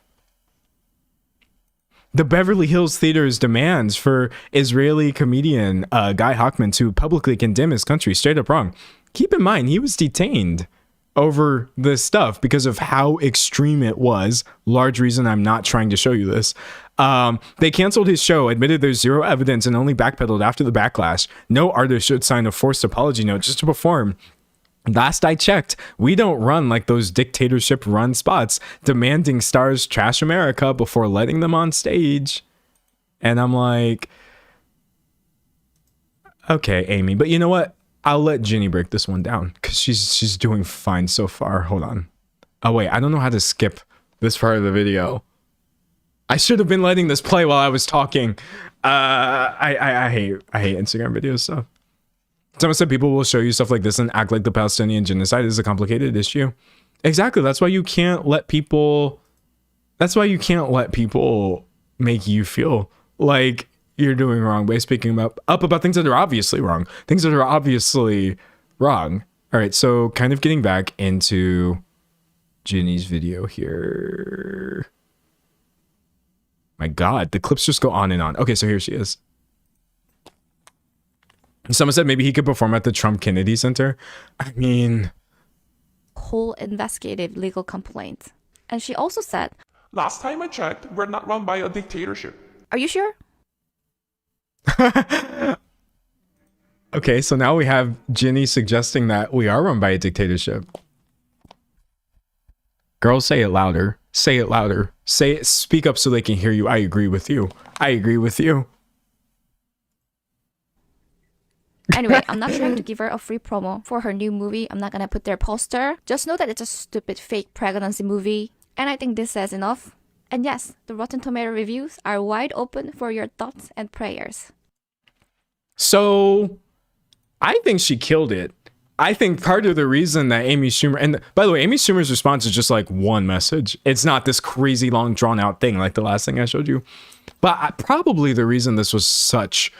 the Beverly Hills Theater's demands for Israeli comedian Guy Hochman to publicly condemn his country, straight up wrong. Keep in mind, he was detained over this stuff because of how extreme it was. Large reason I'm not trying to show you this. They canceled his show, admitted there's zero evidence, and only backpedaled after the backlash. No artist should sign a forced apology note just to perform. Last I checked, we don't run like those dictatorship run spots demanding stars trash America before letting them on stage. And I'm like, okay, Amy, but you know what? I'll let Ginny break this one down because she's doing fine so far. Hold on. Oh wait, I don't know how to skip this part of the video. I should have been letting this play while I was talking. I hate Instagram videos stuff. Someone said people will show you stuff like this and act like the Palestinian genocide is a complicated issue. Exactly. That's why you can't let people. That's why you can't let people make you feel like you're doing wrong by speaking up about things that are obviously wrong. Things that are obviously wrong. All right. So kind of getting back into Ginny's video here. My God, the clips just go on and on. Okay, so here she is. Someone said maybe he could perform at the Trump Kennedy Center. I mean, Whole investigative legal complaint. And she also said, Last time I checked, we're not run by a dictatorship. are you sure? okay, so now we have Ginny suggesting that we are run by a dictatorship. Girls, say it louder. Say it louder. Say it, speak up so they can hear you. I agree with you. I agree with you. Anyway, I'm not trying to give her a free promo for her new movie. I'm not gonna put their poster. Just know that it's a stupid fake pregnancy movie. And I think this says enough. And yes, the Rotten Tomato reviews are wide open for your thoughts and prayers. So, I think she killed it. I think part of the reason that Amy Schumer, and by the way, Amy Schumer's response is just like one message. It's not this crazy long drawn out thing like the last thing I showed you. But probably the reason this was such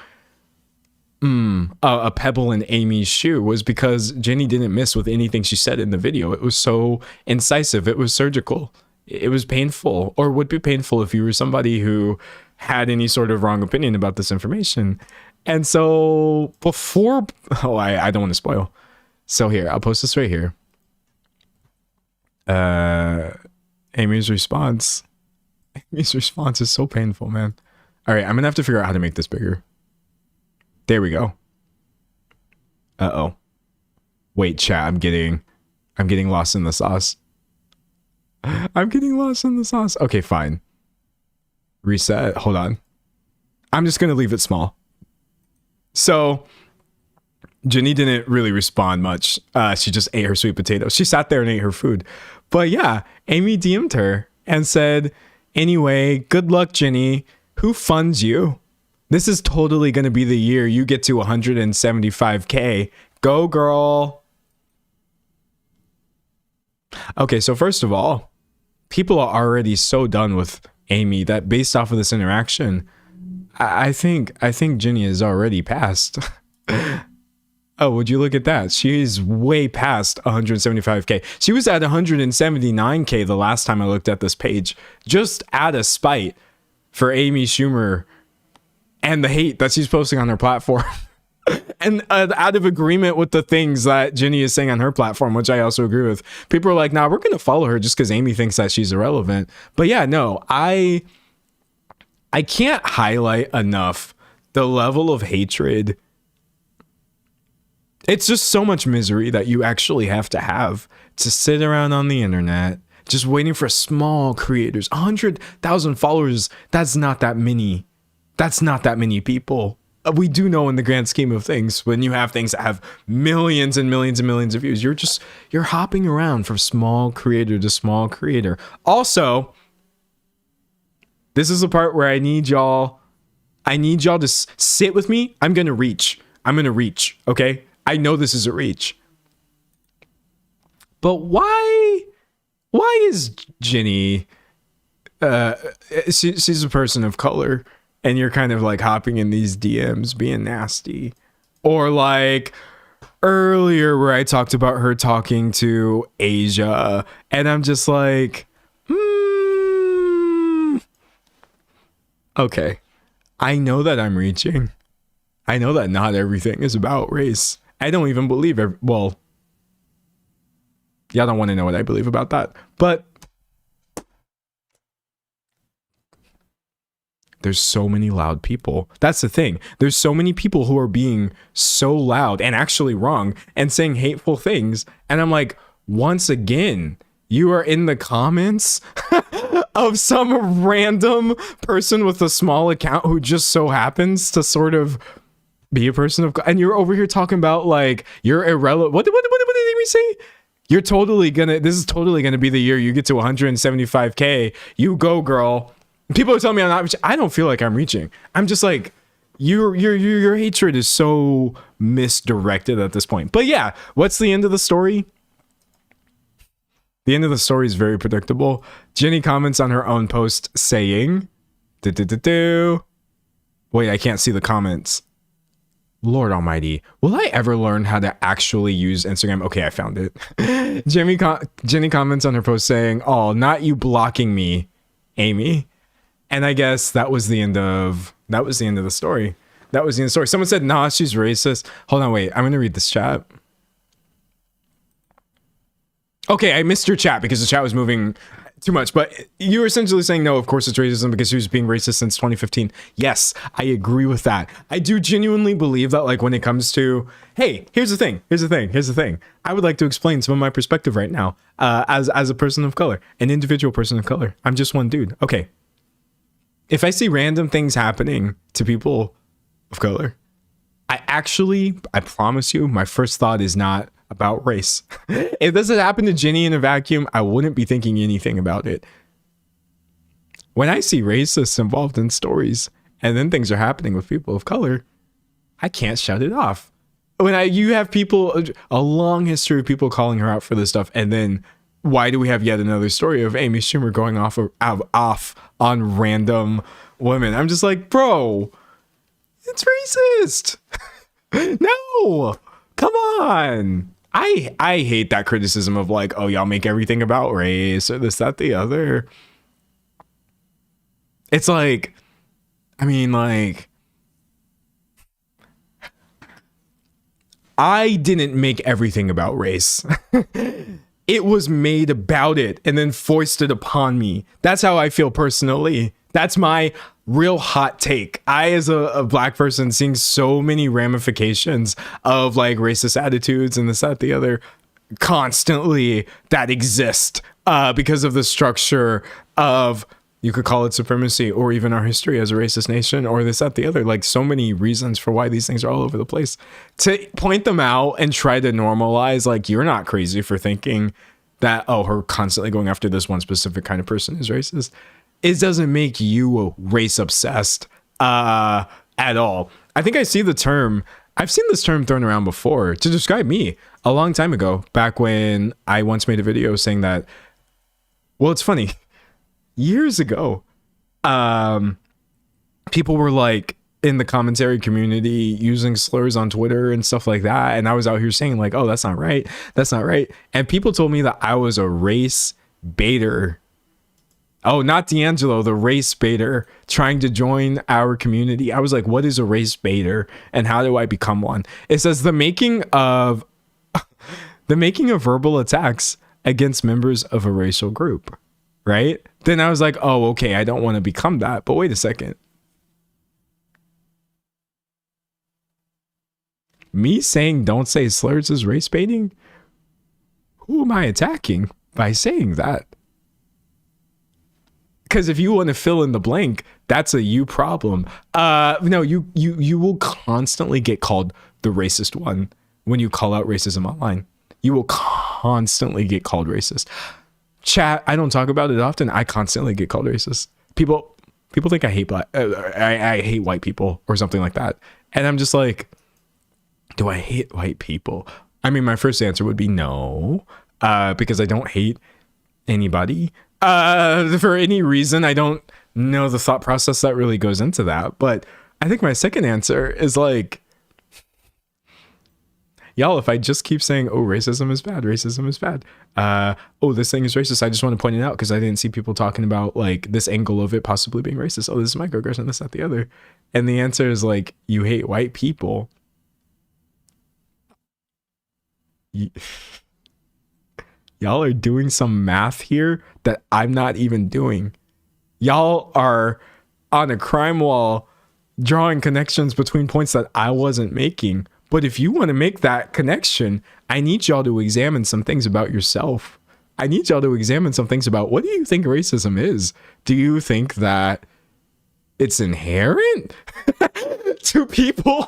a pebble in Amy's shoe was because Jenny didn't miss with anything she said in the video. It was so incisive. It was surgical. It was painful, or would be painful if you were somebody who had any sort of wrong opinion about this information. And so before, I don't want to spoil. So here, I'll post this right here. Amy's response. Amy's response is so painful, man. All right, I'm gonna have to figure out how to make this bigger. There we go. Uh-oh. Wait, chat, I'm getting lost in the sauce. I'm getting lost in the sauce. Okay, fine. Reset. Hold on. I'm just gonna leave it small. So Jenny didn't really respond much. She just ate her sweet potato. She sat there and ate her food. But yeah, Amy DM'd her and said, anyway, good luck, Jenny. Who funds you? This is totally going to be the year you get to 175K. Go, girl. Okay, so first of all, people are already so done with Amy that based off of this interaction, I think Jenny is already passed. Oh, would you look at that? She's way past 175K. She was at 179K the last time I looked at this page, just out of spite for Amy Schumer and the hate that she's posting on her platform. And out of agreement with the things that Jenny is saying on her platform, which I also agree with. People are like, nah, we're going to follow her just because Amy thinks that she's irrelevant. But yeah, no, I can't highlight enough the level of hatred. It's just so much misery that you actually have to sit around on the internet just waiting for small creators. 100,000 followers, that's not that many. That's not that many people. We do know in the grand scheme of things, when you have things that have millions and millions and millions of views, you're hopping around from small creator to small creator. Also, this is the part where I need y'all to sit with me. I'm going to reach, okay? I know this is a reach. But why is Jenny, she's a person of color, and you're kind of like hopping in these DMs being nasty? Or like earlier where I talked about her talking to Asia, and I'm just like, okay, I know that I'm reaching. I know that not everything is about race. I don't even believe well, y'all don't want to know what I believe about that, but there's so many loud people. That's the thing. There's so many people who are being so loud and actually wrong and saying hateful things. And I'm like, once again, you are in the comments of some random person with a small account who just so happens to sort of be a person of, and you're over here talking about like you're irrelevant. What did we say? You're totally gonna, this is totally gonna be the year you get to 175K. You go, girl. People are telling me I'm not reaching. I don't feel like I'm reaching. I'm just like, your hatred is so misdirected at this point. But yeah, what's the end of the story? The end of the story is very predictable. Jenny comments on her own post saying, wait, I can't see the comments. Lord almighty, will I ever learn how to actually use Instagram? Okay, I found it. Jenny comments on her post saying, oh, not you blocking me, Amy. And I guess that was the end of the story. That was the end of the story. Someone said, nah, she's racist. Hold on, wait. I'm going to read this chat. Okay, I missed your chat because the chat was moving too much. But you were essentially saying, no, of course it's racism because she was being racist since 2015. Yes, I agree with that. I do genuinely believe that, like, when it comes to, hey, here's the thing. I would like to explain some of my perspective right now as a person of color, an individual person of color. I'm just one dude. Okay. If I see random things happening to people of color, I promise you, my first thought is not about race. If this had happened to Jenny in a vacuum, I wouldn't be thinking anything about it. When I see racists involved in stories and then things are happening with people of color, I can't shut it off. When you have people, a long history of people calling her out for this stuff, and then why do we have yet another story of Amy Schumer going off on random women? I'm just like, bro, it's racist. No, come on. I hate that criticism of like, oh, y'all make everything about race or this, that, the other. It's like, I mean, like, I didn't make everything about race. It was made about it and then foisted upon me. That's how I feel personally. That's my real hot take. I, as a black person, seeing so many ramifications of like racist attitudes and this, that, the other constantly that exist because of the structure of, you could call it supremacy, or even our history as a racist nation, or this, that, the other. Like, so many reasons for why these things are all over the place. To point them out and try to normalize, like, you're not crazy for thinking that, oh, her constantly going after this one specific kind of person is racist. It doesn't make you race obsessed at all. I think I've seen this term thrown around before to describe me a long time ago, back when I once made a video saying that, well, it's funny. Years ago, people were like in the commentary community using slurs on Twitter and stuff like that. And I was out here saying like, oh, that's not right. That's not right. And people told me that I was a race baiter. Oh, not D'Angelo, the race baiter trying to join our community. I was like, what is a race baiter and how do I become one? It says the making of verbal attacks against members of a racial group. Right? Then I was like, oh, okay, I don't want to become that. But wait a second. Me saying don't say slurs is race baiting? Who am I attacking by saying that? Because if you want to fill in the blank, that's a you problem. No, you will constantly get called the racist one when you call out racism online. You will constantly get called racist. Chat, I don't talk about it often. I constantly get called racist. People think I hate I hate white people or something like that. And I'm just like, do I hate white people? I mean, my first answer would be no, because I don't hate anybody. For any reason. I don't know the thought process that really goes into that. But I think my second answer is like, y'all, if I just keep saying, oh, racism is bad, racism is bad. Oh, this thing is racist. I just want to point it out because I didn't see people talking about like this angle of it possibly being racist. Oh, this is microaggression, this, that, the other. And the answer is like, you hate white people. Y'all are doing some math here that I'm not even doing. Y'all are on a crime wall drawing connections between points that I wasn't making. But if you want to make that connection, I need y'all to examine some things about yourself. I need y'all to examine some things about what do you think racism is? Do you think that it's inherent to people?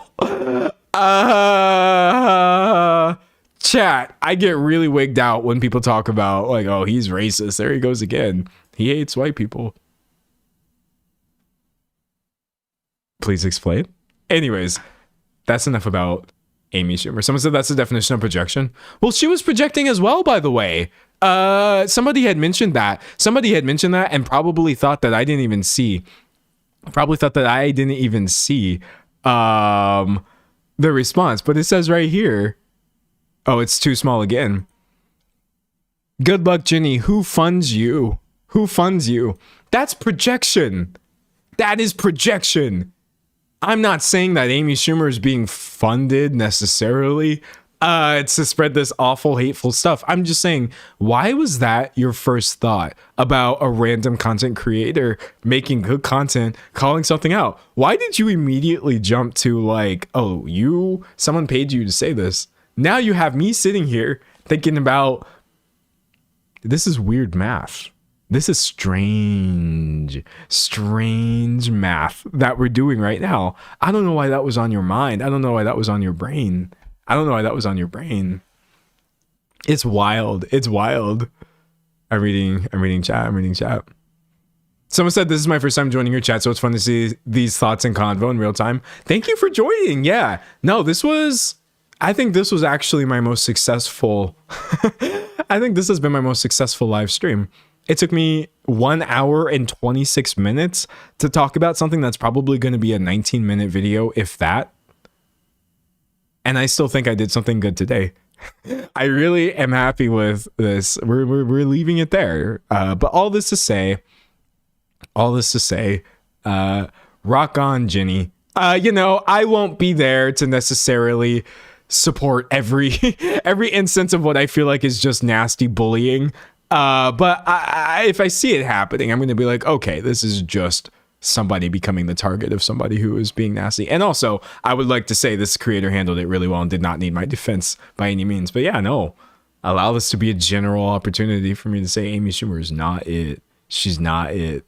Chat, I get really wigged out when people talk about like, oh, he's racist. There he goes again. He hates white people. Please explain. Anyways, that's enough about Amy Schumer. Someone said that's the definition of projection. Well, she was projecting as well, by the way. Somebody had mentioned that. Somebody had mentioned that and probably thought that I didn't even see. Probably thought that I didn't even see the response. But it says right here. Oh, it's too small again. Good luck, Ginny. Who funds you? Who funds you? That's projection. That is projection. I'm not saying that Amy Schumer is being funded necessarily to spread this awful, hateful stuff. I'm just saying, why was that your first thought about a random content creator making good content, calling something out? Why did you immediately jump to like, oh, someone paid you to say this? Now you have me sitting here thinking about, this is weird math. This is strange math that we're doing right now. I don't know why that was on your mind. I don't know why that was on your brain. It's wild. It's wild. I'm reading chat. Someone said this is my first time joining your chat, so it's fun to see these thoughts in convo in real time. Thank you for joining. Yeah. No, I think this was actually my most successful. I think this has been my most successful live stream. It took me 1 hour and 26 minutes to talk about something that's probably going to be a 19-minute video, if that. And I still think I did something good today. I really am happy with this. We're leaving it there. But all this to say, rock on, Ginny. I won't be there to necessarily support every instance of what I feel like is just nasty bullying. But if I see it happening, I'm going to be like, okay, this is just somebody becoming the target of somebody who is being nasty. And also, I would like to say this creator handled it really well and did not need my defense by any means. But yeah, no, allow this to be a general opportunity for me to say Amy Schumer is not it. She's not it.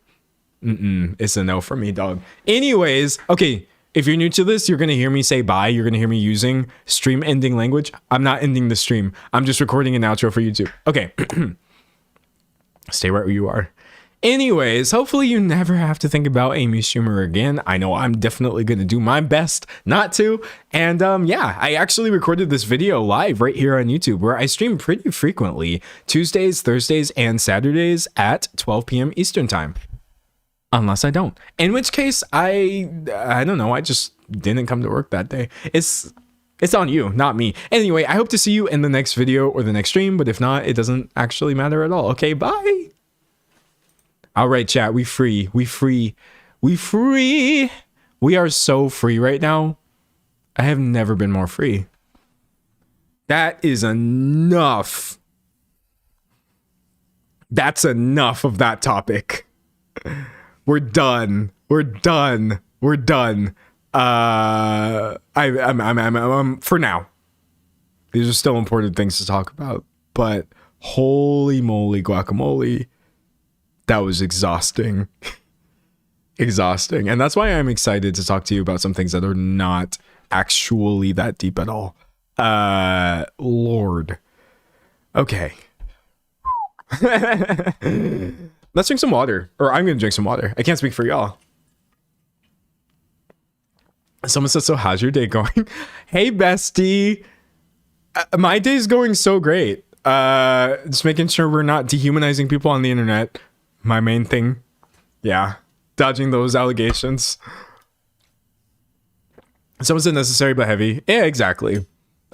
It's a no for me, dog. Anyways, okay. If you're new to this, you're going to hear me say bye. You're going to hear me using stream ending language. I'm not ending the stream. I'm just recording an outro for YouTube. Okay. Stay right where you are. Anyways, hopefully you never have to think about Amy Schumer again. I know I'm definitely going to do my best not to. And yeah, I actually recorded this video live right here on YouTube where I stream pretty frequently Tuesdays, Thursdays, and Saturdays at 12 p.m. Eastern time. Unless I don't. In which case, I don't know. I just didn't come to work that day. It's on you, not me. Anyway, I hope to see you in the next video or the next stream. But if not, it doesn't actually matter at all. Okay, bye. All right, chat. We free. We are so free right now. I have never been more free. That is enough. That's enough of that topic. We're done. I'm for now. These are still important things to talk about, but holy moly guacamole, that was exhausting. Exhausting. And that's why I'm excited to talk to you about some things that are not actually that deep at all. Lord. Okay. Let's drink some water. Or I'm gonna drink some water. I can't speak for y'all. Someone said, so how's your day going? Hey, bestie. My day's going so great. Just making sure we're not dehumanizing people on the internet. My main thing. Yeah. Dodging those allegations. Someone said necessary but heavy. Yeah, exactly.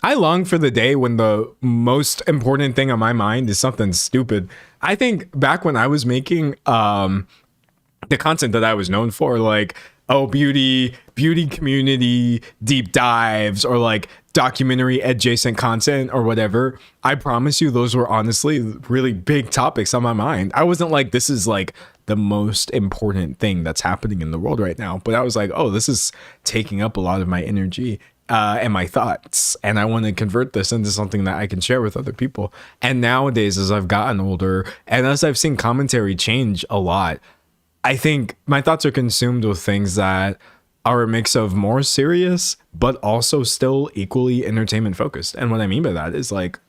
I long for the day when the most important thing on my mind is something stupid. I think back when I was making the content that I was known for, like, oh, beauty community deep dives, or like documentary adjacent content or whatever, I promise you those were honestly really big topics on my mind. I wasn't like, this is like the most important thing that's happening in the world right now, but I was like, oh, this is taking up a lot of my energy and my thoughts, and I want to convert this into something that I can share with other people. And nowadays, as I've gotten older and as I've seen commentary change a lot, I think my thoughts are consumed with things that are a mix of more serious, but also still equally entertainment focused. And what I mean by that is, like,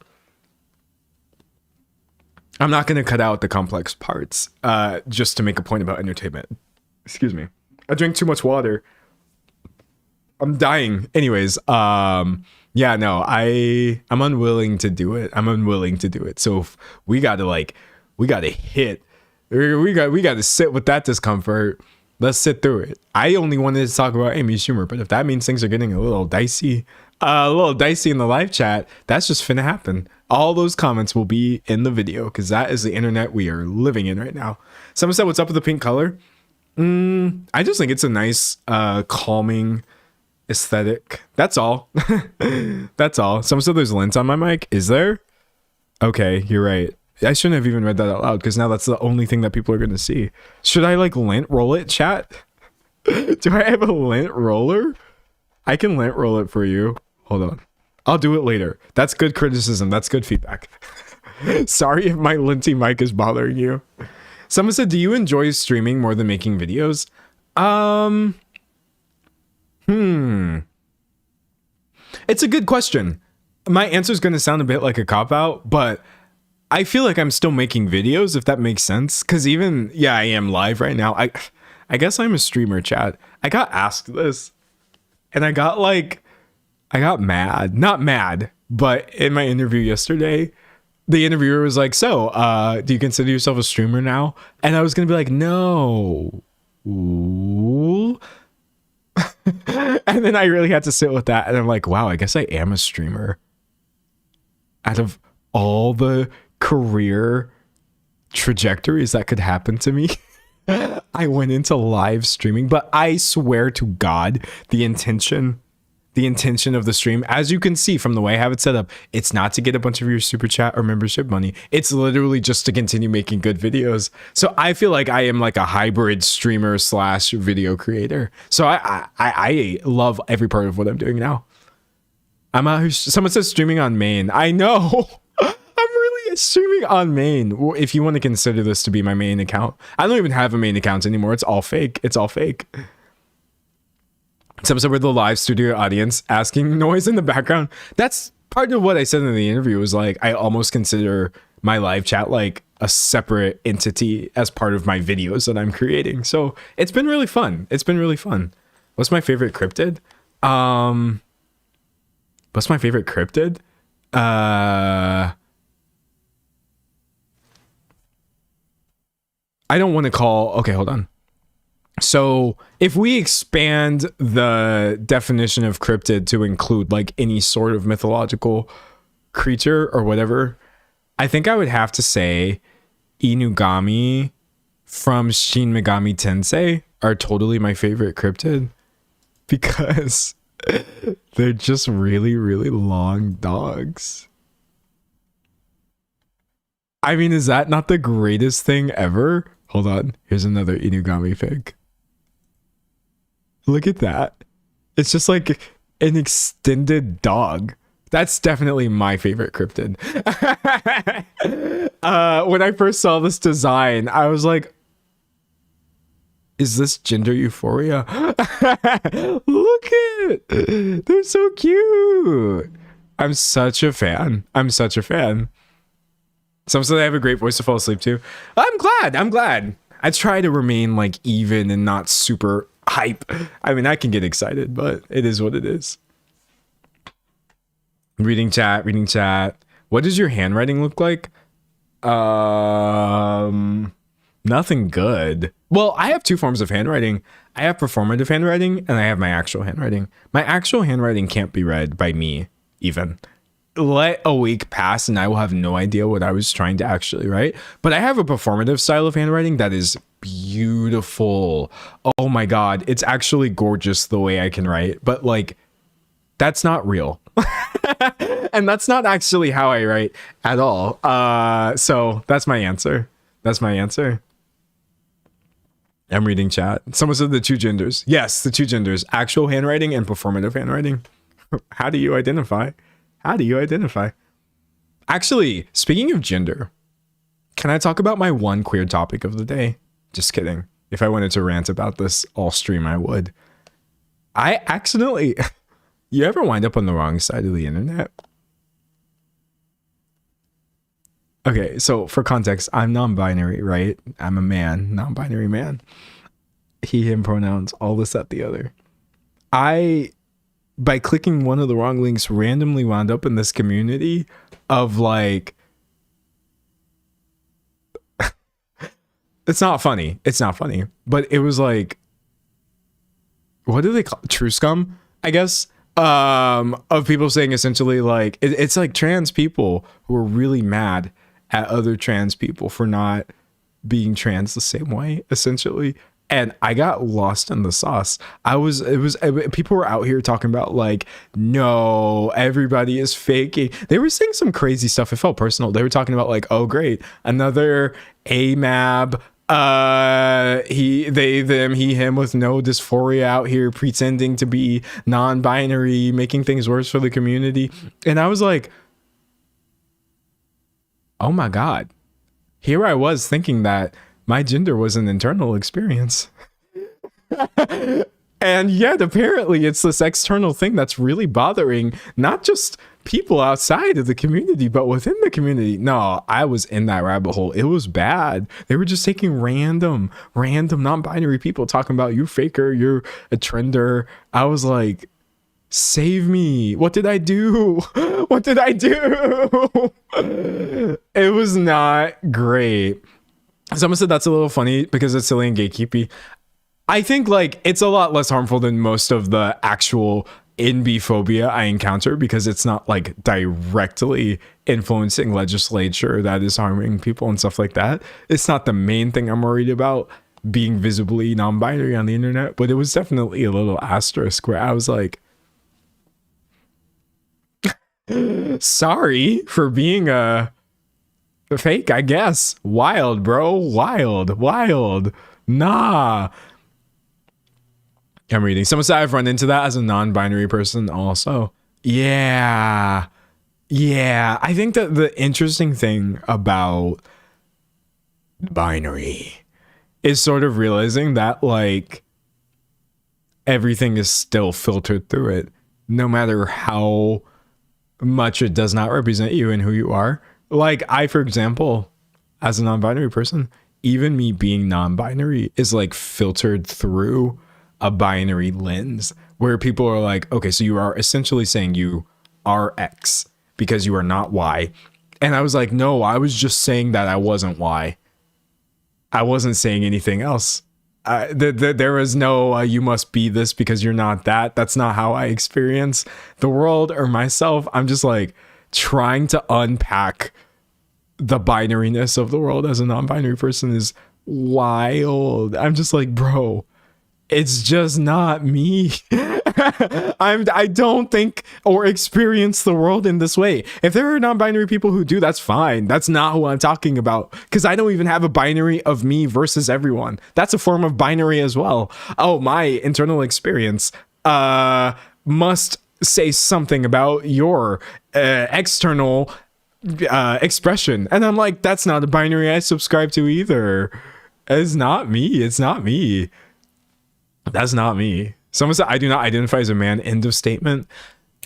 I'm not going to cut out the complex parts just to make a point about entertainment. Excuse me. I drank too much water. I'm dying. Anyways, yeah, no, I'm unwilling to do it. So if we got to sit with that discomfort. Let's sit through it. I only wanted to talk about Amy Schumer, but if that means things are getting a little dicey in the live chat, that's just finna happen. All those comments will be in the video because that is the internet we are living in right now. Someone said, what's up with the pink color? I just think it's a nice, calming aesthetic. That's all. That's all. Someone said there's lint on my mic. Is there? Okay, you're right. I shouldn't have even read that out loud because now that's the only thing that people are going to see. Should I like lint roll it, chat? Do I have a lint roller? I can lint roll it for you. Hold on. I'll do it later. That's good criticism. That's good feedback. Sorry if my linty mic is bothering you. Someone said, do you enjoy streaming more than making videos? It's a good question. My answer is going to sound a bit like a cop-out, but I feel like I'm still making videos, if that makes sense. Because even, yeah, I am live right now. I guess I'm a streamer, chat. I got asked this, and I got mad. Not mad, but in my interview yesterday, the interviewer was like, so, do you consider yourself a streamer now? And I was going to be like, no. Ooh. And then I really had to sit with that. And I'm like, wow, I guess I am a streamer. Out of all the career trajectories that could happen to me, I went into live streaming. But I swear to God, the intention of the stream, as you can see from the way I have it set up, it's not to get a bunch of your super chat or membership money. It's literally just to continue making good videos. So I feel like I am like a hybrid streamer / video creator. So I love every part of what I'm doing now. I'm out here. Someone says streaming on main. I know. I'm really streaming on main. If you want to consider this to be my main account. I don't even have a main account anymore. It's all fake. It's all fake. Some said we're the live studio audience asking noise in the background. That's part of what I said in the interview, was like, I almost consider my live chat like a separate entity as part of my videos that I'm creating. So it's been really fun. It's been really fun. What's my favorite cryptid? What's my favorite cryptid? I don't want to call... Okay, hold on. So if we expand the definition of cryptid to include like any sort of mythological creature or whatever, I think I would have to say Inugami from Shin Megami Tensei are totally my favorite cryptid because they're just really, really long dogs. I mean, is that not the greatest thing ever? Hold on. Here's another Inugami fig. Look at that. It's just like an extended dog. That's definitely my favorite cryptid. When I first saw this design, I was like, is this gender euphoria? Look at it. They're so cute. I'm such a fan. I'm such a fan. Some say they have a great voice to fall asleep to. I'm glad. I try to remain like even and not super hype. I mean, I can get excited, but it is what it is. Reading chat. What does your handwriting look like? Nothing good. Well, I have two forms of handwriting. I have performative handwriting and I have my actual handwriting. My actual handwriting can't be read by me even. Let a week pass and I will have no idea what I was trying to actually write. But I have a performative style of handwriting that is beautiful. Oh my God. It's actually gorgeous the way I can write. But like, that's not real. And that's not actually how I write at all. So that's my answer. I'm reading chat. Someone said the two genders. Yes, the two genders. Actual handwriting and performative handwriting. How do you identify? Actually, speaking of gender, can I talk about my one queer topic of the day? Just kidding. If I wanted to rant about this all stream, I would. I accidentally... You ever wind up on the wrong side of the internet? Okay, so for context, I'm non-binary, right? I'm a man, non-binary man. He, him pronouns, all this, that, the other. By clicking one of the wrong links, randomly wound up in this community of like... It's not funny. But it was like... What do they call it? True scum, I guess? Of people saying essentially like... It's like trans people who are really mad at other trans people for not being trans the same way, essentially. And I got lost in the sauce. People were out here talking about like, no, everybody is faking. They were saying some crazy stuff. It felt personal. They were talking about like, oh great, another AMAB, he, they, them, he, him with no dysphoria out here pretending to be non-binary, making things worse for the community. And I was like, oh my God, here I was thinking that my gender was an internal experience. And yet apparently it's this external thing that's really bothering not just people outside of the community, but within the community. No, I was in that rabbit hole. It was bad. They were just taking random non-binary people talking about you faker, you're a trender. I was like, save me. What did I do? It was not great. Someone said that's a little funny because it's silly and gatekeepy. I think like it's a lot less harmful than most of the actual NB phobia I encounter because it's not like directly influencing legislature that is harming people and stuff like that. It's not the main thing I'm worried about, being visibly non-binary on the internet, but it was definitely a little asterisk where I was like, sorry for being a fake, I guess. Wild, bro. Wild. Nah. I'm reading. Someone said I've run into that as a non-binary person also. Yeah. I think that the interesting thing about binary is sort of realizing that like everything is still filtered through it, no matter how much it does not represent you and who you are. Like I, for example, as a non-binary person, even me being non-binary is like filtered through a binary lens where people are like, okay, so you are essentially saying you are X because you are not Y. And I was like, no, I was just saying that I wasn't Y. I wasn't saying anything else. There was no, you must be this because you're not that. That's not how I experience the world or myself. I'm just like trying to unpack the binariness of the world as a non-binary person is wild. I'm just like, bro, it's just not me. I don't think or experience the world in this way. If there are non-binary people who do, that's fine. That's not who I'm talking about, because I don't even have a binary of me versus everyone. That's a form of binary as well. Oh, my internal experience, must say something about your external expression. And I'm like, that's not a binary I subscribe to either. It's not me. It's not me. That's not me. Someone said, I do not identify as a man. End of statement.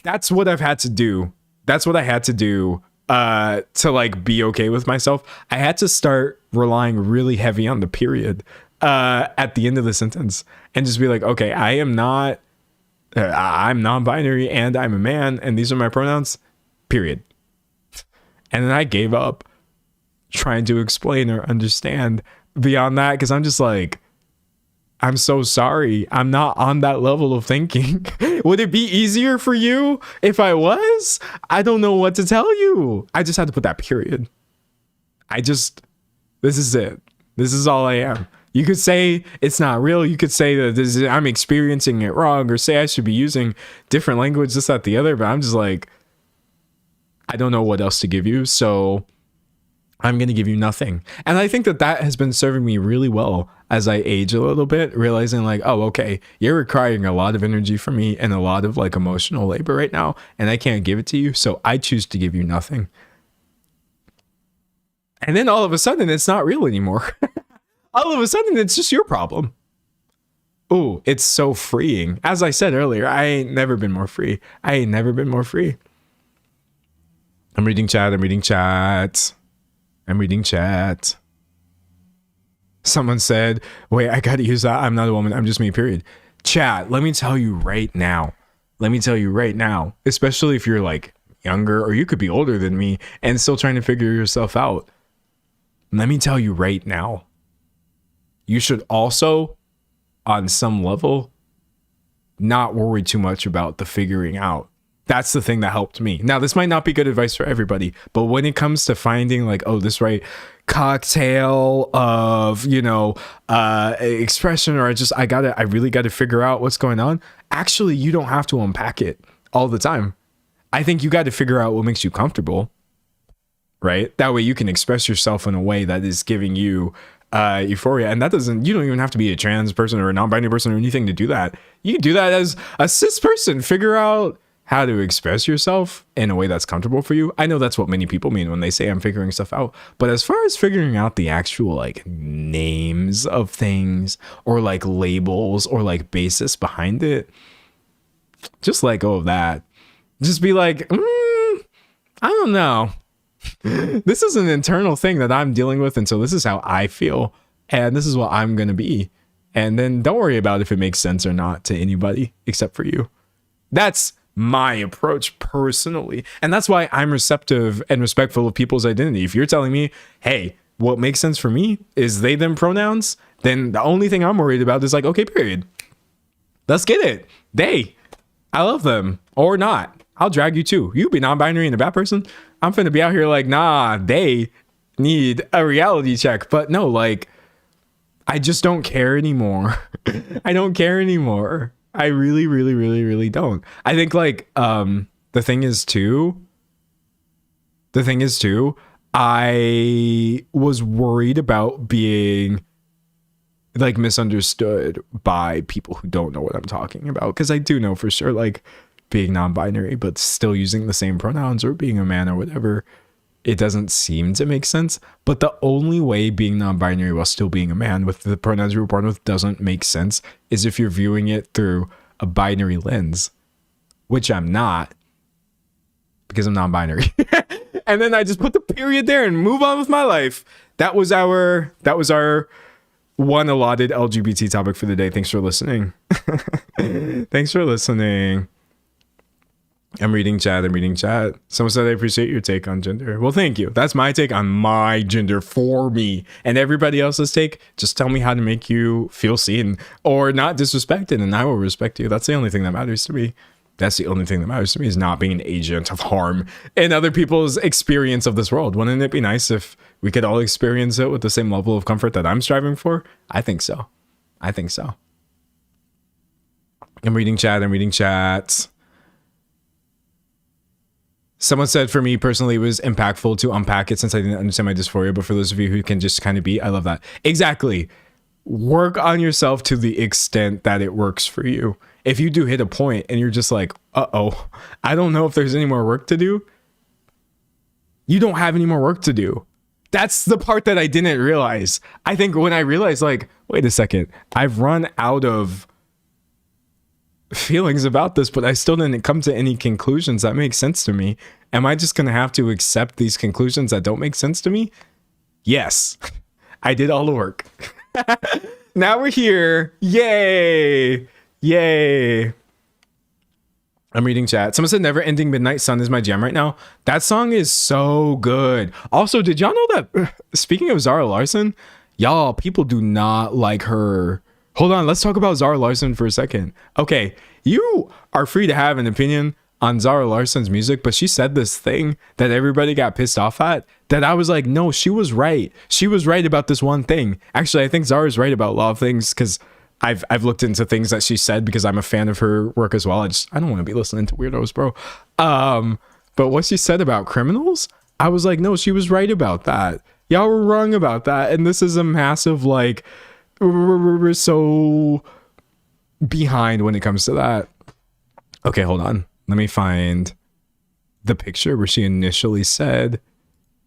That's what I've had to do. That's what I had to do to like be okay with myself. I had to start relying really heavy on the period at the end of the sentence and just be like, okay, I'm non-binary and I'm a man and these are my pronouns, period. And then I gave up trying to explain or understand beyond that because I'm just like, I'm so sorry. I'm not on that level of thinking. Would it be easier for you if I was? I don't know what to tell you. I just had to put that period. This is it. This is all I am. You could say it's not real. You could say that I'm experiencing it wrong or say I should be using different language, this, that, the other. But I'm just like, I don't know what else to give you. So I'm going to give you nothing. And I think that has been serving me really well as I age a little bit, realizing like, oh, okay, you're requiring a lot of energy from me and a lot of like emotional labor right now. And I can't give it to you. So I choose to give you nothing. And then all of a sudden, it's not real anymore. All of a sudden, it's just your problem. Ooh, it's so freeing. As I said earlier, I ain't never been more free. I'm reading chat. Someone said, wait, I gotta use that. I'm not a woman. I'm just me, period. Chat, let me tell you right now, especially if you're like younger or you could be older than me and still trying to figure yourself out. Let me tell you right now, you should also, on some level, not worry too much about the figuring out. That's the thing that helped me. Now, this might not be good advice for everybody, but when it comes to finding like, oh, this right cocktail of, expression, or I really got to figure out what's going on. Actually, you don't have to unpack it all the time. I think you got to figure out what makes you comfortable, right? That way you can express yourself in a way that is giving you euphoria. And you don't even have to be a trans person or a non-binary person or anything to do that. You can do that as a cis person. Figure out how to express yourself in a way that's comfortable for you. I know that's what many people mean when they say I'm figuring stuff out. But as far as figuring out the actual like names of things or like labels or like basis behind it, just let go of that. Just be like, I don't know. This is an internal thing that I'm dealing with. And so this is how I feel. And this is what I'm going to be. And then don't worry about if it makes sense or not to anybody except for you. That's my approach personally. And that's why I'm receptive and respectful of people's identity. If you're telling me, hey, what makes sense for me is they, them pronouns, then the only thing I'm worried about is like, okay, period. Let's get it. They, I love them or not. I'll drag you too. You be non-binary and a bad person. I'm finna be out here like, nah, they need a reality check. But no, like, I just don't care anymore. I don't care anymore. I really, really, really, really don't. I think like the thing is too, I was worried about being like misunderstood by people who don't know what I'm talking about. Because I do know for sure, like being non-binary, but still using the same pronouns or being a man or whatever, it doesn't seem to make sense. But the only way being non-binary while still being a man with the pronouns you were born with doesn't make sense is if you're viewing it through a binary lens, which I'm not, because I'm non-binary. And then I just put the period there and move on with my life. That was our one allotted LGBT topic for the day. Thanks for listening. Thanks for listening. I'm reading chat. Someone said, I appreciate your take on gender. Well, thank you. That's my take on my gender for me. And everybody else's take, just tell me how to make you feel seen or not disrespected, and I will respect you. That's the only thing that matters to me. That's the only thing that matters to me, is not being an agent of harm in other people's experience of this world. Wouldn't it be nice if we could all experience it with the same level of comfort that I'm striving for? I think so. I'm reading chat. Someone said, for me personally, it was impactful to unpack it since I didn't understand my dysphoria. But for those of you who can just kind of be, I love that. Exactly. work on yourself to the extent that it works for you. If you do hit a point and you're just like, uh-oh, I don't know if there's any more work to do, you don't have any more work to do. That's the part that I didn't realize. I think when I realized, like, wait a second, I've run out of feelings about this, but I still didn't come to any conclusions that make sense to me. Am I just going to have to accept these conclusions that don't make sense to me? Yes, I did all the work. Now we're here. Yay. Yay. I'm reading chat. Someone said Never Ending Midnight Sun is my jam right now. That song is so good. Also, did y'all know that, speaking of Zara Larsson, y'all, people do not like her. Hold on, let's talk about Zara Larsson for a second. Okay, you are free to have an opinion on Zara Larsson's music, but she said this thing that everybody got pissed off at, that I was like, no, she was right. She was right about this one thing. Actually, I think Zara's right about a lot of things, because I've looked into things that she said because I'm a fan of her work as well. I don't want to be listening to weirdos, bro. But what she said about criminals, I was like, no, she was right about that. Y'all were wrong about that. And this is a massive, like, we're so behind when it comes to that. Okay, hold on. Let me find the picture where she initially said,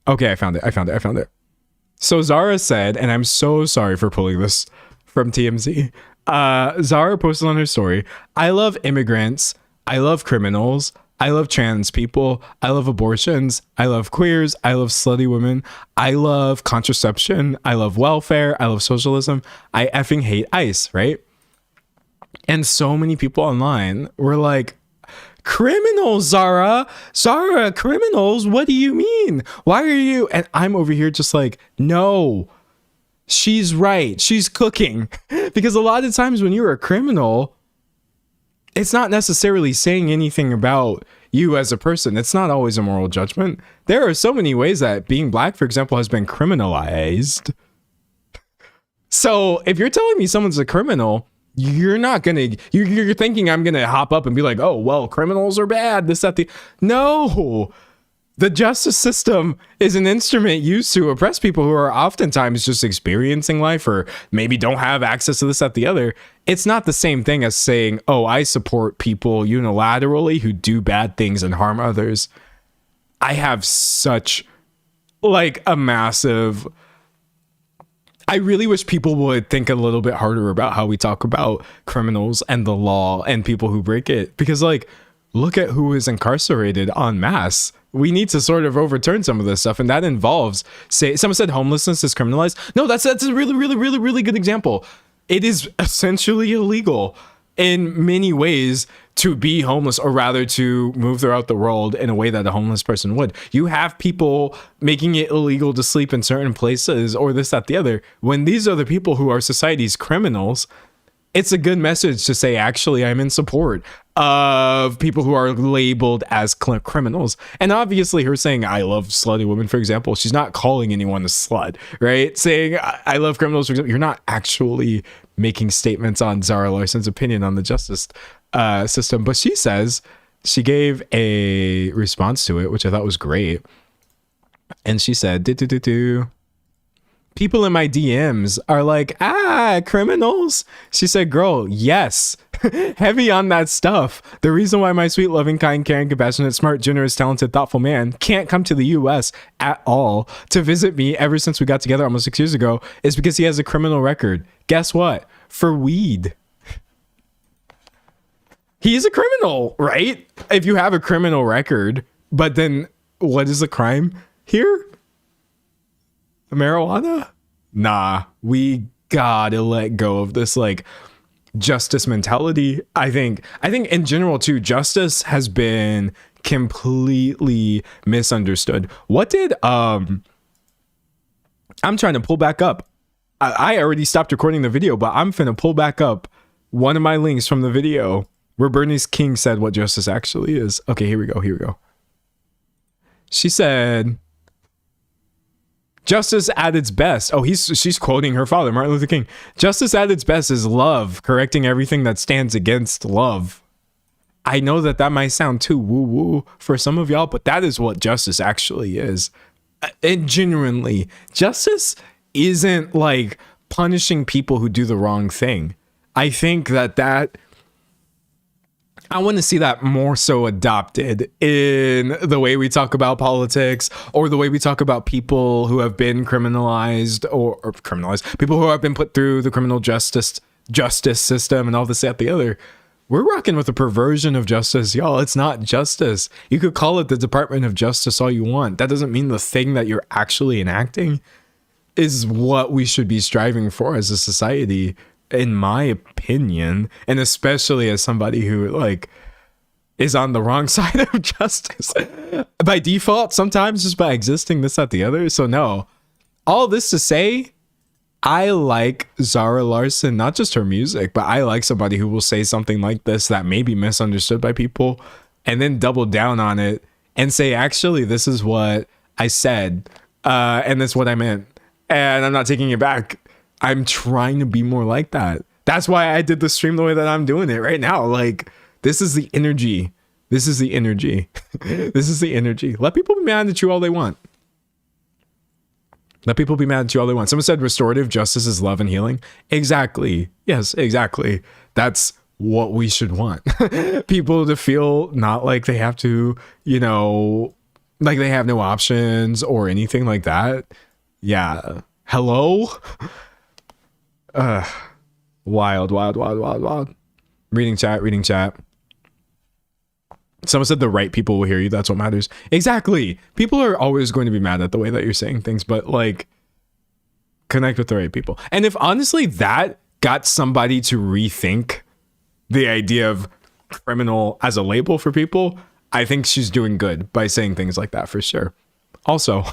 okay, I found it. So Zara said, and I'm so sorry for pulling this from TMZ. Zara posted on her story, I love immigrants, I love criminals, I love trans people, I love abortions, I love queers, I love slutty women, I love contraception, I love welfare, I love socialism, I effing hate ICE, right? And so many people online were like, criminals, Zara, criminals, what do you mean? Why are you? And I'm over here just like, no, she's right. She's cooking. Because a lot of times when you're a criminal, it's not necessarily saying anything about you as a person. It's not always a moral judgment. There are so many ways that being black, for example, has been criminalized. So if you're telling me someone's a criminal, you're thinking I'm gonna hop up and be like, oh, well, criminals are bad, this, that, no. The justice system is an instrument used to oppress people who are oftentimes just experiencing life or maybe don't have access to this, that, the other. It's not the same thing as saying, oh, I support people unilaterally who do bad things and harm others. I have such like a massive... I really wish people would think a little bit harder about how we talk about criminals and the law and people who break it. Because like, look at who is incarcerated en masse. We need to sort of overturn some of this stuff, and that involves, say, someone said homelessness is criminalized. No, that's a really good example. It is essentially illegal in many ways to be homeless, or rather to move throughout the world in a way that a homeless person would. You have people making it illegal to sleep in certain places or this, that, the other. When these are the people who are society's criminals, it's a good message to say, actually, I'm in support of people who are labeled as criminals. And obviously her saying, I love slutty women, for example, she's not calling anyone a slut, right? Saying, I love criminals, for example, you're not actually making statements on Zara Larsson's opinion on the justice system. But she says, she gave a response to it, which I thought was great. And she said, people in my DMs are like, criminals. She said, girl, yes. Heavy on that stuff. The reason why my sweet, loving, kind, caring, compassionate, smart, generous, talented, thoughtful man can't come to the US at all to visit me ever since we got together almost 6 years ago is because he has a criminal record. Guess what? For weed. He's a criminal, right? If you have a criminal record, but then what is the crime here? Marijuana? Nah, we gotta let go of this like justice mentality. I think in general too, justice has been completely misunderstood. What did I'm trying to pull back up. I already stopped recording the video, but I'm finna pull back up one of my links from the video where Bernice King said what justice actually is. Okay, here we go. She said, justice at its best. Oh, she's quoting her father, Martin Luther King. Justice at its best is love, correcting everything that stands against love. I know that might sound too woo-woo for some of y'all, but that is what justice actually is. And genuinely, justice isn't like punishing people who do the wrong thing. I think that I want to see that more so adopted in the way we talk about politics, or the way we talk about people who have been criminalized or criminalized, people who have been put through the criminal justice system and all this, that, the other. We're rocking with a perversion of justice, y'all. It's not justice. You could call it the Department of Justice all you want. That doesn't mean the thing that you're actually enacting is what we should be striving for as a society, in my opinion, and especially as somebody who like is on the wrong side of justice by default, sometimes just by existing, this, that, the other. So no, all this to say, I like Zara Larsson, not just her music, but I like somebody who will say something like this that may be misunderstood by people and then double down on it and say, actually, this is what I said, and that's what I meant, and I'm not taking it back. I'm trying to be more like that. That's why I did the stream the way that I'm doing it right now. Like, this is the energy. This is the energy. This is the energy. Let people be mad at you all they want. Let people be mad at you all they want. Someone said restorative justice is love and healing. Exactly. Yes, exactly. That's what we should want. People to feel not like they have to, you know, like they have no options or anything like that. Yeah. Hello? Wild, wild, wild, wild, wild. Reading chat, reading chat. Someone said the right people will hear you. That's what matters. Exactly. People are always going to be mad at the way that you're saying things, but like, connect with the right people. And if honestly that got somebody to rethink the idea of criminal as a label for people, I think she's doing good by saying things like that for sure. Also,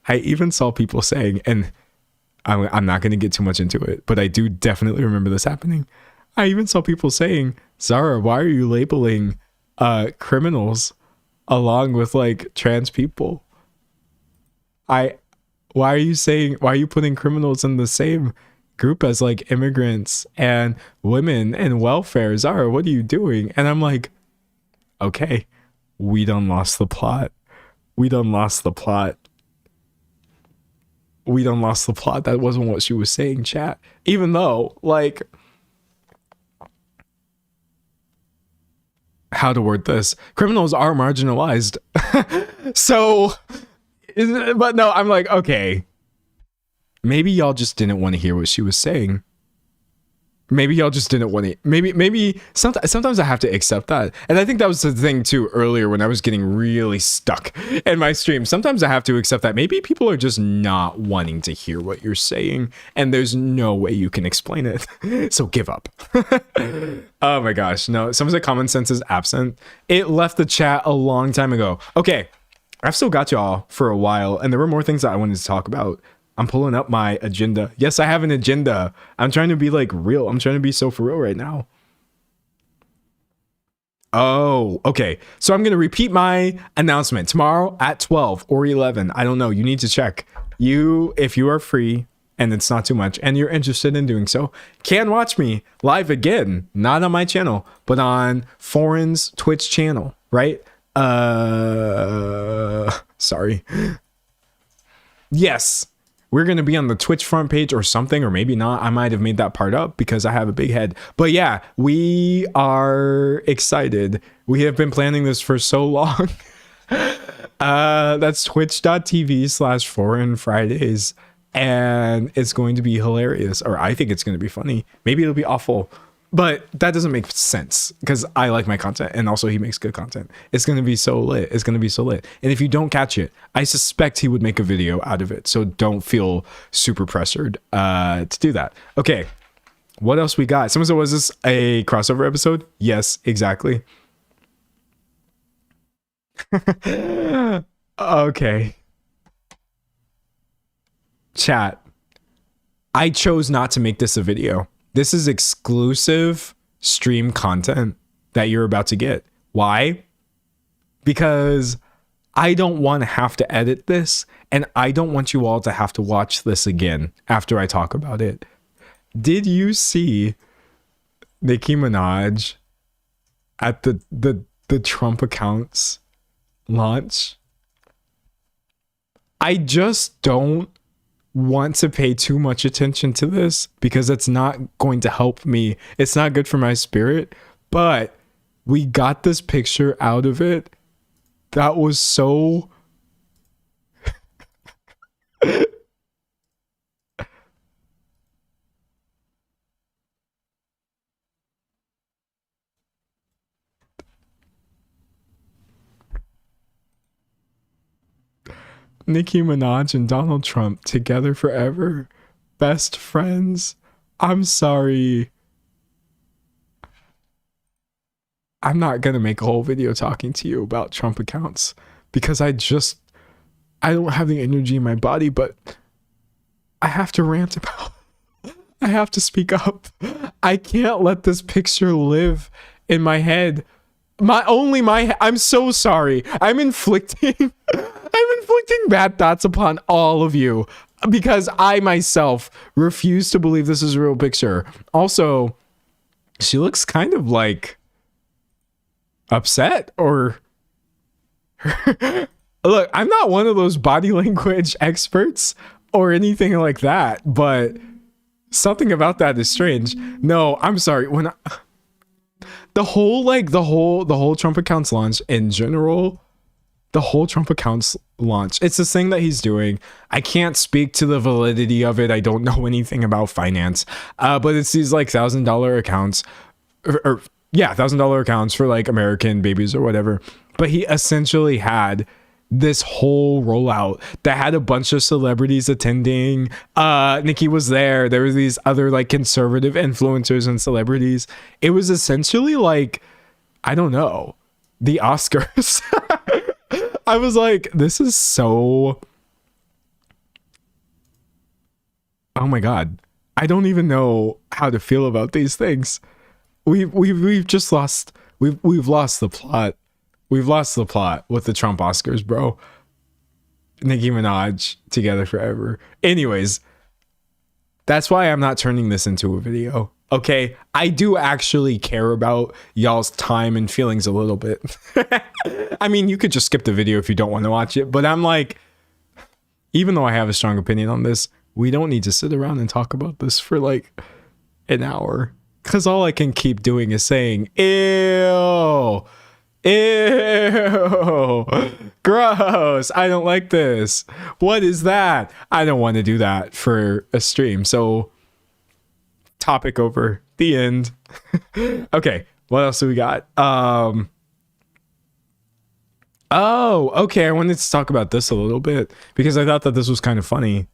I even saw people saying, and I'm not going to get too much into it, but I do definitely remember this happening. I even saw people saying, Zara, why are you labeling criminals along with like trans people? Why are you putting criminals in the same group as like immigrants and women and welfare? Zara, what are you doing? And I'm like, okay, we done lost the plot. We done lost the plot. We done lost the plot. That wasn't what she was saying, chat. Even though, like, how to word this, criminals are marginalized. So, but no, I'm like, okay, maybe y'all just didn't want to hear what she was saying. Maybe y'all just didn't want to. Maybe sometimes I have to accept that. And I think that was the thing too earlier when I was getting really stuck in my stream. Sometimes I have to accept that maybe people are just not wanting to hear what you're saying, and there's no way you can explain it. So give up. Oh my gosh, no. Someone said common sense is absent. It left the chat a long time ago. Okay, I've still got y'all for a while, and there were more things that I wanted to talk about. I'm pulling up my agenda. Yes, I have an agenda. I'm trying to be like real. I'm trying to be so for real right now. Oh, okay. So I'm going to repeat my announcement tomorrow at 12 or 11. I don't know. You need to check. If you are free and it's not too much and you're interested in doing so, can watch me live again, not on my channel, but on Foreign's Twitch channel, right? Sorry. Yes. We're going to be on the Twitch front page or something, or maybe not. I might have made that part up because I have a big head. But yeah, we are excited. We have been planning this for so long. That's twitch.tv/Foreign Fridays. And it's going to be hilarious. Or I think it's going to be funny. Maybe it'll be awful. But that doesn't make sense because I like my content, and also he makes good content. It's going to be so lit. It's going to be so lit. And if you don't catch it, I suspect he would make a video out of it. So don't feel super pressured to do that. Okay. What else we got? Someone said, was this a crossover episode? Yes, exactly. Okay. Chat. I chose not to make this a video. This is exclusive stream content that you're about to get. Why? Because I don't want to have to edit this, and I don't want you all to have to watch this again after I talk about it. Did you see Nicki Minaj at the Trump accounts launch? I just don't want to pay too much attention to this because it's not going to help me. It's not good for my spirit, but we got this picture out of it. That was so Nicki Minaj and Donald Trump together forever. Best friends. I'm sorry. I'm not going to make a whole video talking to you about Trump accounts because I don't have the energy in my body, but I have to rant about I have to speak up. I can't let this picture live in my head. I'm so sorry. I'm inflicting bad thoughts upon all of you because I myself refuse to believe this is a real picture. Also, she looks kind of like upset or look, I'm not one of those body language experts or anything like that, but something about that is strange. No, I'm sorry. When the whole Trump accounts launch in general, the whole Trump accounts launch, it's this thing that he's doing. I can't speak to the validity of it. I don't know anything about finance, but it's these like $1,000 accounts or $1,000 accounts for like American babies or whatever. But he essentially had this whole rollout that had a bunch of celebrities attending. Nikki was there. There were these other like conservative influencers and celebrities. It was essentially like, I don't know, the Oscars. I was like, this is so, oh my God. I don't even know how to feel about these things. We've just lost, we've lost the plot. We've lost the plot with the Trump Oscars, bro. Nicki Minaj together forever. Anyways, that's why I'm not turning this into a video. Okay, I do actually care about y'all's time and feelings a little bit. I mean, you could just skip the video if you don't want to watch it, but I'm like, even though I have a strong opinion on this, we don't need to sit around and talk about this for like an hour. Because all I can keep doing is saying, ew, ew, gross, I don't like this. What is that? I don't want to do that for a stream. So, topic over, the end. Okay, what else do we got? Oh, okay, I wanted to talk about this a little bit because I thought that this was kind of funny.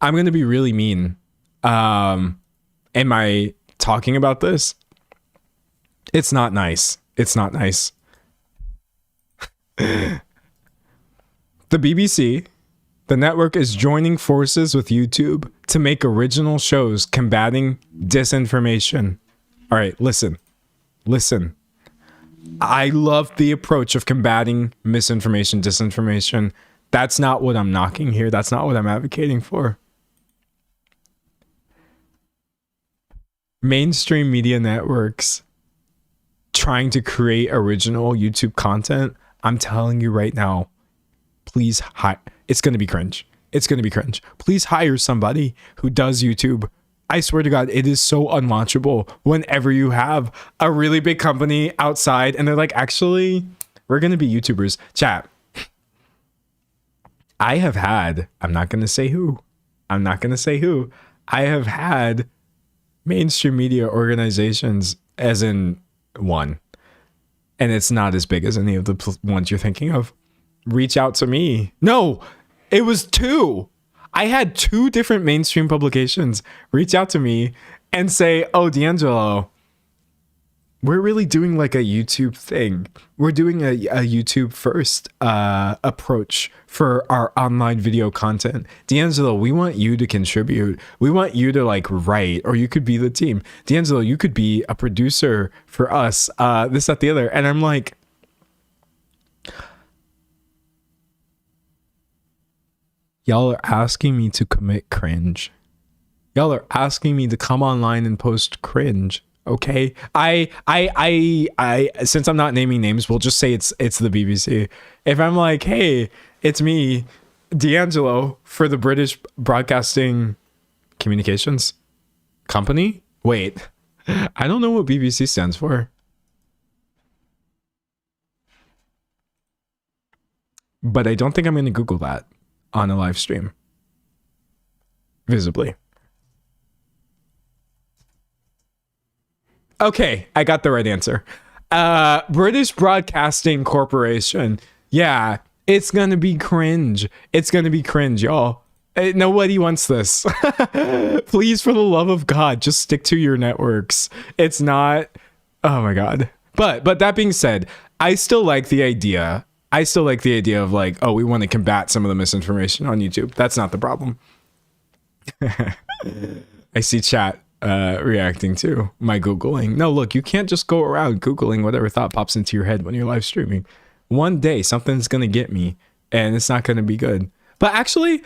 I'm going to be really mean. Am I talking about this? It's not nice. It's not nice. The BBC, the network, is joining forces with YouTube to make original shows combating disinformation. All right, listen. I love the approach of combating misinformation, disinformation. That's not what I'm knocking here. That's not what I'm advocating for. Mainstream media networks trying to create original YouTube content, I'm telling you right now, please it's going to be cringe. It's going to be cringe. Please hire somebody who does YouTube. I swear to God, it is so unwatchable whenever you have a really big company outside and they're like, actually, we're going to be YouTubers. Chat. I have had, I'm not going to say who. I have had mainstream media organizations, as in one, and it's not as big as any of the ones you're thinking of, reach out to me. No, it was two. I had two different mainstream publications reach out to me and say, oh, D'Angelo, we're really doing like a YouTube thing. We're doing a YouTube first approach for our online video content. D'Angelo, we want you to contribute. We want you to like write, or you could be the team. D'Angelo, you could be a producer for us, this, that, the other. And I'm like, y'all are asking me to commit cringe. Y'all are asking me to come online and post cringe. Okay, I since I'm not naming names, we'll just say it's the BBC. If I'm like, hey, it's me, D'Angelo for the British Broadcasting Communications Company. Wait, I don't know what BBC stands for. But I don't think I'm going to Google that on a live stream. Visibly. Okay, I got the right answer. British Broadcasting Corporation. Yeah, it's going to be cringe. It's going to be cringe, y'all. Nobody wants this. Please, for the love of God, just stick to your networks. It's not... Oh my God. But that being said, I still like the idea. I still like the idea of like, oh, we want to combat some of the misinformation on YouTube. That's not the problem. I see chat reacting to my Googling. No, look, you can't just go around Googling whatever thought pops into your head when you're live streaming. One day, something's going to get me, and it's not going to be good. But actually,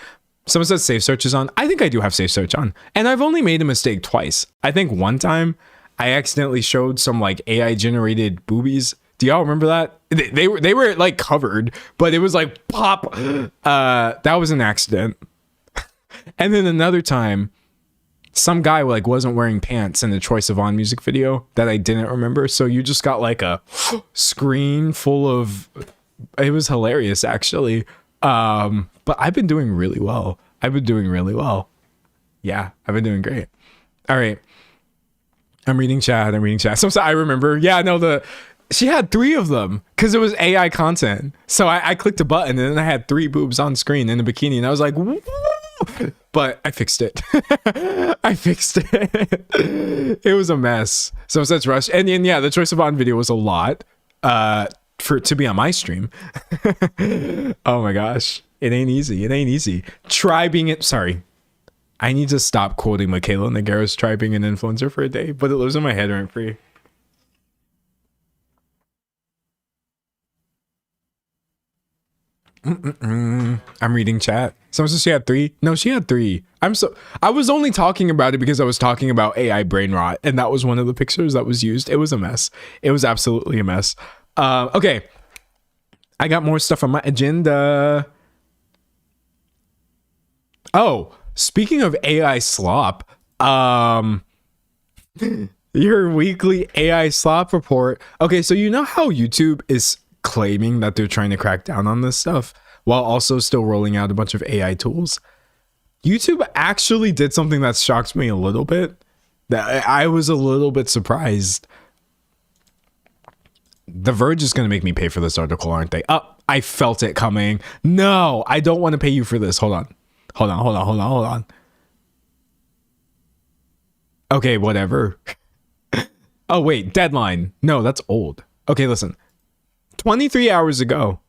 someone says safe search is on. I think I do have safe search on. And I've only made a mistake twice. I think one time, I accidentally showed some like AI generated boobies. Do y'all remember that? They were like covered, but it was like pop. That was an accident. And then another time, some guy like wasn't wearing pants in the Troye Sivan music video that I didn't remember. So you just got like a screen full of. It was hilarious actually. But I've been doing really well. Yeah, I've been doing great. All right. I'm reading chat. So I remember. Yeah, no, she had 3 of them because it was AI content. So I clicked a button and then I had 3 boobs on screen in a bikini and I was like, woo! But I fixed it. It was a mess. So that's Rush. And yeah, the Troye Sivan video was a lot for it to be on my stream. Oh my gosh. It ain't easy. Try being it. Sorry. I need to stop quoting Michaela Nagaro's try being an influencer for a day, but it lives in my head rent free. I'm reading chat. Someone says she had 3. No, she had 3. I was only talking about it because I was talking about AI brain rot, and that was one of the pictures that was used. It was a mess. It was absolutely a mess. Okay. I got more stuff on my agenda. Oh, speaking of AI slop, your weekly AI slop report. Okay, so you know how YouTube is claiming that they're trying to crack down on this stuff while also still rolling out a bunch of AI tools? YouTube actually did something that shocked me a little bit. That I was a little bit surprised. The Verge is going to make me pay for this article, aren't they? Oh, I felt it coming. No, I don't want to pay you for this. Hold on. Okay, whatever. Oh, wait, deadline. No, that's old. Okay, listen. 23 hours ago,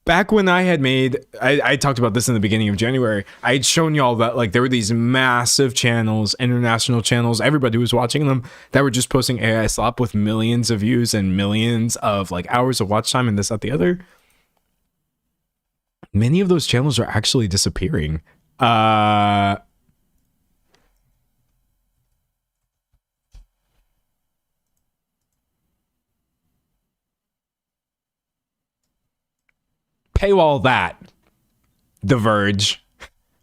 back when I had made, I talked about this in the beginning of January, I had shown y'all that like there were these massive channels, international channels, everybody was watching them, that were just posting AI slop with millions of views and millions of like hours of watch time and this, that, the other. Many of those channels are actually disappearing. Paywall that. The Verge.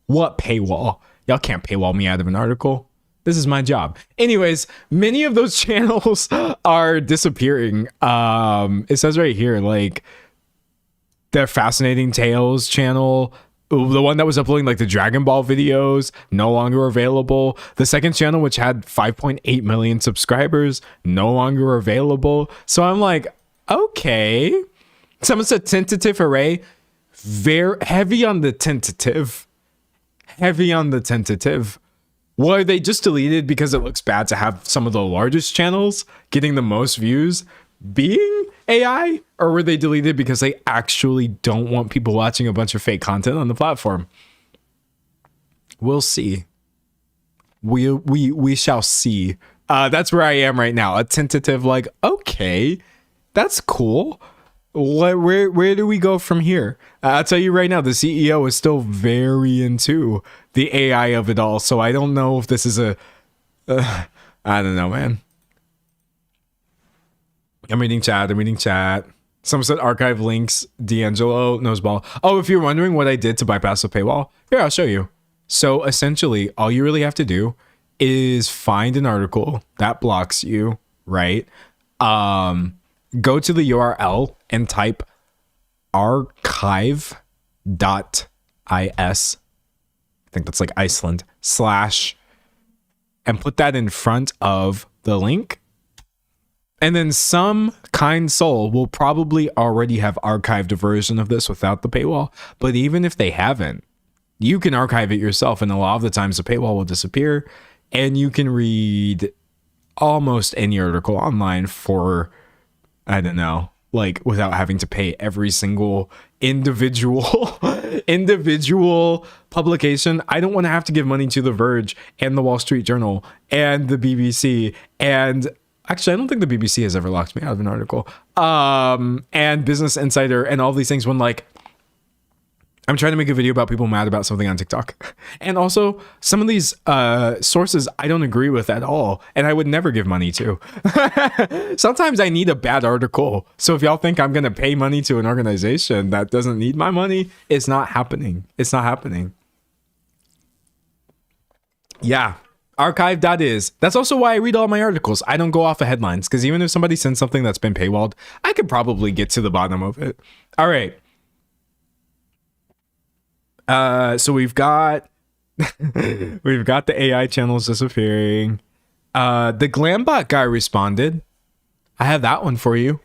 What paywall? Y'all can't paywall me out of an article. This is my job. Anyways, many of those channels are disappearing. It says right here, like, the Fascinating Tales channel, the one that was uploading like the Dragon Ball videos, no longer available. The second channel, which had 5.8 million subscribers, no longer available. So I'm like, okay. Someone said tentative array. Very heavy on the tentative. Were they just deleted because it looks bad to have some of the largest channels getting the most views being AI? Or were they deleted because they actually don't want people watching a bunch of fake content on the platform? We'll see. We shall see. That's where I am right now. A tentative, like, okay, that's cool. Where do we go from here? I'll tell you right now, the CEO is still very into the AI of it all. So I don't know if this is I don't know, man. I'm reading chat. Some said archive links. D'Angelo knows ball. Oh, if you're wondering what I did to bypass the paywall, here, I'll show you. So essentially, all you really have to do is find an article that blocks you, right? Go to the URL and type archive.is. I think that's like Iceland / and put that in front of the link. And then some kind soul will probably already have archived a version of this without the paywall. But even if they haven't, you can archive it yourself. And a lot of the times the paywall will disappear and you can read almost any article online for, I don't know, like without having to pay every single individual publication. I don't want to have to give money to The Verge and the Wall Street Journal and the BBC, and actually I don't think the BBC has ever locked me out of an article, and Business Insider and all these things, when like I'm trying to make a video about people mad about something on TikTok. And also some of these sources I don't agree with at all, and I would never give money to. Sometimes I need a bad article. So if y'all think I'm going to pay money to an organization that doesn't need my money, it's not happening. It's not happening. Yeah. Archive.is. That's also why I read all my articles. I don't go off of headlines, because even if somebody sends something that's been paywalled, I could probably get to the bottom of it. All right. So we've got the AI channels disappearing. The Glambot guy responded. I have that one for you.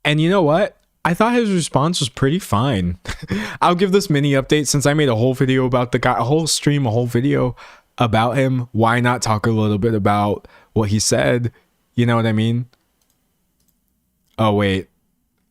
And you know what? I thought his response was pretty fine. I'll give this mini update since I made a whole video about the guy, a whole video about him. Why not talk a little bit about what he said? You know what I mean? Oh, wait.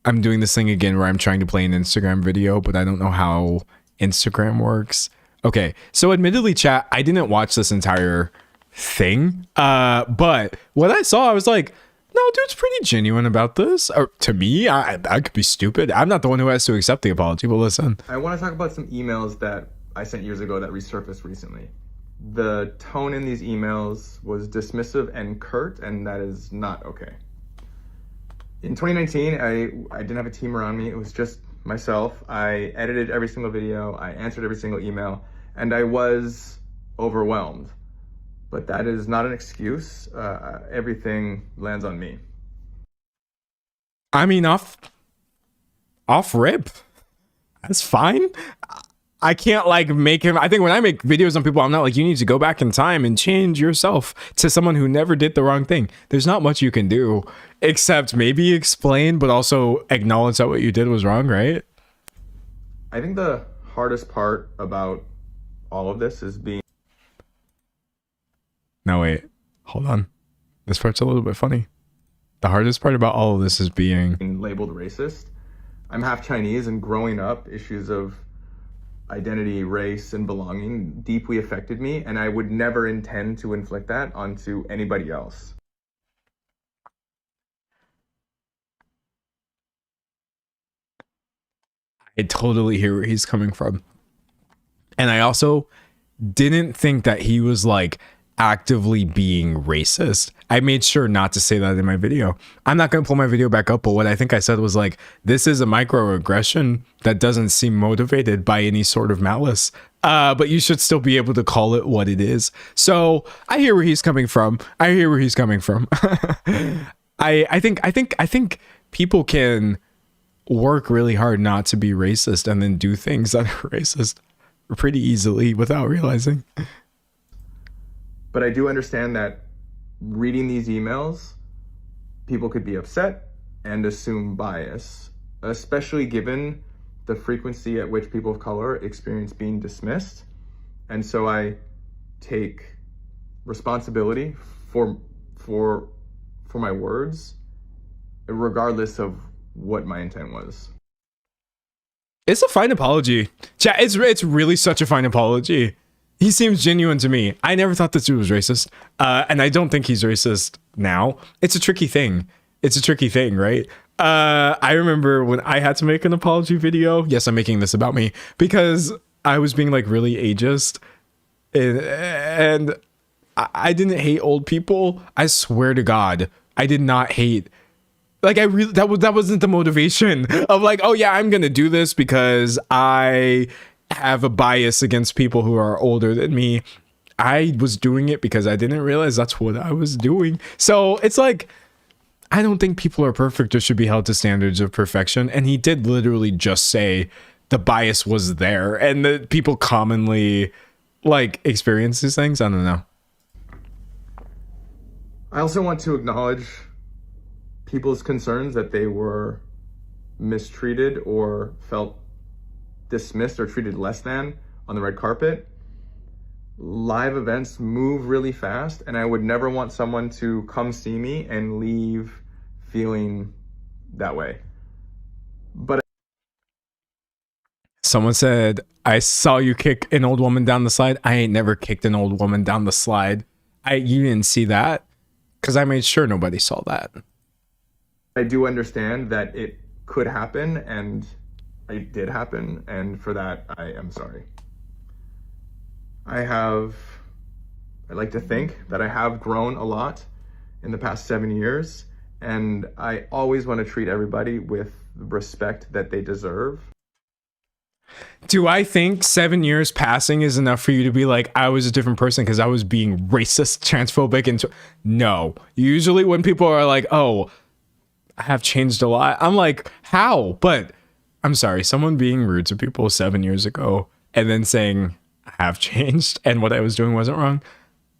I'm doing this thing again where I'm trying to play an Instagram video, but I don't know how Instagram works. Okay, so admittedly, chat, I didn't watch this entire thing, but what I saw, I was like, no, dude's pretty genuine about this. Or to me, I could be stupid. I'm not the one who has to accept the apology, but listen. I want to talk about some emails that I sent years ago that resurfaced recently. The tone in these emails was dismissive and curt, and that is not okay. In 2019, I didn't have a team around me. It was just myself. I edited every single video, I answered every single email, and I was overwhelmed. But that is not an excuse. Everything lands on me. I mean, off rip. That's fine. I can't like make him. I think when I make videos on people, I'm not like, you need to go back in time and change yourself to someone who never did the wrong thing. There's not much you can do except maybe explain, but also acknowledge that what you did was wrong, right? I think the hardest part about all of this is being... No, wait, hold on. This part's a little bit funny. The hardest part about all of this is being labeled racist. I'm half Chinese, and growing up, issues of identity, race, and belonging deeply affected me, and I would never intend to inflict that onto anybody else. I totally hear where he's coming from. And I also didn't think that he was like actively being racist. I made sure not to say that in my video. I'm not going to pull my video back up, but what I think I said was like, this is a microaggression that doesn't seem motivated by any sort of malice. But you should still be able to call it what it is. So I hear where he's coming from. I think people can work really hard not to be racist and then do things that are racist pretty easily without realizing. But I do understand that reading these emails, people could be upset and assume bias, especially given the frequency at which people of color experience being dismissed. And so I take responsibility for my words, regardless of what my intent was. It's a fine apology. Chat, it's really such a fine apology. He seems genuine to me. I never thought this dude was racist. And I don't think he's racist now. It's a tricky thing. Right? I remember when I had to make an apology video. Yes, I'm making this about me because I was being like really ageist. And I didn't hate old people. I swear to God, I did not hate Like, I really, that wasn't the motivation of like, oh yeah, I'm gonna do this because I have a bias against people who are older than me. I was doing it because I didn't realize that's what I was doing. So it's like, I don't think people are perfect or should be held to standards of perfection. And he did literally just say the bias was there and that people commonly like experience these things. I don't know. I also want to acknowledge people's concerns that they were mistreated or felt dismissed or treated less than on the red carpet. Live events move really fast, and I would never want someone to come see me and leave feeling that way. But Someone said, I saw you kick an old woman down the slide. I ain't never kicked an old woman down the slide. You didn't see that? Because I made sure nobody saw that. I do understand that it could happen, and it did happen, and for that, I am sorry. I like to think that I have grown a lot in the past 7 years, and I always want to treat everybody with the respect that they deserve. Do I think 7 years passing is enough for you to be like, I was a different person because I was being racist, transphobic, and no. Usually when people are like, oh, I have changed a lot, I'm like, how? But I'm sorry, someone being rude to people 7 years ago and then saying I have changed and what I was doing wasn't wrong,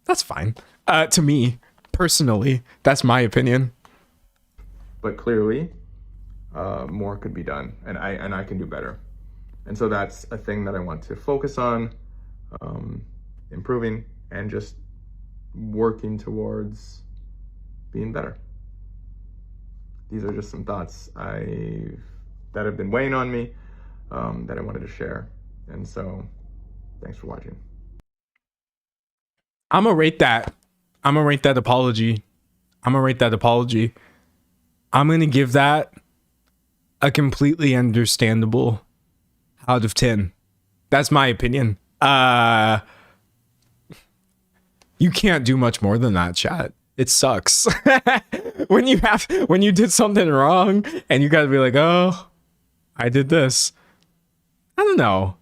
that's fine. To me, personally, that's my opinion. But clearly, more could be done, and I can do better. And so that's a thing that I want to focus on, improving and just working towards being better. These are just some thoughts that have been weighing on me that I wanted to share. And so thanks for watching. I'm gonna rate that apology. I'm gonna give that a completely understandable out of 10. That's my opinion. You can't do much more than that, chat. It sucks. when you did something wrong and you gotta be like, oh, I did this. I don't know.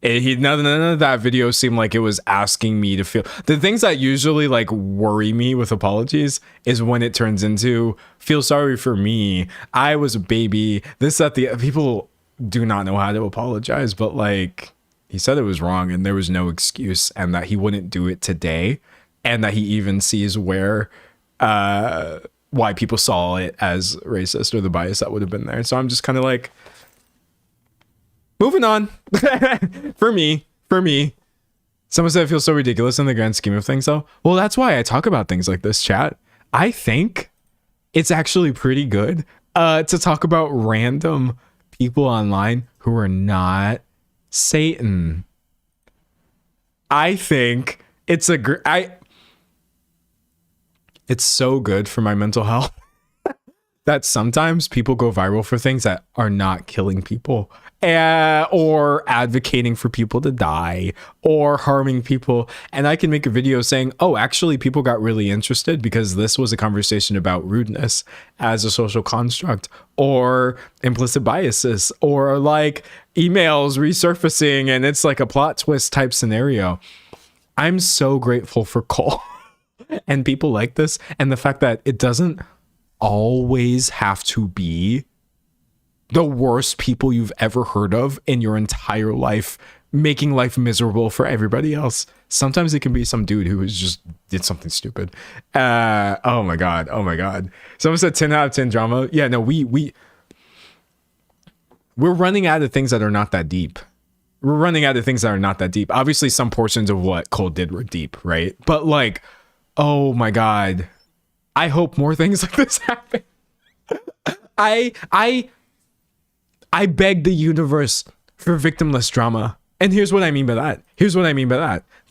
None of that video seemed like it was asking me to feel. The things that usually like worry me with apologies is when it turns into feel sorry for me. I was a baby. People do not know how to apologize, but like he said it was wrong and there was no excuse and that he wouldn't do it today. And that he even sees why people saw it as racist or the bias that would have been there. So I'm just kind of like, moving on. For me. Someone said it feels so ridiculous in the grand scheme of things, though. Well, that's why I talk about things like this, chat. I think it's actually pretty good to talk about random people online who are not Satan. I think it's it's so good for my mental health that sometimes people go viral for things that are not killing people or advocating for people to die or harming people. And I can make a video saying, oh, actually, people got really interested because this was a conversation about rudeness as a social construct or implicit biases or like emails resurfacing. And it's like a plot twist type scenario. I'm so grateful for Cole. And people like this, and the fact that it doesn't always have to be the worst people you've ever heard of in your entire life, making life miserable for everybody else. Sometimes it can be some dude who just did something stupid. Oh my god. Someone said 10 out of 10 drama. Yeah, no, we're running out of things that are not that deep. Obviously, some portions of what Cole did were deep, right? But like, oh my god, I hope more things like this happen. I beg the universe for victimless drama. And here's what I mean by that.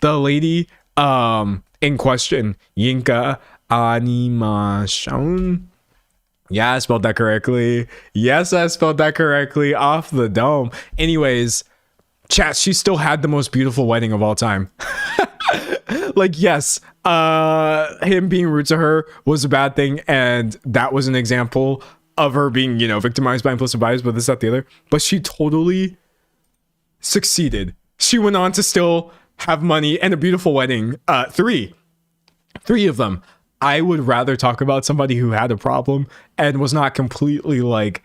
The lady in question, Yinka Animation. Yeah, I spelled that correctly. Off the dome. Anyways, chat, she still had the most beautiful wedding of all time. Like, yes, him being rude to her was a bad thing, and that was an example of her being, you know, victimized by implicit bias, but this, that, the other. But she totally succeeded. She went on to still have money and a beautiful wedding. Three of them. I would rather talk about somebody who had a problem and was not completely like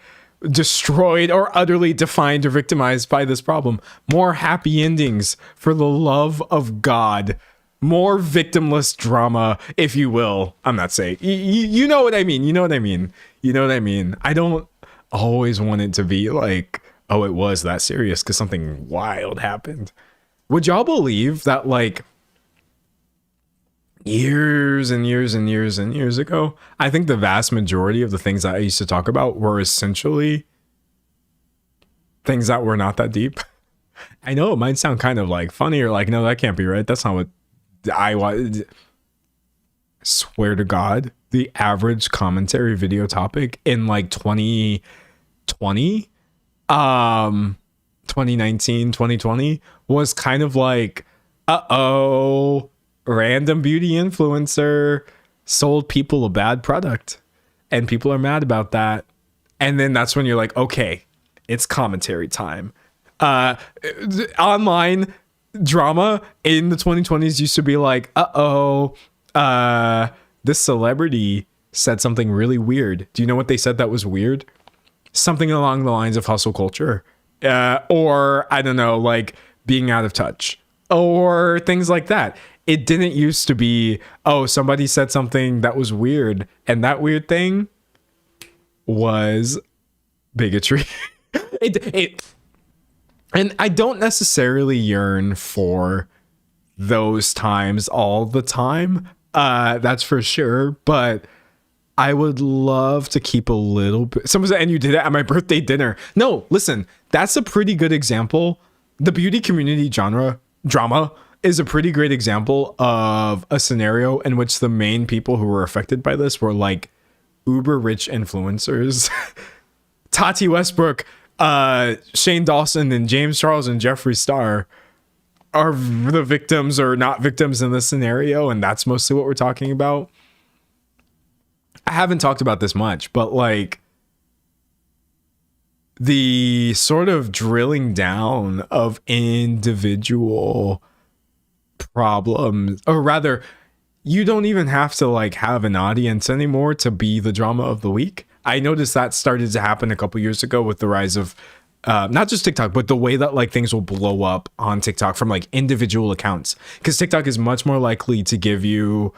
destroyed or utterly defined or victimized by this problem. More happy endings, for the love of God. More victimless drama, if you will. I'm not saying, you know what I mean. You know what I mean. You know what I mean. I don't always want it to be like, oh, it was that serious because something wild happened. Would y'all believe that, like, years and years and years and years ago, I think the vast majority of the things that I used to talk about were essentially things that were not that deep? I know it might sound kind of like funny or like, no, that can't be right. That's not what I want. Swear to God, the average commentary video topic in like 2020, 2019, 2020 was kind of like, random beauty influencer sold people a bad product and people are mad about that. And then that's when you're like, okay, it's commentary time. Online drama in the 2020s used to be like, this celebrity said something really weird. Do you know what they said that was weird? Something along the lines of hustle culture, or I don't know, like being out of touch or things like that. It didn't used to be, oh, somebody said something that was weird, and that weird thing was bigotry. And I don't necessarily yearn for those times all the time. That's for sure. But I would love to keep a little bit. Someone said, and you did it at my birthday dinner. No, listen, that's a pretty good example. The beauty community drama is a pretty great example of a scenario in which the main people who were affected by this were like uber rich influencers. Tati Westbrook, Shane Dawson, and James Charles and Jeffree Star are the victims or not victims in this scenario, and that's mostly what we're talking about. I haven't talked about this much, but like the sort of drilling down of individual problems, or rather, you don't even have to like have an audience anymore to be the drama of the week. I noticed that started to happen a couple years ago with the rise of not just TikTok, but the way that like things will blow up on TikTok from like individual accounts, because TikTok is much more likely to give you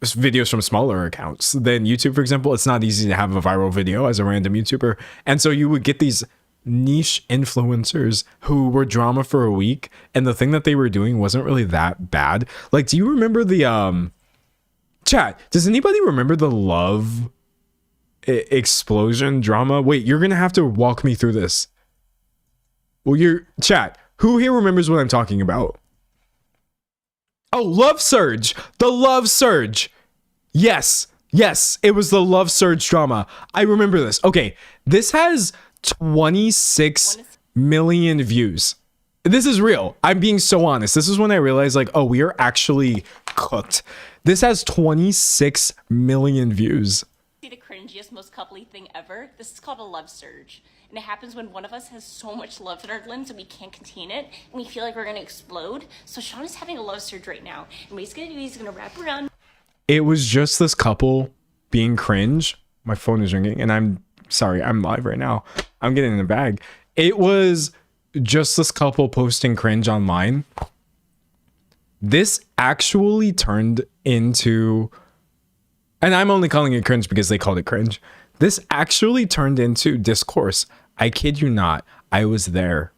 videos from smaller accounts than YouTube, for example. It's not easy to have a viral video as a random YouTuber, and so you would get these niche influencers who were drama for a week, and the thing that they were doing wasn't really that bad. Like, do you remember the chat, does anybody remember the love explosion drama? Wait, you're gonna have to walk me through this. Well, your chat, who here remembers what I'm talking about? Oh, Love Surge. The Love Surge. Yes, it was the Love Surge drama. I remember this. Okay, this has 26 million views. This is real. I'm being so honest. This is when I realized, like, oh, we are actually cooked. This has 26 million views. The cringiest, most coupley thing ever. This is called a love surge. And it happens when one of us has so much love in our limbs and we can't contain it, and we feel like we're gonna explode. So Sean is having a love surge right now. And what he's gonna do, he's gonna wrap around. It was just this couple being cringe. My phone is ringing, and I'm sorry, I'm live right now. I'm getting in the bag. It was just this couple posting cringe online. This actually turned into, and I'm only calling it cringe because they called it cringe. This actually turned into discourse. I kid you not. I was there.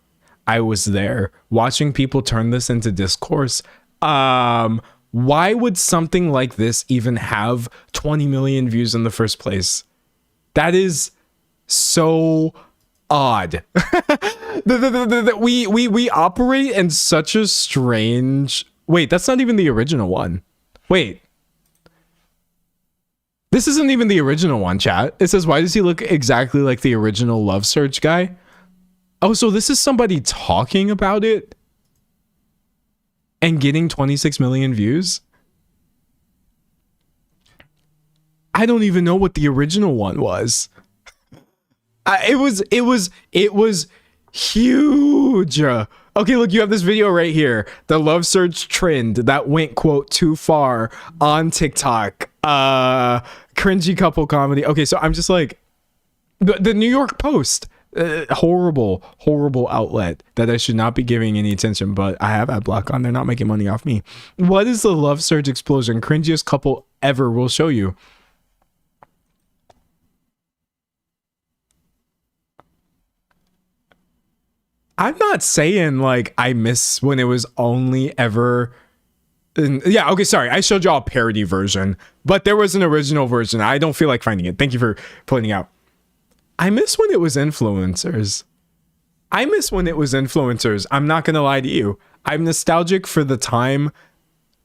I was there watching people turn this into discourse. Why would something like this even have 20 million views in the first place? That is so odd. We operate in such a strange... Wait, that's not even the original one. Wait. This isn't even the original one, chat. It says, why does he look exactly like the original Love Surge guy? Oh, so this is somebody talking about it? and getting 26 million views. I don't even know what the original one was. It was huge. Okay, look, you have this video right here. The love search trend that went, quote, too far on TikTok. Cringy couple comedy. Okay, so I'm just like, the New York Post. Horrible outlet that I should not be giving any attention, but I have ad block on. They're not making money off me. What is the love search explosion? Cringiest couple ever. Will show you. I'm not saying like I miss when it was only ever. Yeah, okay, sorry. I showed y'all a parody version, but there was an original version. I don't feel like finding it. Thank you for pointing out. I miss when it was influencers. I'm not going to lie to you. I'm nostalgic for the time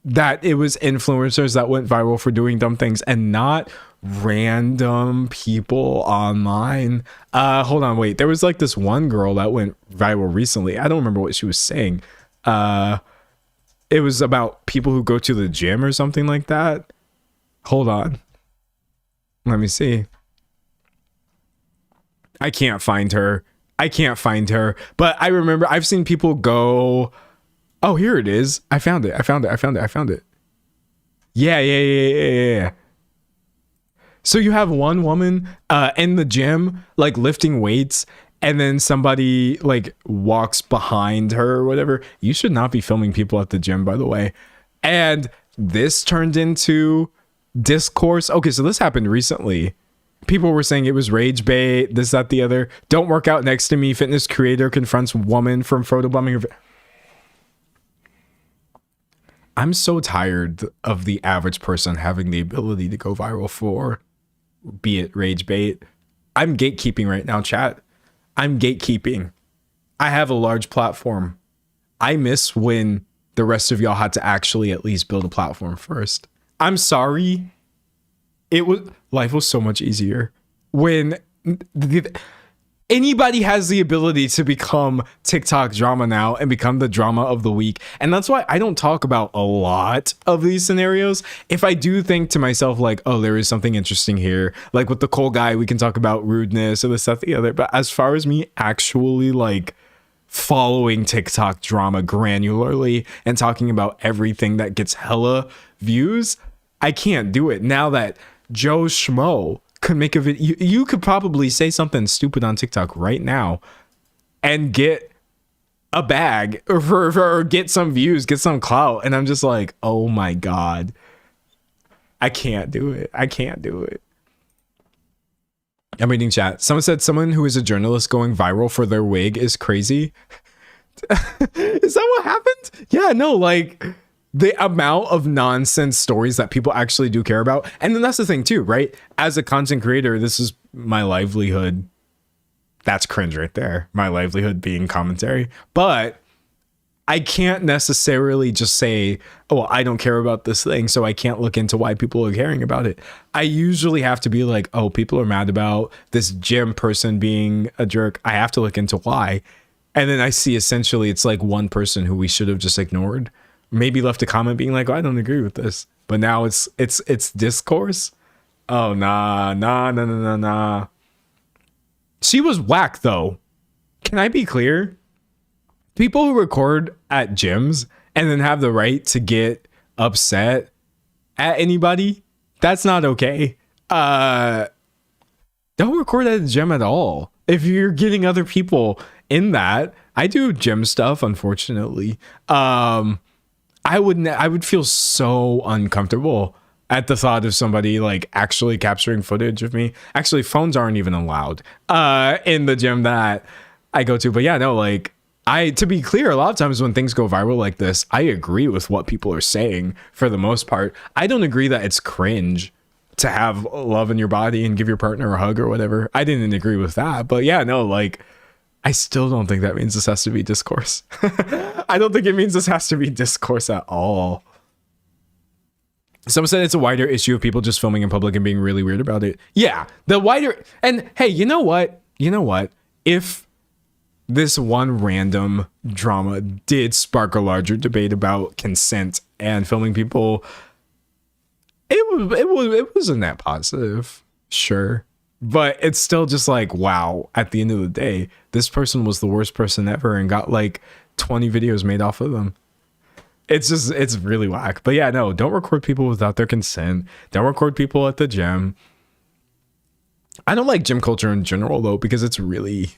that it was influencers that went viral for doing dumb things and not random people online. Hold on, wait. There was like this one girl that went viral recently. I don't remember what she was saying. It was about people who go to the gym or something like that. Hold on. Let me see. I can't find her. But I remember I've seen people go. Oh, here it is. I found it. Yeah. So you have one woman in the gym, like lifting weights, and then somebody like walks behind her or whatever. You should not be filming people at the gym, by the way. And this turned into discourse. Okay, so this happened recently. People were saying it was rage bait, this, that, the other. Don't work out next to me. Fitness creator confronts woman from photobombing. I'm so tired of the average person having the ability to go viral for, be it rage bait. I'm gatekeeping right now, chat. I'm gatekeeping. I have a large platform. I miss when the rest of y'all had to actually at least build a platform first. I'm sorry. Life was so much easier when anybody has the ability to become TikTok drama now and become the drama of the week. And that's why I don't talk about a lot of these scenarios. If I do think to myself like, oh, there is something interesting here, like with the Cole guy, we can talk about rudeness or this, that, the other. But as far as me actually like following TikTok drama granularly and talking about everything that gets hella views, I can't do it. Now that Joe Schmo could make a video, you could probably say something stupid on TikTok right now and get a bag or get some views, get some clout. And I'm just like, oh my God, I can't do it. I'm reading chat. Someone said someone who is a journalist going viral for their wig is crazy. Is that what happened? Yeah, no, like the amount of nonsense stories that people actually do care about. And then that's the thing too, right? As a content creator, this is my livelihood. That's cringe right there. My livelihood being commentary. But I can't necessarily just say, oh, I don't care about this thing, so I can't look into why people are caring about it. I usually have to be like, oh, people are mad about this gym person being a jerk. I have to look into why. And then I see essentially it's like one person who we should have just ignored. Maybe left a comment being like, oh, I don't agree with this. But now it's discourse. Oh, nah. She was whack though. Can I be clear? People who record at gyms and then have the right to get upset at anybody, that's not okay. Don't record at the gym at all. If you're getting other people in that, I do gym stuff, unfortunately. I would feel so uncomfortable at the thought of somebody like actually capturing footage of me. Actually, phones aren't even allowed in the gym that I go to. But yeah, no, like to be clear, a lot of times when things go viral like this, I agree with what people are saying for the most part. I don't agree that it's cringe to have love in your body and give your partner a hug or whatever. I didn't agree with that. But yeah, no, like I still don't think that means this has to be discourse. I don't think it means this has to be discourse at all. Someone said it's a wider issue of people just filming in public and being really weird about it. Yeah, the wider, and hey, you know what? If this one random drama did spark a larger debate about consent and filming people. It was a net positive, sure, but it's still just like, wow, at the end of the day, this person was the worst person ever and got like 20 videos made off of them. It's really whack. But yeah, no, don't record people without their consent. Don't record people at the gym. I don't like gym culture in general though, because it's really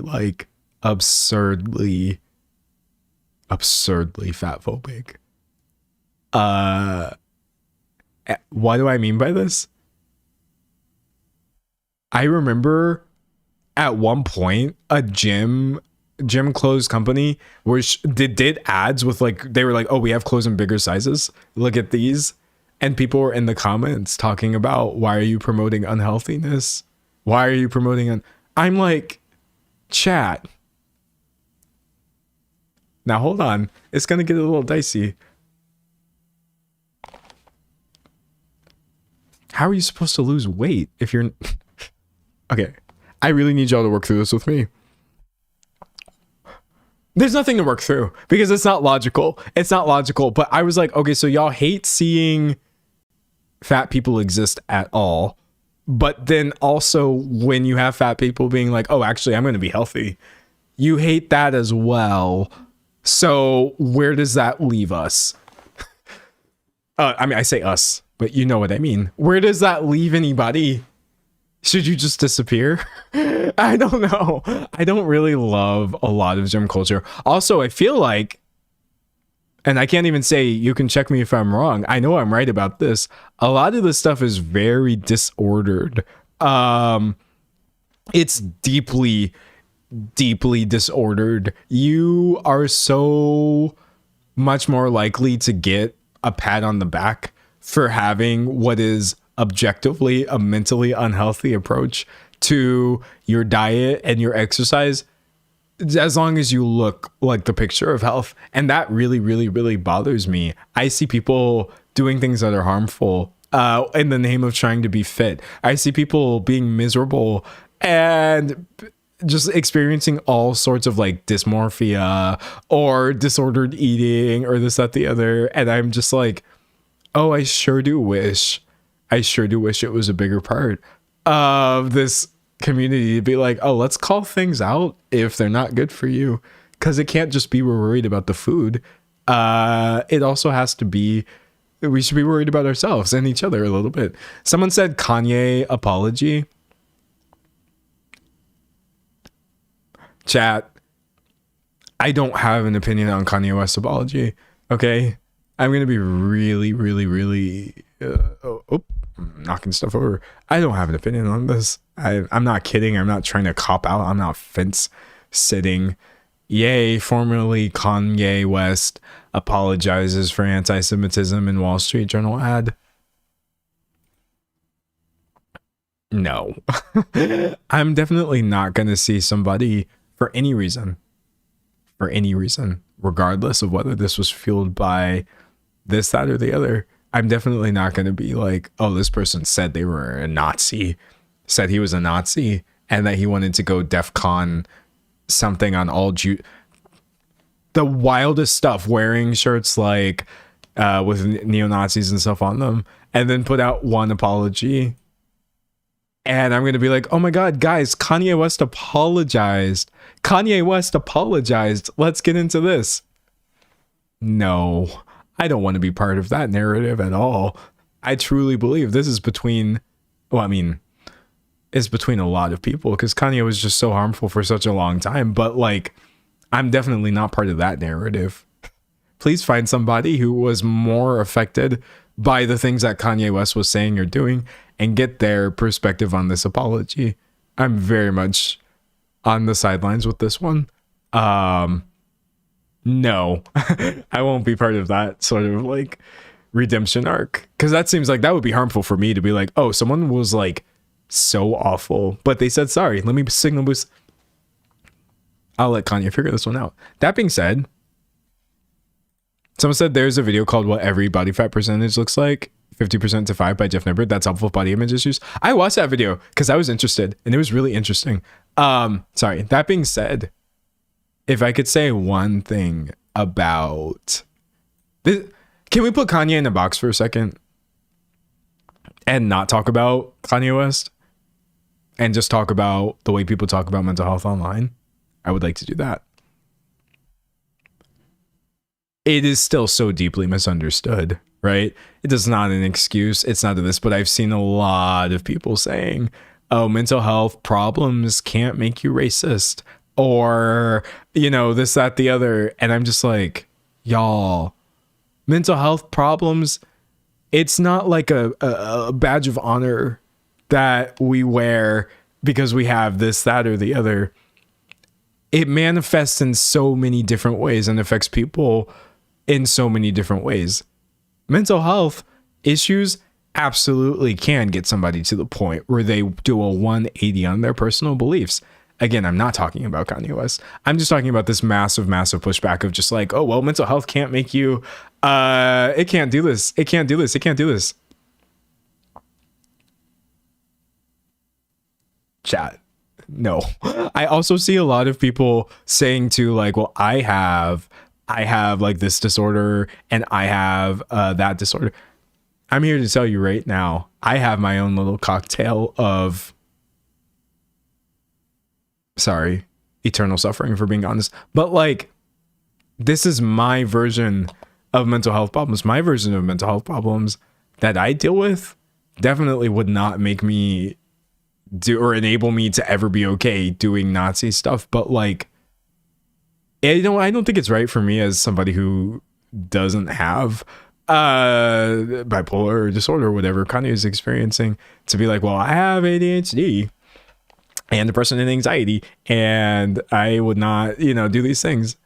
like absurdly fat phobic. What do I mean by this? I remember at one point a gym clothes company which did ads with like, they were like, oh, we have clothes in bigger sizes, look at these. And people were in the comments talking about, why are you promoting unhealthiness? Why are you promoting I'm like, chat, now hold on, it's gonna get a little dicey. How are you supposed to lose weight if you're okay, I really need y'all to work through this with me. There's nothing to work through because it's not logical. It's not logical. But I was like, okay, so y'all hate seeing fat people exist at all. But then also when you have fat people being like, oh, actually, I'm going to be healthy, you hate that as well. So where does that leave us? I mean, I say us, but you know what I mean. Where does that leave anybody? Should you just disappear? I don't know. I don't really love a lot of gym culture. Also, I feel like, and I can't even say, you can check me if I'm wrong, I know I'm right about this, a lot of this stuff is very disordered. It's deeply disordered. You are so much more likely to get a pat on the back for having what is objectively a mentally unhealthy approach to your diet and your exercise, as long as you look like the picture of health. And that really bothers me. I see people doing things that are harmful in the name of trying to be fit. I see people being miserable and just experiencing all sorts of like dysmorphia or disordered eating or this, that, the other. And I'm just like, oh, I sure do wish it was a bigger part of this community to be like, oh, let's call things out if they're not good for you. Because it can't just be we're worried about the food. It also has to be, we should be worried about ourselves and each other a little bit. Someone said Kanye apology. Chat, I don't have an opinion on Kanye West's apology. Okay? I'm going to be really knocking stuff over. I don't have an opinion on this. I'm not kidding. I'm not trying to cop out. I'm not fence sitting. Yay, formerly Kanye West apologizes for anti-Semitism in Wall Street Journal ad. No. I'm definitely not going to see somebody for any reason, regardless of whether this was fueled by this, that, or the other. I'm definitely not going to be like, oh, this person said they were a Nazi, said he was a Nazi, and that he wanted to go DEFCON something on all the wildest stuff, wearing shirts like with neo-Nazis and stuff on them, and then put out one apology. And I'm going to be like, oh my God, guys, Kanye West apologized. Let's get into this. No, I don't want to be part of that narrative at all. I truly believe this is between, well, I mean, it's between a lot of people because Kanye was just so harmful for such a long time. But like, I'm definitely not part of that narrative. Please find somebody who was more affected by the things that Kanye West was saying or doing and get their perspective on this apology. I'm very much on the sidelines with this one. No, I won't be part of that sort of like redemption arc, because that seems like that would be harmful for me to be like, oh, someone was like so awful, but they said sorry. Let me signal boost. I'll let Kanye figure this one out. That being said, someone said there's a video called What Every Body Fat Percentage Looks Like. 50% to 5 by Jeff Nibbert. That's helpful with body image issues. I watched that video because I was interested and it was really interesting. Sorry. That being said, if I could say one thing about this, can we put Kanye in a box for a second and not talk about Kanye West and just talk about the way people talk about mental health online? I would like to do that. It is still so deeply misunderstood, right? It is not an excuse. It's not this, but I've seen a lot of people saying, oh, mental health problems can't make you racist, or, you know, this, that, the other. And I'm just like, y'all, mental health problems, it's not like a badge of honor that we wear because we have this, that, or the other. It manifests in so many different ways and affects people in so many different ways. Mental health issues absolutely can get somebody to the point where they do a 180 on their personal beliefs. Again, I'm not talking about Kanye West. I'm just talking about this massive pushback of just like, oh, well, mental health can't make you, it can't do this. It can't do this. It can't do this. Chat. No. I also see a lot of people saying too, like, well, I have like this disorder and I have that disorder. I'm here to tell you right now, I have my own little cocktail of, sorry, eternal suffering for being honest, but like, this is my version of mental health problems. My version of mental health problems that I deal with definitely would not make me do or enable me to ever be okay doing Nazi stuff. But like, I don't think it's right for me as somebody who doesn't have bipolar disorder or whatever Kanye is experiencing to be like, well, I have ADHD and depression and anxiety and I would not, do these things.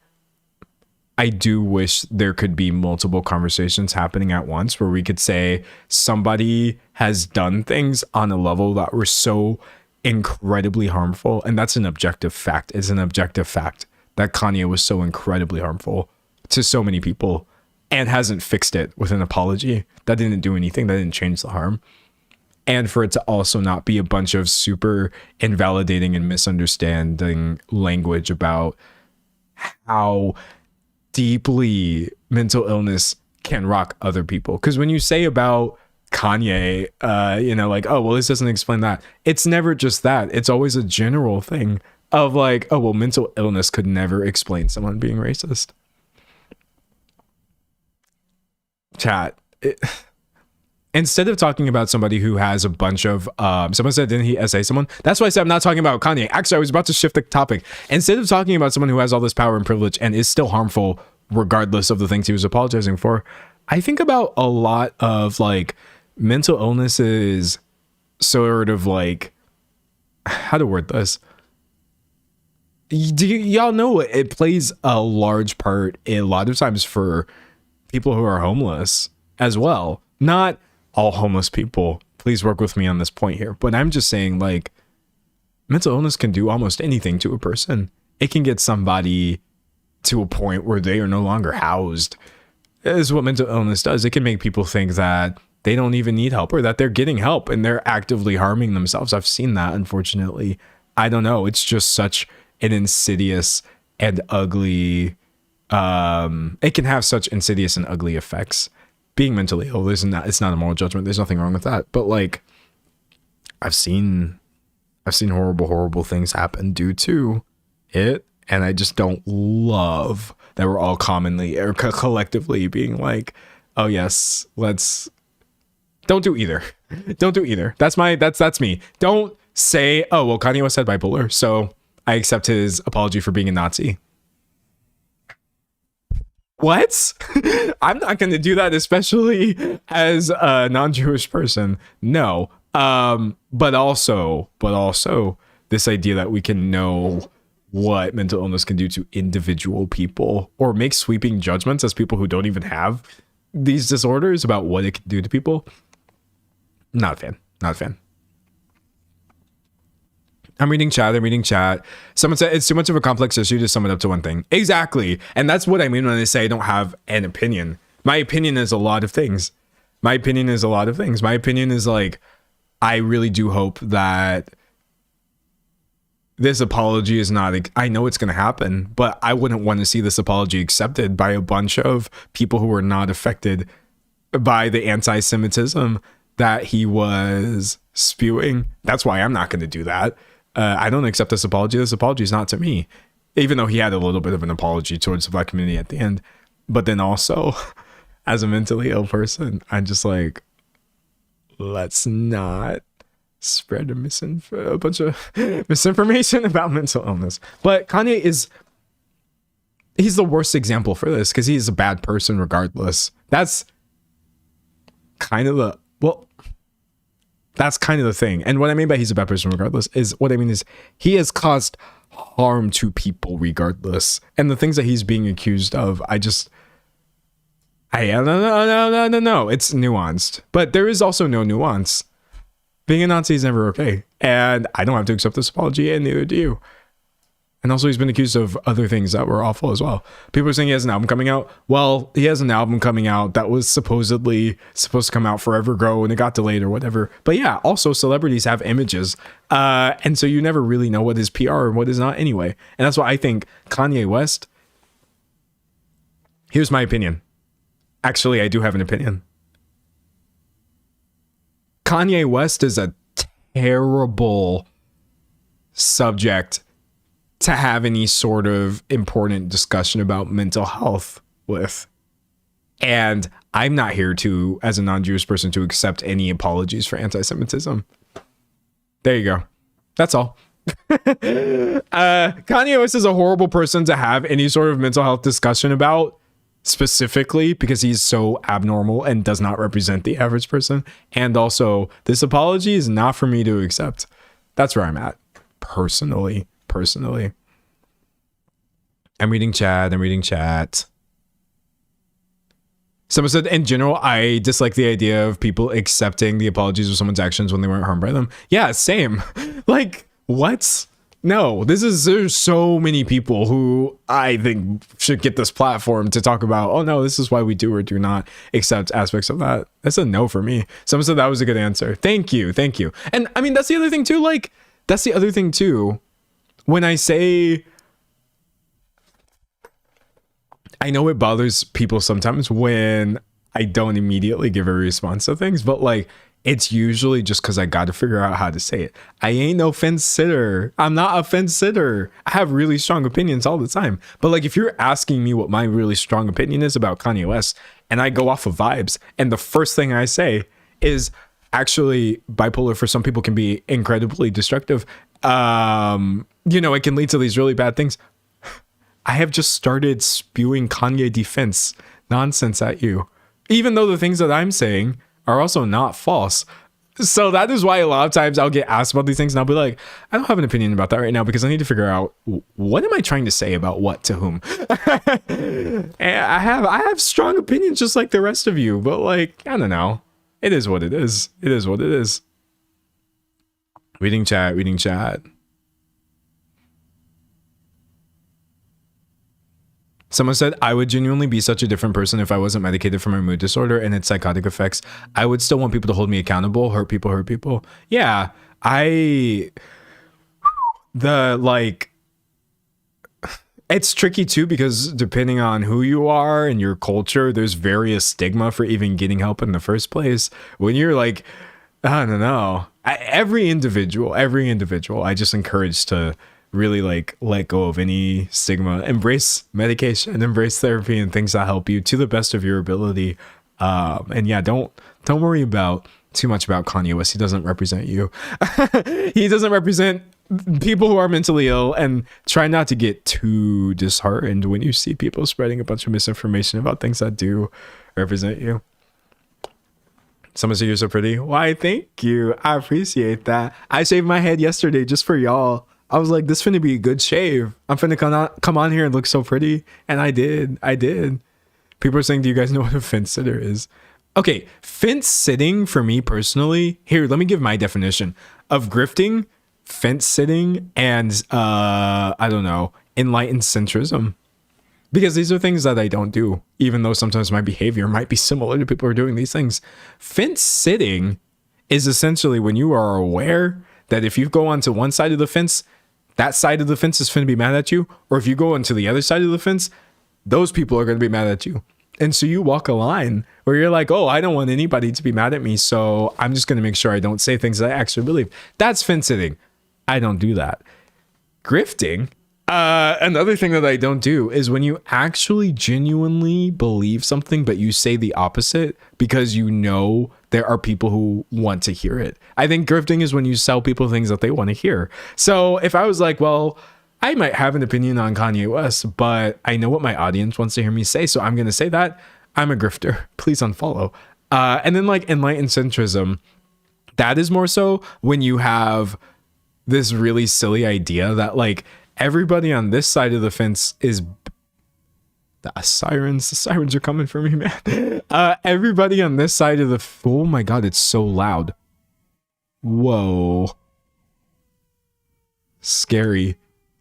I do wish there could be multiple conversations happening at once where we could say somebody has done things on a level that were so incredibly harmful. And that's an objective fact. It's an objective fact that Kanye was so incredibly harmful to so many people and hasn't fixed it with an apology. That didn't do anything. That didn't change the harm. And for it to also not be a bunch of super invalidating and misunderstanding language about how deeply mental illness can rock other people. Because when you say about Kanye, like, oh, well, this doesn't explain that. It's never just that. It's always a general thing of like, oh, well, mental illness could never explain someone being racist. Chat. Instead of talking about somebody who has a bunch of, someone said, didn't he essay someone? That's why I said I'm not talking about Kanye. Actually, I was about to shift the topic. Instead of talking about someone who has all this power and privilege and is still harmful, regardless of the things he was apologizing for, I think about a lot of like mental illness is sort of like, how to word this? Y'all know it plays a large part a lot of times for people who are homeless as well. Not all homeless people, please work with me on this point here, but I'm just saying, like, mental illness can do almost anything to a person. It can get somebody to a point where they are no longer housed. That is what mental illness does. It can make people think that they don't even need help or that they're getting help and they're actively harming themselves. I've seen that, unfortunately. I don't know. It's just such an insidious and ugly, it can have such insidious and ugly effects. Being mentally ill, it's not a moral judgment. There's nothing wrong with that. But like, I've seen horrible things happen due to it. And I just don't love that we're all commonly or collectively being like, oh yes, don't do either. Don't do either. That's me. Don't say, oh, well, Kanye West had bipolar, so I accept his apology for being a Nazi. What? I'm not going to do that, especially as a non-Jewish person. No. But also this idea that we can know what mental illness can do to individual people or make sweeping judgments as people who don't even have these disorders about what it can do to people. Not a fan. I'm reading chat. Someone said it's too much of a complex issue to sum it up to one thing. Exactly. And that's what I mean when I say I don't have an opinion. My opinion is a lot of things. My opinion is a lot of things. My opinion is like, I really do hope that this apology is not, I know it's going to happen, but I wouldn't want to see this apology accepted by a bunch of people who are not affected by the anti-Semitism that he was spewing. That's why I'm not going to do that. I don't accept this apology. This apology is not to me, even though he had a little bit of an apology towards the Black community at the end. But then also, as a mentally ill person, I'm just like, let's not spread a bunch of misinformation about mental illness. But Kanye he's the worst example for this because he's a bad person regardless. That's kind of the thing. And what I mean by he's a bad person regardless is he has caused harm to people regardless. And the things that he's being accused of, I don't know. It's nuanced. But there is also no nuance. Being a Nazi is never okay. And I don't have to accept this apology, and neither do you. And also, he's been accused of other things that were awful as well. People are saying he has an album coming out. Well, he has an album coming out that was supposedly supposed to come out forever ago, and it got delayed or whatever. But yeah, also celebrities have images. And so you never really know what is PR and what is not anyway. And that's why I think Kanye West, here's my opinion. Actually, I do have an opinion. Kanye West is a terrible subject to have any sort of important discussion about mental health with. And I'm not here to, as a non-Jewish person, to accept any apologies for anti-Semitism. There you go. That's all. Kanye West is a horrible person to have any sort of mental health discussion about, specifically because he's so abnormal and does not represent the average person. And also, this apology is not for me to accept. That's where I'm at, personally. I'm reading chat. Someone said, in general, I dislike the idea of people accepting the apologies of someone's actions when they weren't harmed by them. Yeah, same. Like, what? No, there's so many people who I think should get this platform to talk about, oh no, this is why we do or do not accept aspects of that. That's a no for me. Someone said that was a good answer. Thank you. And I mean, that's the other thing too. When I say, I know it bothers people sometimes when I don't immediately give a response to things, but like, it's usually just because I got to figure out how to say it. I ain't no fence sitter. I'm not a fence sitter. I have really strong opinions all the time. But like, if you're asking me what my really strong opinion is about Kanye West, and I go off of vibes, and the first thing I say is, actually, bipolar for some people can be incredibly destructive. It can lead to these really bad things. I have just started spewing Kanye defense nonsense at you, even though the things that I'm saying are also not false. So that is why a lot of times I'll get asked about these things and I'll be like, I don't have an opinion about that right now because I need to figure out what am I trying to say about what to whom. And I have strong opinions just like the rest of you, but like, I don't know. It is what it is. It is what it is. Reading chat. Someone said, I would genuinely be such a different person if I wasn't medicated for my mood disorder and its psychotic effects. I would still want people to hold me accountable. Hurt people. Yeah, it's tricky too, because depending on who you are and your culture, there's various stigma for even getting help in the first place. When you're like, I don't know, every individual, I just encourage to really like let go of any stigma, embrace medication, embrace therapy and things that help you to the best of your ability. And yeah, don't worry about too much about Kanye West. He doesn't represent you. He doesn't represent people who are mentally ill, and try not to get too disheartened when you see people spreading a bunch of misinformation about things that do represent you. Someone said you're so pretty. Why, thank you. I appreciate that. I shaved my head yesterday just for y'all. I was like, this finna be a good shave. I'm finna come on here and look so pretty. And I did. People are saying, do you guys know what a fence sitter is? Okay, fence sitting for me personally, here, let me give my definition of grifting, fence sitting, and I don't know, enlightened centrism. Because these are things that I don't do, even though sometimes my behavior might be similar to people who are doing these things. Fence sitting is essentially when you are aware that if you go onto one side of the fence, that side of the fence is going to be mad at you. Or if you go onto the other side of the fence, those people are going to be mad at you. And so you walk a line where you're like, oh, I don't want anybody to be mad at me, so I'm just going to make sure I don't say things that I actually believe. That's fence sitting. I don't do that. Grifting, another thing that I don't do is when you actually genuinely believe something, but you say the opposite because you know there are people who want to hear it. I think grifting is when you sell people things that they want to hear. So if I was like, well, I might have an opinion on Kanye West, but I know what my audience wants to hear me say, so I'm going to say that. I'm a grifter. Please unfollow. And then like enlightened centrism, that is more so when you have this really silly idea that like everybody on this side of the fence is the sirens are coming for me, man. Everybody on this side of the oh my god, it's so loud. Whoa, scary.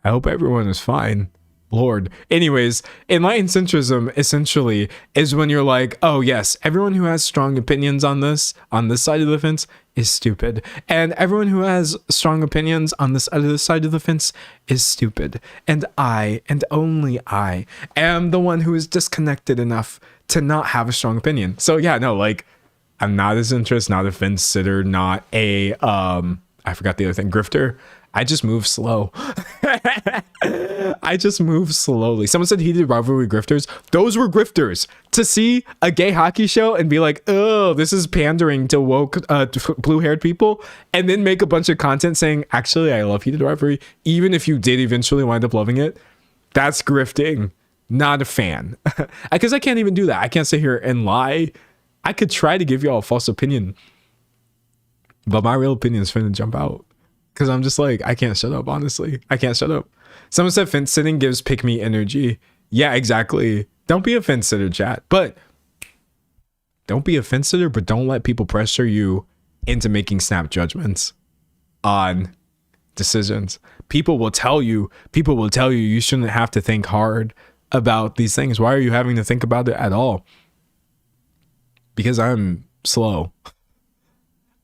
I hope everyone is fine. Lord. Anyways, enlightened centrism essentially is when you're like, oh yes, everyone who has strong opinions on this side of the fence is stupid. And everyone who has strong opinions on this other side of the fence is stupid. And I, and only I, am the one who is disconnected enough to not have a strong opinion. So yeah, no, like, I'm not a centrist, not a fence sitter, not a, I forgot the other thing, grifter. I just move slow. I just move slowly. Someone said heated rivalry grifters. Those were grifters. To see a gay hockey show and be like, oh, this is pandering to woke blue-haired people, and then make a bunch of content saying, actually, I love heated rivalry, even if you did eventually wind up loving it. That's grifting. Not a fan. Because I can't even do that. I can't sit here and lie. I could try to give you all a false opinion, but my real opinion is finna jump out. Because I'm just like, I can't shut up, honestly. I can't shut up. Someone said fence sitting gives pick me energy. Yeah, exactly. Don't be a fence sitter, chat. But don't be a fence sitter, but don't let people pressure you into making snap judgments on decisions. People will tell you you shouldn't have to think hard about these things. Why are you having to think about it at all? Because I'm slow.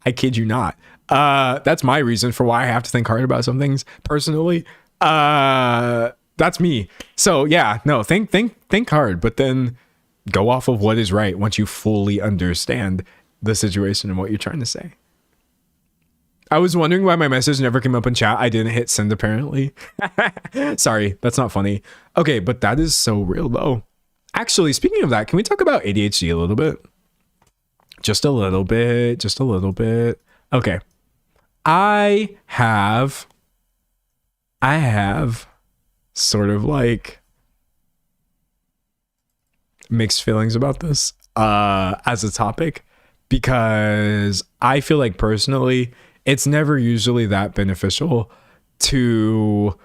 I kid you not. That's my reason for why I have to think hard about some things personally. That's me. So yeah, no, think hard, but then go off of what is right once you fully understand the situation and what you're trying to say. I was wondering why my message never came up in chat. I didn't hit send apparently. Sorry, that's not funny. Okay, but that is so real though. Actually, speaking of that, can we talk about ADHD a little bit? Just a little bit. Okay. I have sort of like mixed feelings about this as a topic, because I feel like personally it's never usually that beneficial to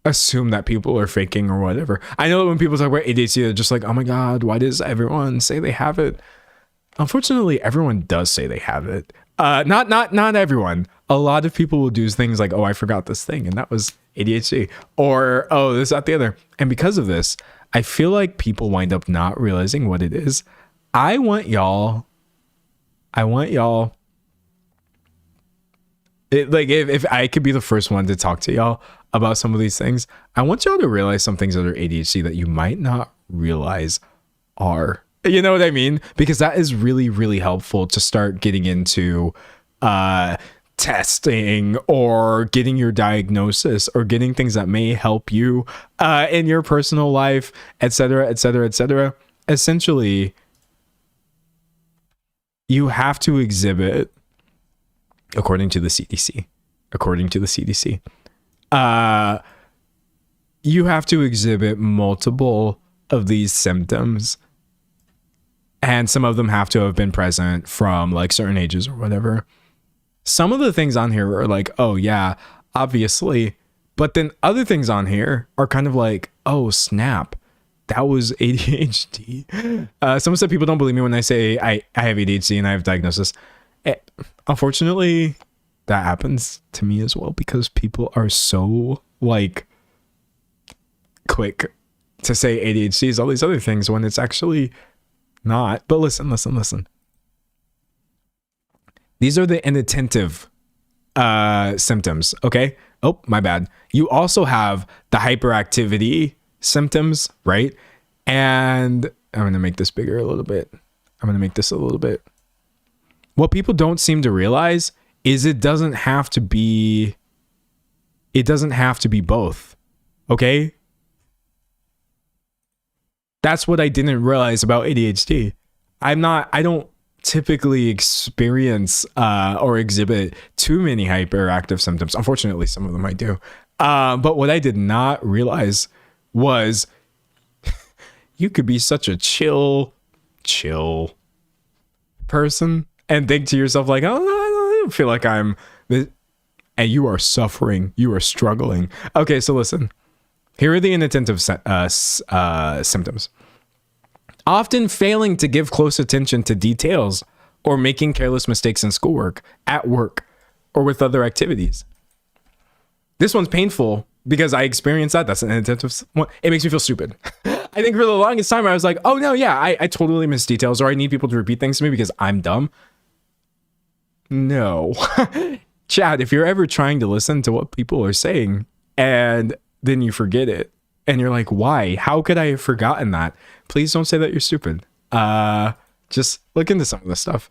assume that people are faking or whatever. I know that when people talk about ADHD, they're just like, oh my god, why does everyone say they have it? Unfortunately, everyone does say they have it. Not everyone. A lot of people will do things like, oh, I forgot this thing, and that was ADHD, or oh, this, that, the other. And because of this, I feel like people wind up not realizing what it is. I want y'all. If I could be the first one to talk to y'all about some of these things, I want y'all to realize some things that are ADHD that you might not realize are. You know what I mean? Because that is really, really helpful to start getting into testing or getting your diagnosis or getting things that may help you in your personal life, etc., etc., etc. Essentially, you have to exhibit, according to the CDC, you have to exhibit multiple of these symptoms. And some of them have to have been present from like certain ages or whatever. Some of the things on here are like, oh yeah, obviously. But then other things on here are kind of like, oh snap, that was ADHD. Someone said people don't believe me when I say I have ADHD and I have diagnosis. Unfortunately, that happens to me as well, because people are so like quick to say ADHD is all these other things when it's actually not. But listen. These are the inattentive symptoms, okay? Oh, my bad. You also have the hyperactivity symptoms, right? And I'm going to make this bigger a little bit. I'm going to make this a little bit. What people don't seem to realize is it doesn't have to be both, okay? That's what I didn't realize about ADHD. I don't typically experience or exhibit too many hyperactive symptoms. Unfortunately, some of them I do. But what I did not realize was you could be such a chill person and think to yourself like, oh, I don't feel like I'm this. And you are suffering. You are struggling. Okay, so listen. Here are the inattentive symptoms. Often failing to give close attention to details or making careless mistakes in schoolwork, at work, or with other activities. This one's painful because I experienced that. That's an inattentive one. It makes me feel stupid. I think for the longest time I was like, oh no, yeah, I totally miss details, or I need people to repeat things to me because I'm dumb. No. Chad, if you're ever trying to listen to what people are saying and then you forget it and you're like, why? How could I have forgotten that? Please don't say that you're stupid. Just look into some of this stuff.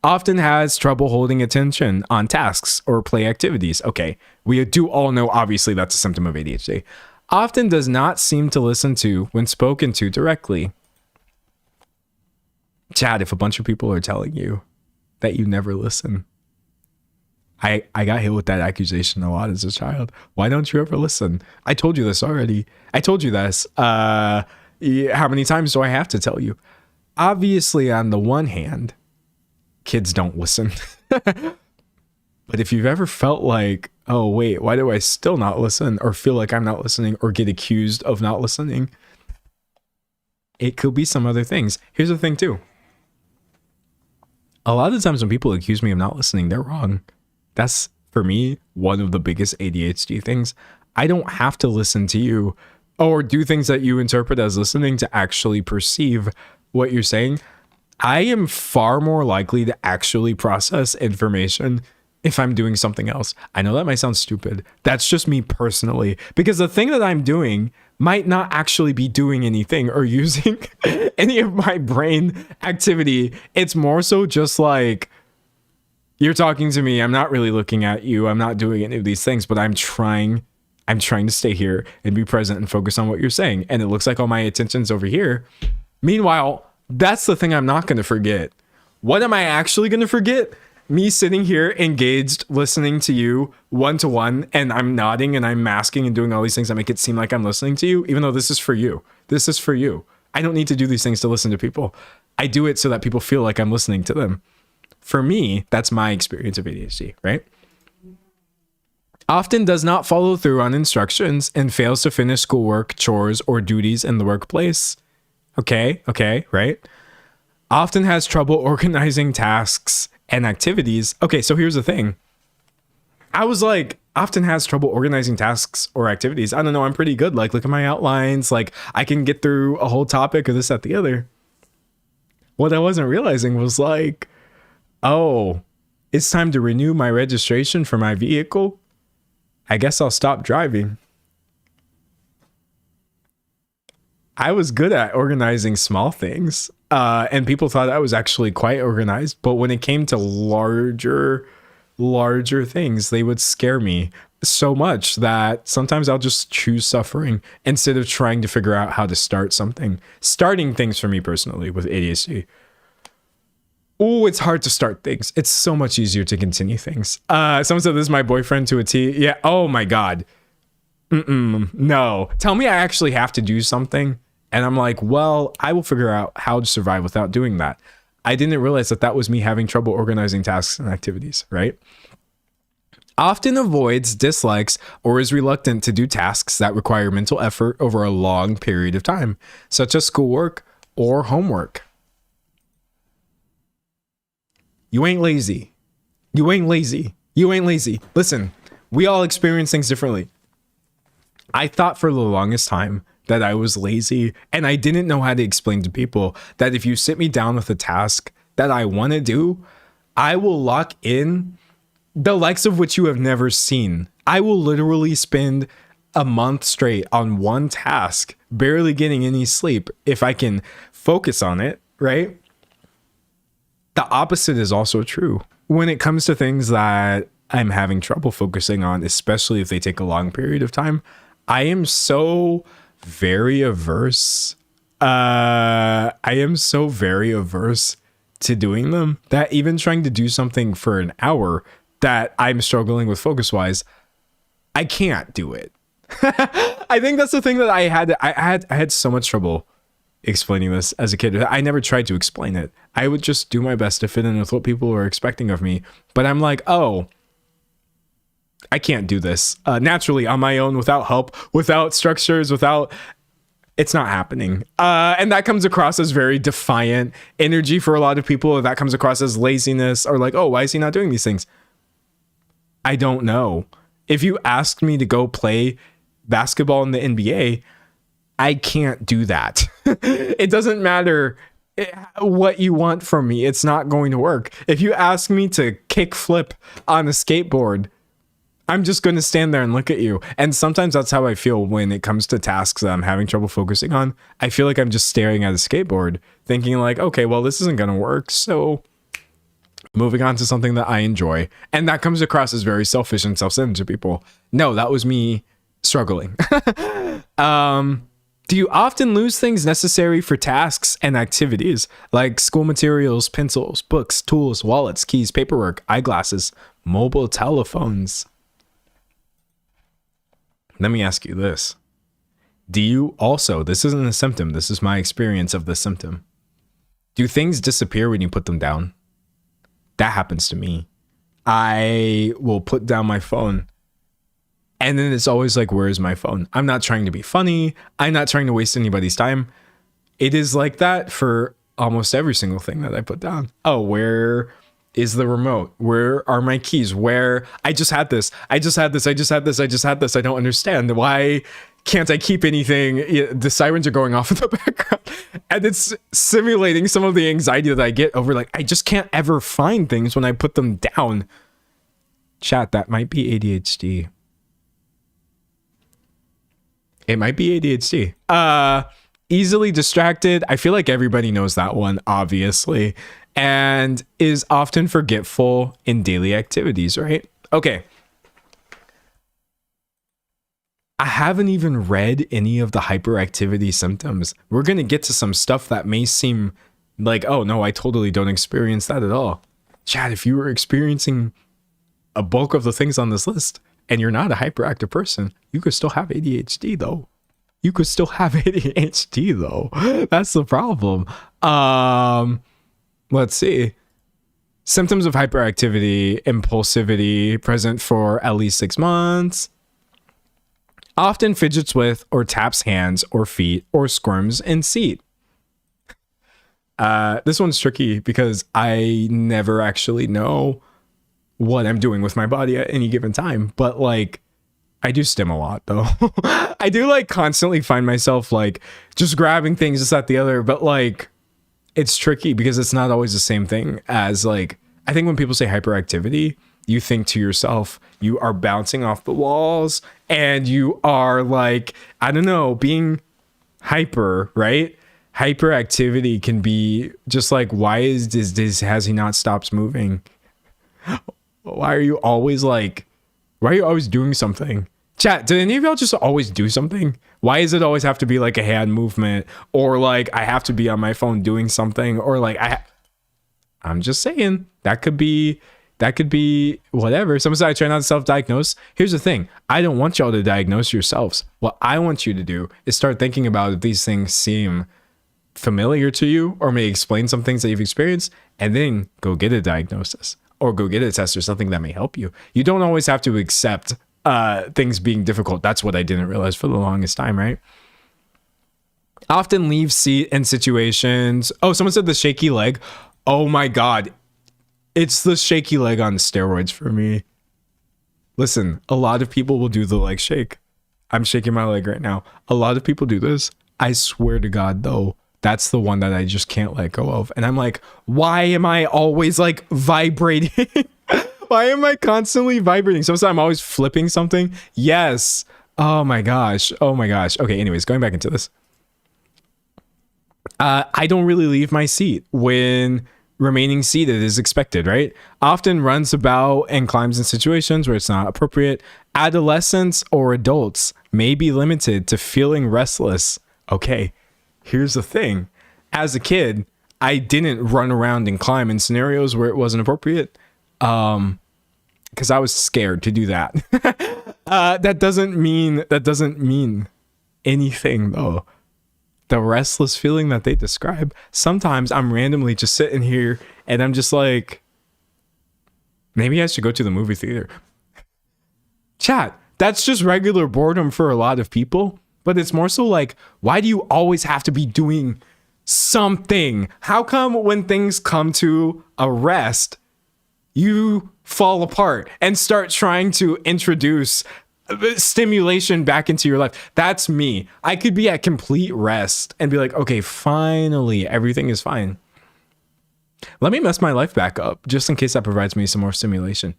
Often has trouble holding attention on tasks or play activities. Okay, we do all know, obviously, that's a symptom of ADHD. Often does not seem to listen to when spoken to directly. Chad, if a bunch of people are telling you that you never listen, I got hit with that accusation a lot as a child. Why don't you ever listen? I told you this already. I told you this. How many times do I have to tell you? Obviously, on the one hand, kids don't listen. But if you've ever felt like, oh, wait, why do I still not listen, or feel like I'm not listening, or get accused of not listening, it could be some other things. Here's the thing, too. A lot of the times when people accuse me of not listening, they're wrong. That's, for me, one of the biggest ADHD things. I don't have to listen to you or do things that you interpret as listening to actually perceive what you're saying. I am far more likely to actually process information if I'm doing something else. I know that might sound stupid. That's just me personally, because the thing that I'm doing might not actually be doing anything or using any of my brain activity. It's more so just like, you're talking to me. I'm not really looking at you. I'm not doing any of these things, but I'm trying to stay here and be present and focus on what you're saying. And it looks like all my attention's over here. Meanwhile, that's the thing I'm not going to forget. What am I actually going to forget? Me sitting here engaged, listening to you one-to-one, and I'm nodding and I'm masking and doing all these things that make it seem like I'm listening to you, even though this is for you. This is for you. I don't need to do these things to listen to people. I do it so that people feel like I'm listening to them. For me, that's my experience of ADHD, right? Often does not follow through on instructions and fails to finish schoolwork, chores, or duties in the workplace. Okay, right? Often has trouble organizing tasks and activities. Okay, so here's the thing. I was like, often has trouble organizing tasks or activities. I don't know, I'm pretty good. Like, look at my outlines. Like, I can get through a whole topic or this, that, the other. What I wasn't realizing was like, oh, it's time to renew my registration for my vehicle. I guess I'll stop driving. I was good at organizing small things, and people thought I was actually quite organized. But when it came to larger things, they would scare me so much that sometimes I'll just choose suffering instead of trying to figure out how to start something. Starting things for me personally with ADHD. Oh, it's hard to start things. It's so much easier to continue things. Someone said this is my boyfriend to a T. Yeah. Oh my God. No. Tell me I actually have to do something. And I'm like, well, I will figure out how to survive without doing that. I didn't realize that was me having trouble organizing tasks and activities, right? Often avoids, dislikes, or is reluctant to do tasks that require mental effort over a long period of time, such as schoolwork or homework. You ain't lazy. You ain't lazy. You ain't lazy. Listen, we all experience things differently. I thought for the longest time that I was lazy, and I didn't know how to explain to people that if you sit me down with a task that I want to do, I will lock in the likes of which you have never seen. I will literally spend a month straight on one task, barely getting any sleep if I can focus on it, right? The opposite is also true. When it comes to things that I'm having trouble focusing on, especially if they take a long period of time, I am so very averse. I am so very averse to doing them that even trying to do something for an hour that I'm struggling with focus wise, I can't do it. I think that's the thing that I had so much trouble explaining this as a kid. I never tried to explain it. I would just do my best to fit in with what people were expecting of me. But I'm like, oh, I can't do this naturally on my own, without help, without structures, without, it's not happening. And that comes across as very defiant energy for a lot of people. That comes across as laziness, or like, oh, why is he not doing these things? I don't know. If you asked me to go play basketball in the NBA, I can't do that. It doesn't matter what you want from me. It's not going to work. If you ask me to kick flip on a skateboard, I'm just going to stand there and look at you. And sometimes that's how I feel when it comes to tasks that I'm having trouble focusing on. I feel like I'm just staring at a skateboard thinking like, okay, well, this isn't going to work. So moving on to something that I enjoy. And that comes across as very selfish and self-centered to people. No, that was me struggling. Do you often lose things necessary for tasks and activities like school materials, pencils, books, tools, wallets, keys, paperwork, eyeglasses, mobile telephones? Let me ask you this. Do you also, this isn't a symptom, this is my experience of the symptom. Do things disappear when you put them down? That happens to me. I will put down my phone and then it's always like, where is my phone? I'm not trying to be funny. I'm not trying to waste anybody's time. It is like that for almost every single thing that I put down. Oh, where is the remote? Where are my keys? Where? I just had this. I just had this. I just had this. I just had this. I don't understand. Why can't I keep anything? The sirens are going off in the background. And it's simulating some of the anxiety that I get over like, I just can't ever find things when I put them down. Chat, that might be ADHD. It might be ADHD. Easily distracted. I feel like everybody knows that one, obviously. And is often forgetful in daily activities, right? Okay. I haven't even read any of the hyperactivity symptoms. We're going to get to some stuff that may seem like, oh no, I totally don't experience that at all. Chad, if you were experiencing a bulk of the things on this list and you're not a hyperactive person, you could still have ADHD though. You could still have ADHD though. That's the problem. Let's see. Symptoms of hyperactivity, impulsivity, present for at least 6 months. Often fidgets with or taps hands or feet or squirms in seat. This one's tricky because I never actually know what I'm doing with my body at any given time. But like, I do stim a lot though. I do like constantly find myself like just grabbing things, this, that, the other. But like, it's tricky because it's not always the same thing as like, I think when people say hyperactivity, you think to yourself, you are bouncing off the walls and you are like, I don't know, being hyper, right? Hyperactivity can be just like, why is this has he not stopped moving? Why are you always doing something? Chat, do any of y'all just always do something? Why does it always have to be like a hand movement or like I have to be on my phone doing something or like I'm just saying that could be whatever. Someone said I try not to self-diagnose. Here's the thing. I don't want y'all to diagnose yourselves. What I want you to do is start thinking about if these things seem familiar to you or may explain some things that you've experienced, and then go get a diagnosis or go get a test or something that may help you. You don't always have to accept things being difficult. That's what I didn't realize for the longest time, right? Often leave seat in situations. Oh, someone said the shaky leg. Oh my God. It's the shaky leg on steroids for me. Listen, a lot of people will do the leg shake. I'm shaking my leg right now. A lot of people do this. I swear to God, though, that's the one that I just can't let go of. And I'm like, why am I always like vibrating? Why am I constantly vibrating? Sometimes I'm always flipping something. Yes. Oh my gosh. Oh my gosh. Okay, anyways, going back into this. I don't really leave my seat when remaining seated is expected, right? Often runs about and climbs in situations where it's not appropriate. Adolescents or adults may be limited to feeling restless. Okay, here's the thing. As a kid, I didn't run around and climb in scenarios where it wasn't appropriate. Because I was scared to do that. That doesn't mean anything though. The restless feeling that they describe. Sometimes I'm randomly just sitting here and I'm just like, maybe I should go to the movie theater. Chat, that's just regular boredom for a lot of people, but it's more so like, why do you always have to be doing something? How come when things come to a rest, you fall apart and start trying to introduce stimulation back into your life? That's me. I could be at complete rest and be like, okay, finally, everything is fine. Let me mess my life back up just in case that provides me some more stimulation.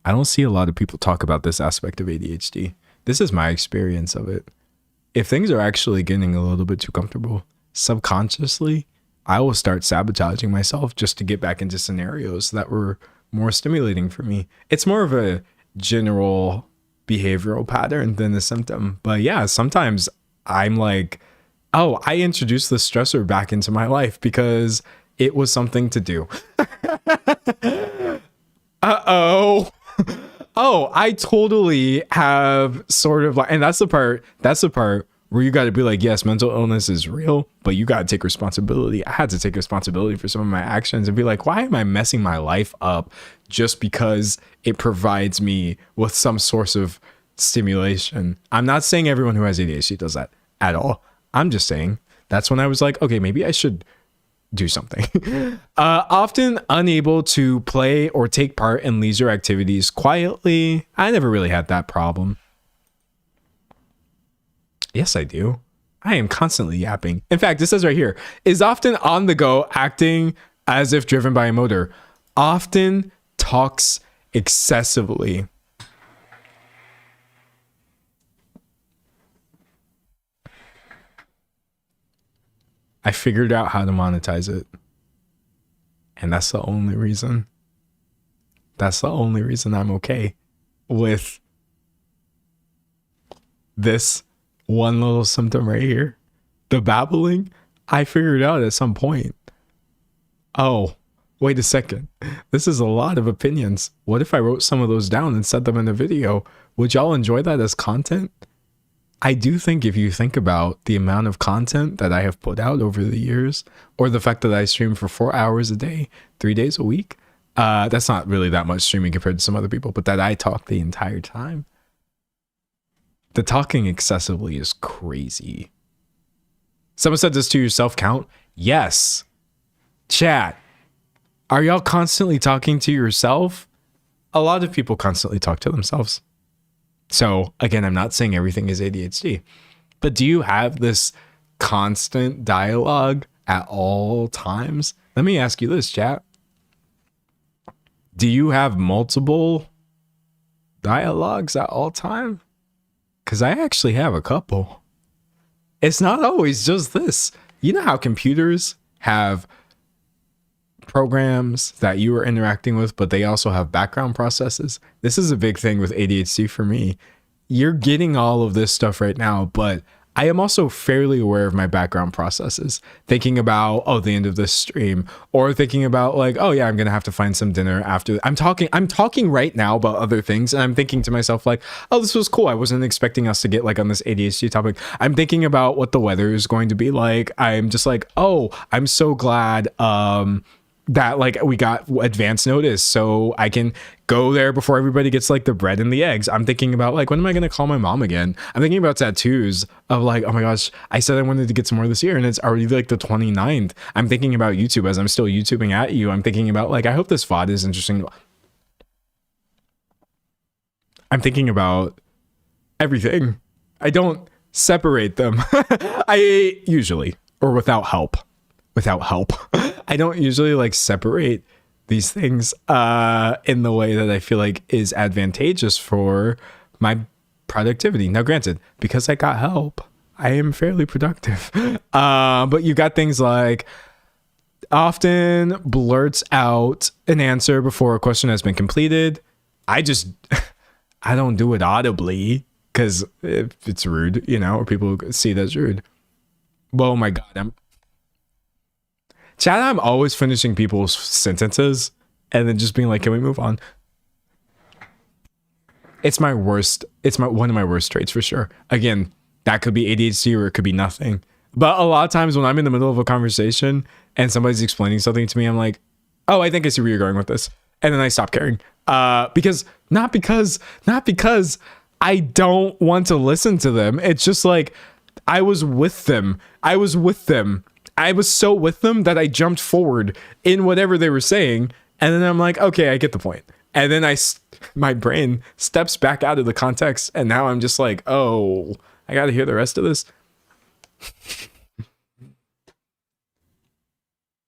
I don't see a lot of people talk about this aspect of ADHD. This is my experience of it. If things are actually getting a little bit too comfortable, subconsciously, I will start sabotaging myself just to get back into scenarios that were more stimulating for me. It's more of a general behavioral pattern than a symptom. But yeah, sometimes I'm like, oh, I introduced the stressor back into my life because it was something to do. Uh-oh. Oh, I totally have sort of like, and that's the part where you got to be like, yes, mental illness is real, but you got to take responsibility. I had to take responsibility for some of my actions and be like, why am I messing my life up just because it provides me with some source of stimulation? I'm not saying everyone who has ADHD does that at all. I'm just saying that's when I was like, okay, maybe I should do something. Often unable to play or take part in leisure activities quietly. I never really had that problem. Yes, I do. I am constantly yapping. In fact, it says right here, is often on the go, acting as if driven by a motor. Often talks excessively. I figured out how to monetize it. And that's the only reason. That's the only reason I'm okay with this one little symptom right here. The babbling, I figured out at some point. Oh, wait a second. This is a lot of opinions. What if I wrote some of those down and set them in a video? Would y'all enjoy that as content? I do think if you think about the amount of content that I have put out over the years, or the fact that I stream for 4 hours a day, 3 days a week, that's not really that much streaming compared to some other people, but that I talk the entire time. The talking excessively is crazy. Someone said this to your self-count. Yes. Chat. Are y'all constantly talking to yourself? A lot of people constantly talk to themselves. So again, I'm not saying everything is ADHD, but do you have this constant dialogue at all times? Let me ask you this, chat. Do you have multiple dialogues at all time? Because I actually have a couple. It's not always just this. You know how computers have programs that you are interacting with, but they also have background processes? This is a big thing with ADHD for me. You're getting all of this stuff right now, but I am also fairly aware of my background processes, thinking about, oh, the end of this stream, or thinking about like, oh yeah, I'm gonna have to find some dinner after. I'm talking right now about other things, and I'm thinking to myself like, oh, this was cool. I wasn't expecting us to get like on this ADHD topic. I'm thinking about what the weather is going to be like. I'm just like, oh, I'm so glad that like we got advance notice so I can go there before everybody gets like the bread and the eggs. I'm thinking about like, when am I going to call my mom again? I'm thinking about tattoos of like, oh my gosh, I said I wanted to get some more this year and it's already like the 29th. I'm thinking about YouTube as I'm still YouTubing at you. I'm thinking about like, I hope this VOD is interesting. I'm thinking about everything. I don't separate them. I usually, or without help. I don't usually like separate these things in the way that I feel like is advantageous for my productivity. Now, granted, because I got help, I am fairly productive. But you got things like often blurts out an answer before a question has been completed. I don't do it audibly because it's rude, you know, or people see it as rude. Oh my God. I'm always finishing people's sentences and then just being like, can we move on? It's my worst. It's one of my worst traits for sure. Again, that could be ADHD or it could be nothing. But a lot of times when I'm in the middle of a conversation and somebody's explaining something to me, I'm like, oh, I think I see where you're going with this. And then I stop caring. Not because I don't want to listen to them. It's just like, I was with them. I was so with them that I jumped forward in whatever they were saying. And then I'm like, okay, I get the point. And then my brain steps back out of the context. And now I'm just like, oh, I got to hear the rest of this.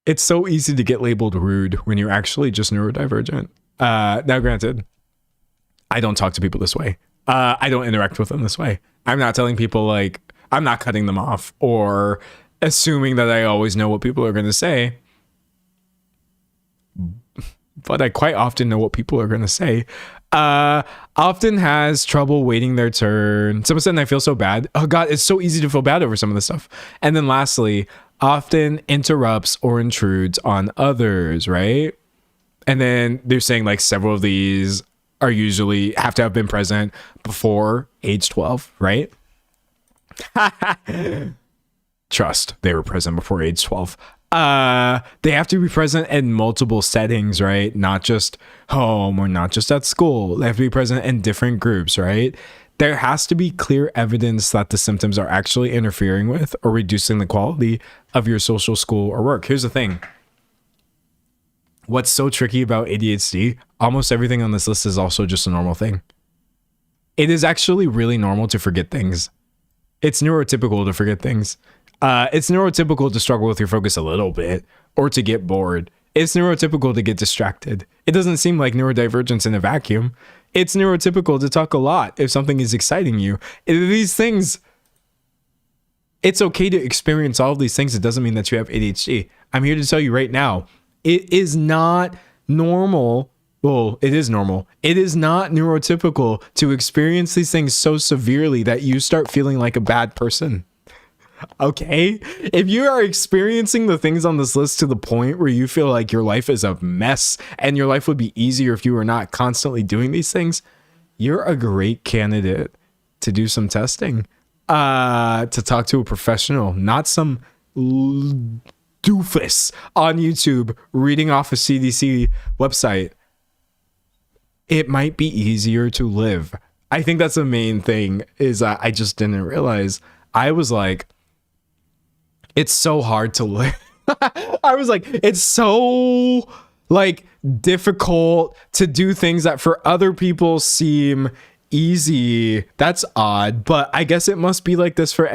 It's so easy to get labeled rude when you're actually just neurodivergent. Now, granted, I don't talk to people this way. I don't interact with them this way. I'm not telling people like, I'm not cutting them off or assuming that I always know what people are going to say. But I quite often know what people are going to say. Often has trouble waiting their turn. Some of a sudden I feel so bad. Oh God, it's so easy to feel bad over some of this stuff. And then lastly, often interrupts or intrudes on others, right? And then they're saying like several of these are usually have to have been present before age 12, right? Trust, they were present before age 12. They have to be present in multiple settings, right? Not just home or not just at school. They have to be present in different groups, right? There has to be clear evidence that the symptoms are actually interfering with or reducing the quality of your social, school, or work. Here's the thing. What's so tricky about ADHD? Almost everything on this list is also just a normal thing. It is actually really normal to forget things. It's neurotypical to forget things. It's neurotypical to struggle with your focus a little bit or to get bored. It's neurotypical to get distracted. It doesn't seem like neurodivergence in a vacuum. It's neurotypical to talk a lot if something is exciting you. These things, it's okay to experience all of these things. It doesn't mean that you have ADHD. I'm here to tell you right now, it is not normal. Well, it is normal. It is not neurotypical to experience these things so severely that you start feeling like a bad person. Okay? If you are experiencing the things on this list to the point where you feel like your life is a mess and your life would be easier if you were not constantly doing these things, you're a great candidate to do some testing, to talk to a professional, not some doofus on YouTube reading off a CDC website. It might be easier to live. I think that's the main thing is I just didn't realize. I was like, it's so hard to live. I was like, it's so like difficult to do things that for other people seem easy. That's odd, but I guess it must be like this for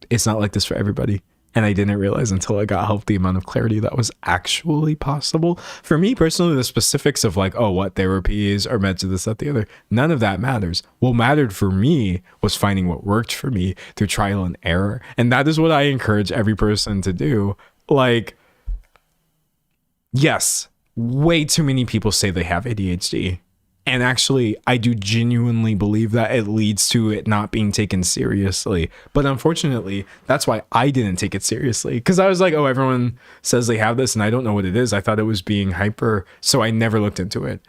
it's not like this for everybody. And I didn't realize until I got help the amount of clarity that was actually possible. For me personally, the specifics of like, oh, what therapies are meant to this, that, the other, none of that matters. What mattered for me was finding what worked for me through trial and error. And that is what I encourage every person to do. Like, yes, way too many people say they have ADHD. And actually, I do genuinely believe that it leads to it not being taken seriously. But unfortunately, that's why I didn't take it seriously. Because I was like, oh, everyone says they have this and I don't know what it is. I thought it was being hyper. So I never looked into it.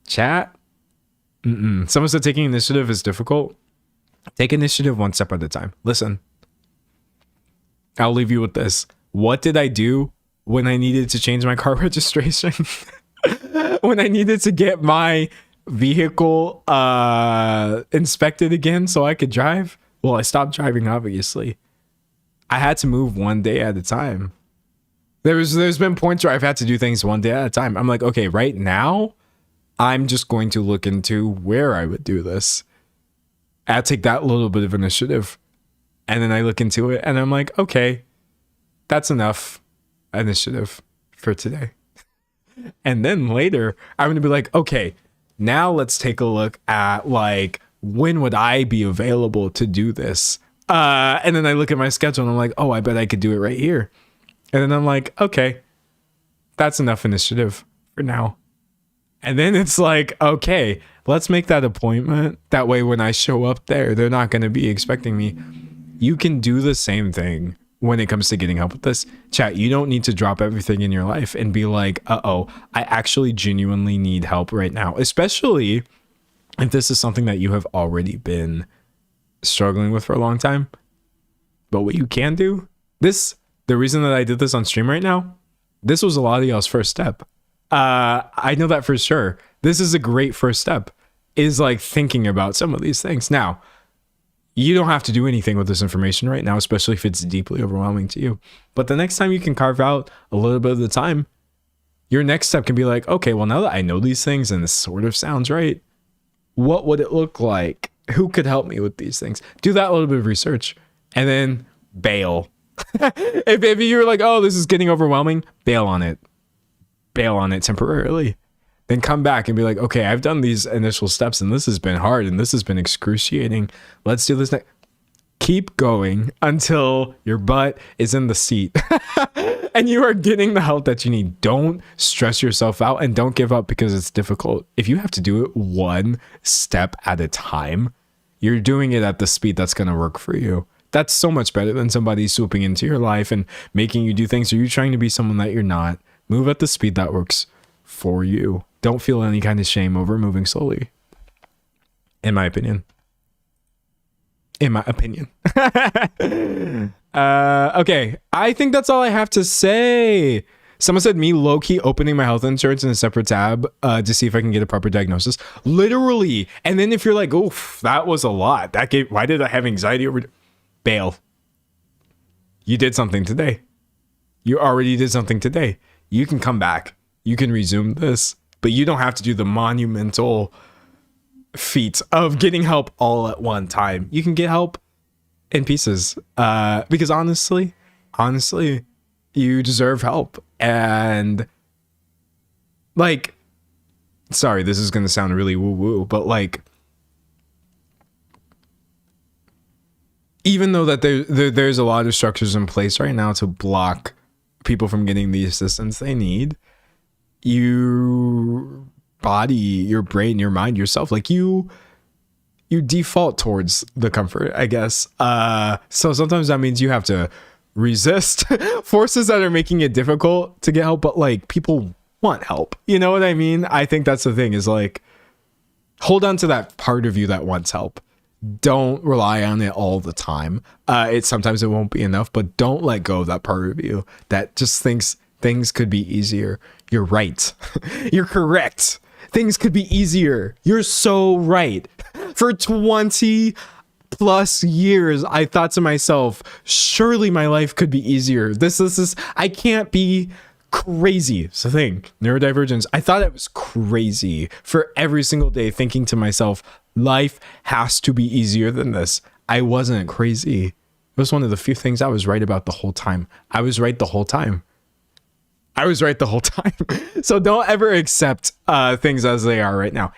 Chat? Someone said taking initiative is difficult. Take initiative one step at a time. Listen, I'll leave you with this. What did I do when I needed to change my car registration? When I needed to get my vehicle inspected again so I could drive? Well, I stopped driving, obviously. I had to move one day at a time. There's been points where I've had to do things one day at a time. I'm like, okay, right now I'm just going to look into where I would do this. I take that little bit of initiative. And then I look into it and I'm like, okay, that's enough initiative for today. And then later, I'm going to be like, okay, now let's take a look at like, when would I be available to do this? And then I look at my schedule and I'm like, oh, I bet I could do it right here. And then I'm like, okay, that's enough initiative for now. And then it's like, okay, let's make that appointment. That way, when I show up there, they're not going to be expecting me. You can do the same thing when it comes to getting help with this. Chat, you don't need to drop everything in your life and be like, uh-oh, I actually genuinely need help right now. Especially if this is something that you have already been struggling with for a long time. But what you can do, the reason that I did this on stream right now, this was a lot of y'all's first step. I know that for sure. This is a great first step, is like thinking about some of these things. Now, you don't have to do anything with this information right now, especially if it's deeply overwhelming to you. But the next time you can carve out a little bit of the time, your next step can be like, okay, well, now that I know these things and this sort of sounds right, what would it look like? Who could help me with these things? Do that little bit of research and then bail. if you're like, oh, this is getting overwhelming, bail on it temporarily. Then come back and be like, okay, I've done these initial steps and this has been hard and this has been excruciating. Let's do this next. Keep going until your butt is in the seat and you are getting the help that you need. Don't stress yourself out and don't give up because it's difficult. If you have to do it one step at a time, you're doing it at the speed that's going to work for you. That's so much better than somebody swooping into your life and making you do things, or you trying to be someone that you're not. Move at the speed that works for you. Don't feel any kind of shame over moving slowly. In my opinion. Okay. I think that's all I have to say. Someone said me low-key opening my health insurance in a separate tab to see if I can get a proper diagnosis. Literally. And then if you're like, oof, that was a lot. Why did I have anxiety over... Bail. You did something today. You already did something today. You can come back. You can resume this. But you don't have to do the monumental feat of getting help all at one time. You can get help in pieces. Because honestly, you deserve help. And like, sorry, this is going to sound really woo-woo, but like, even though that there's a lot of structures in place right now to block people from getting the assistance they need, your body, your brain, your mind, yourself, like you default towards the comfort, I guess. So sometimes that means you have to resist forces that are making it difficult to get help, but like people want help. You know what I mean? I think that's the thing, is like, hold on to that part of you that wants help. Don't rely on it all the time. Sometimes it won't be enough, but don't let go of that part of you that just thinks things could be easier. You're right. You're correct. Things could be easier. You're so right. For 20 plus years, I thought to myself, surely my life could be easier. This is, I can't be crazy. It's the thing. Neurodivergence. I thought it was crazy for every single day thinking to myself, life has to be easier than this. I wasn't crazy. It was one of the few things I was right about the whole time. I was right the whole time. So don't ever accept things as they are right now.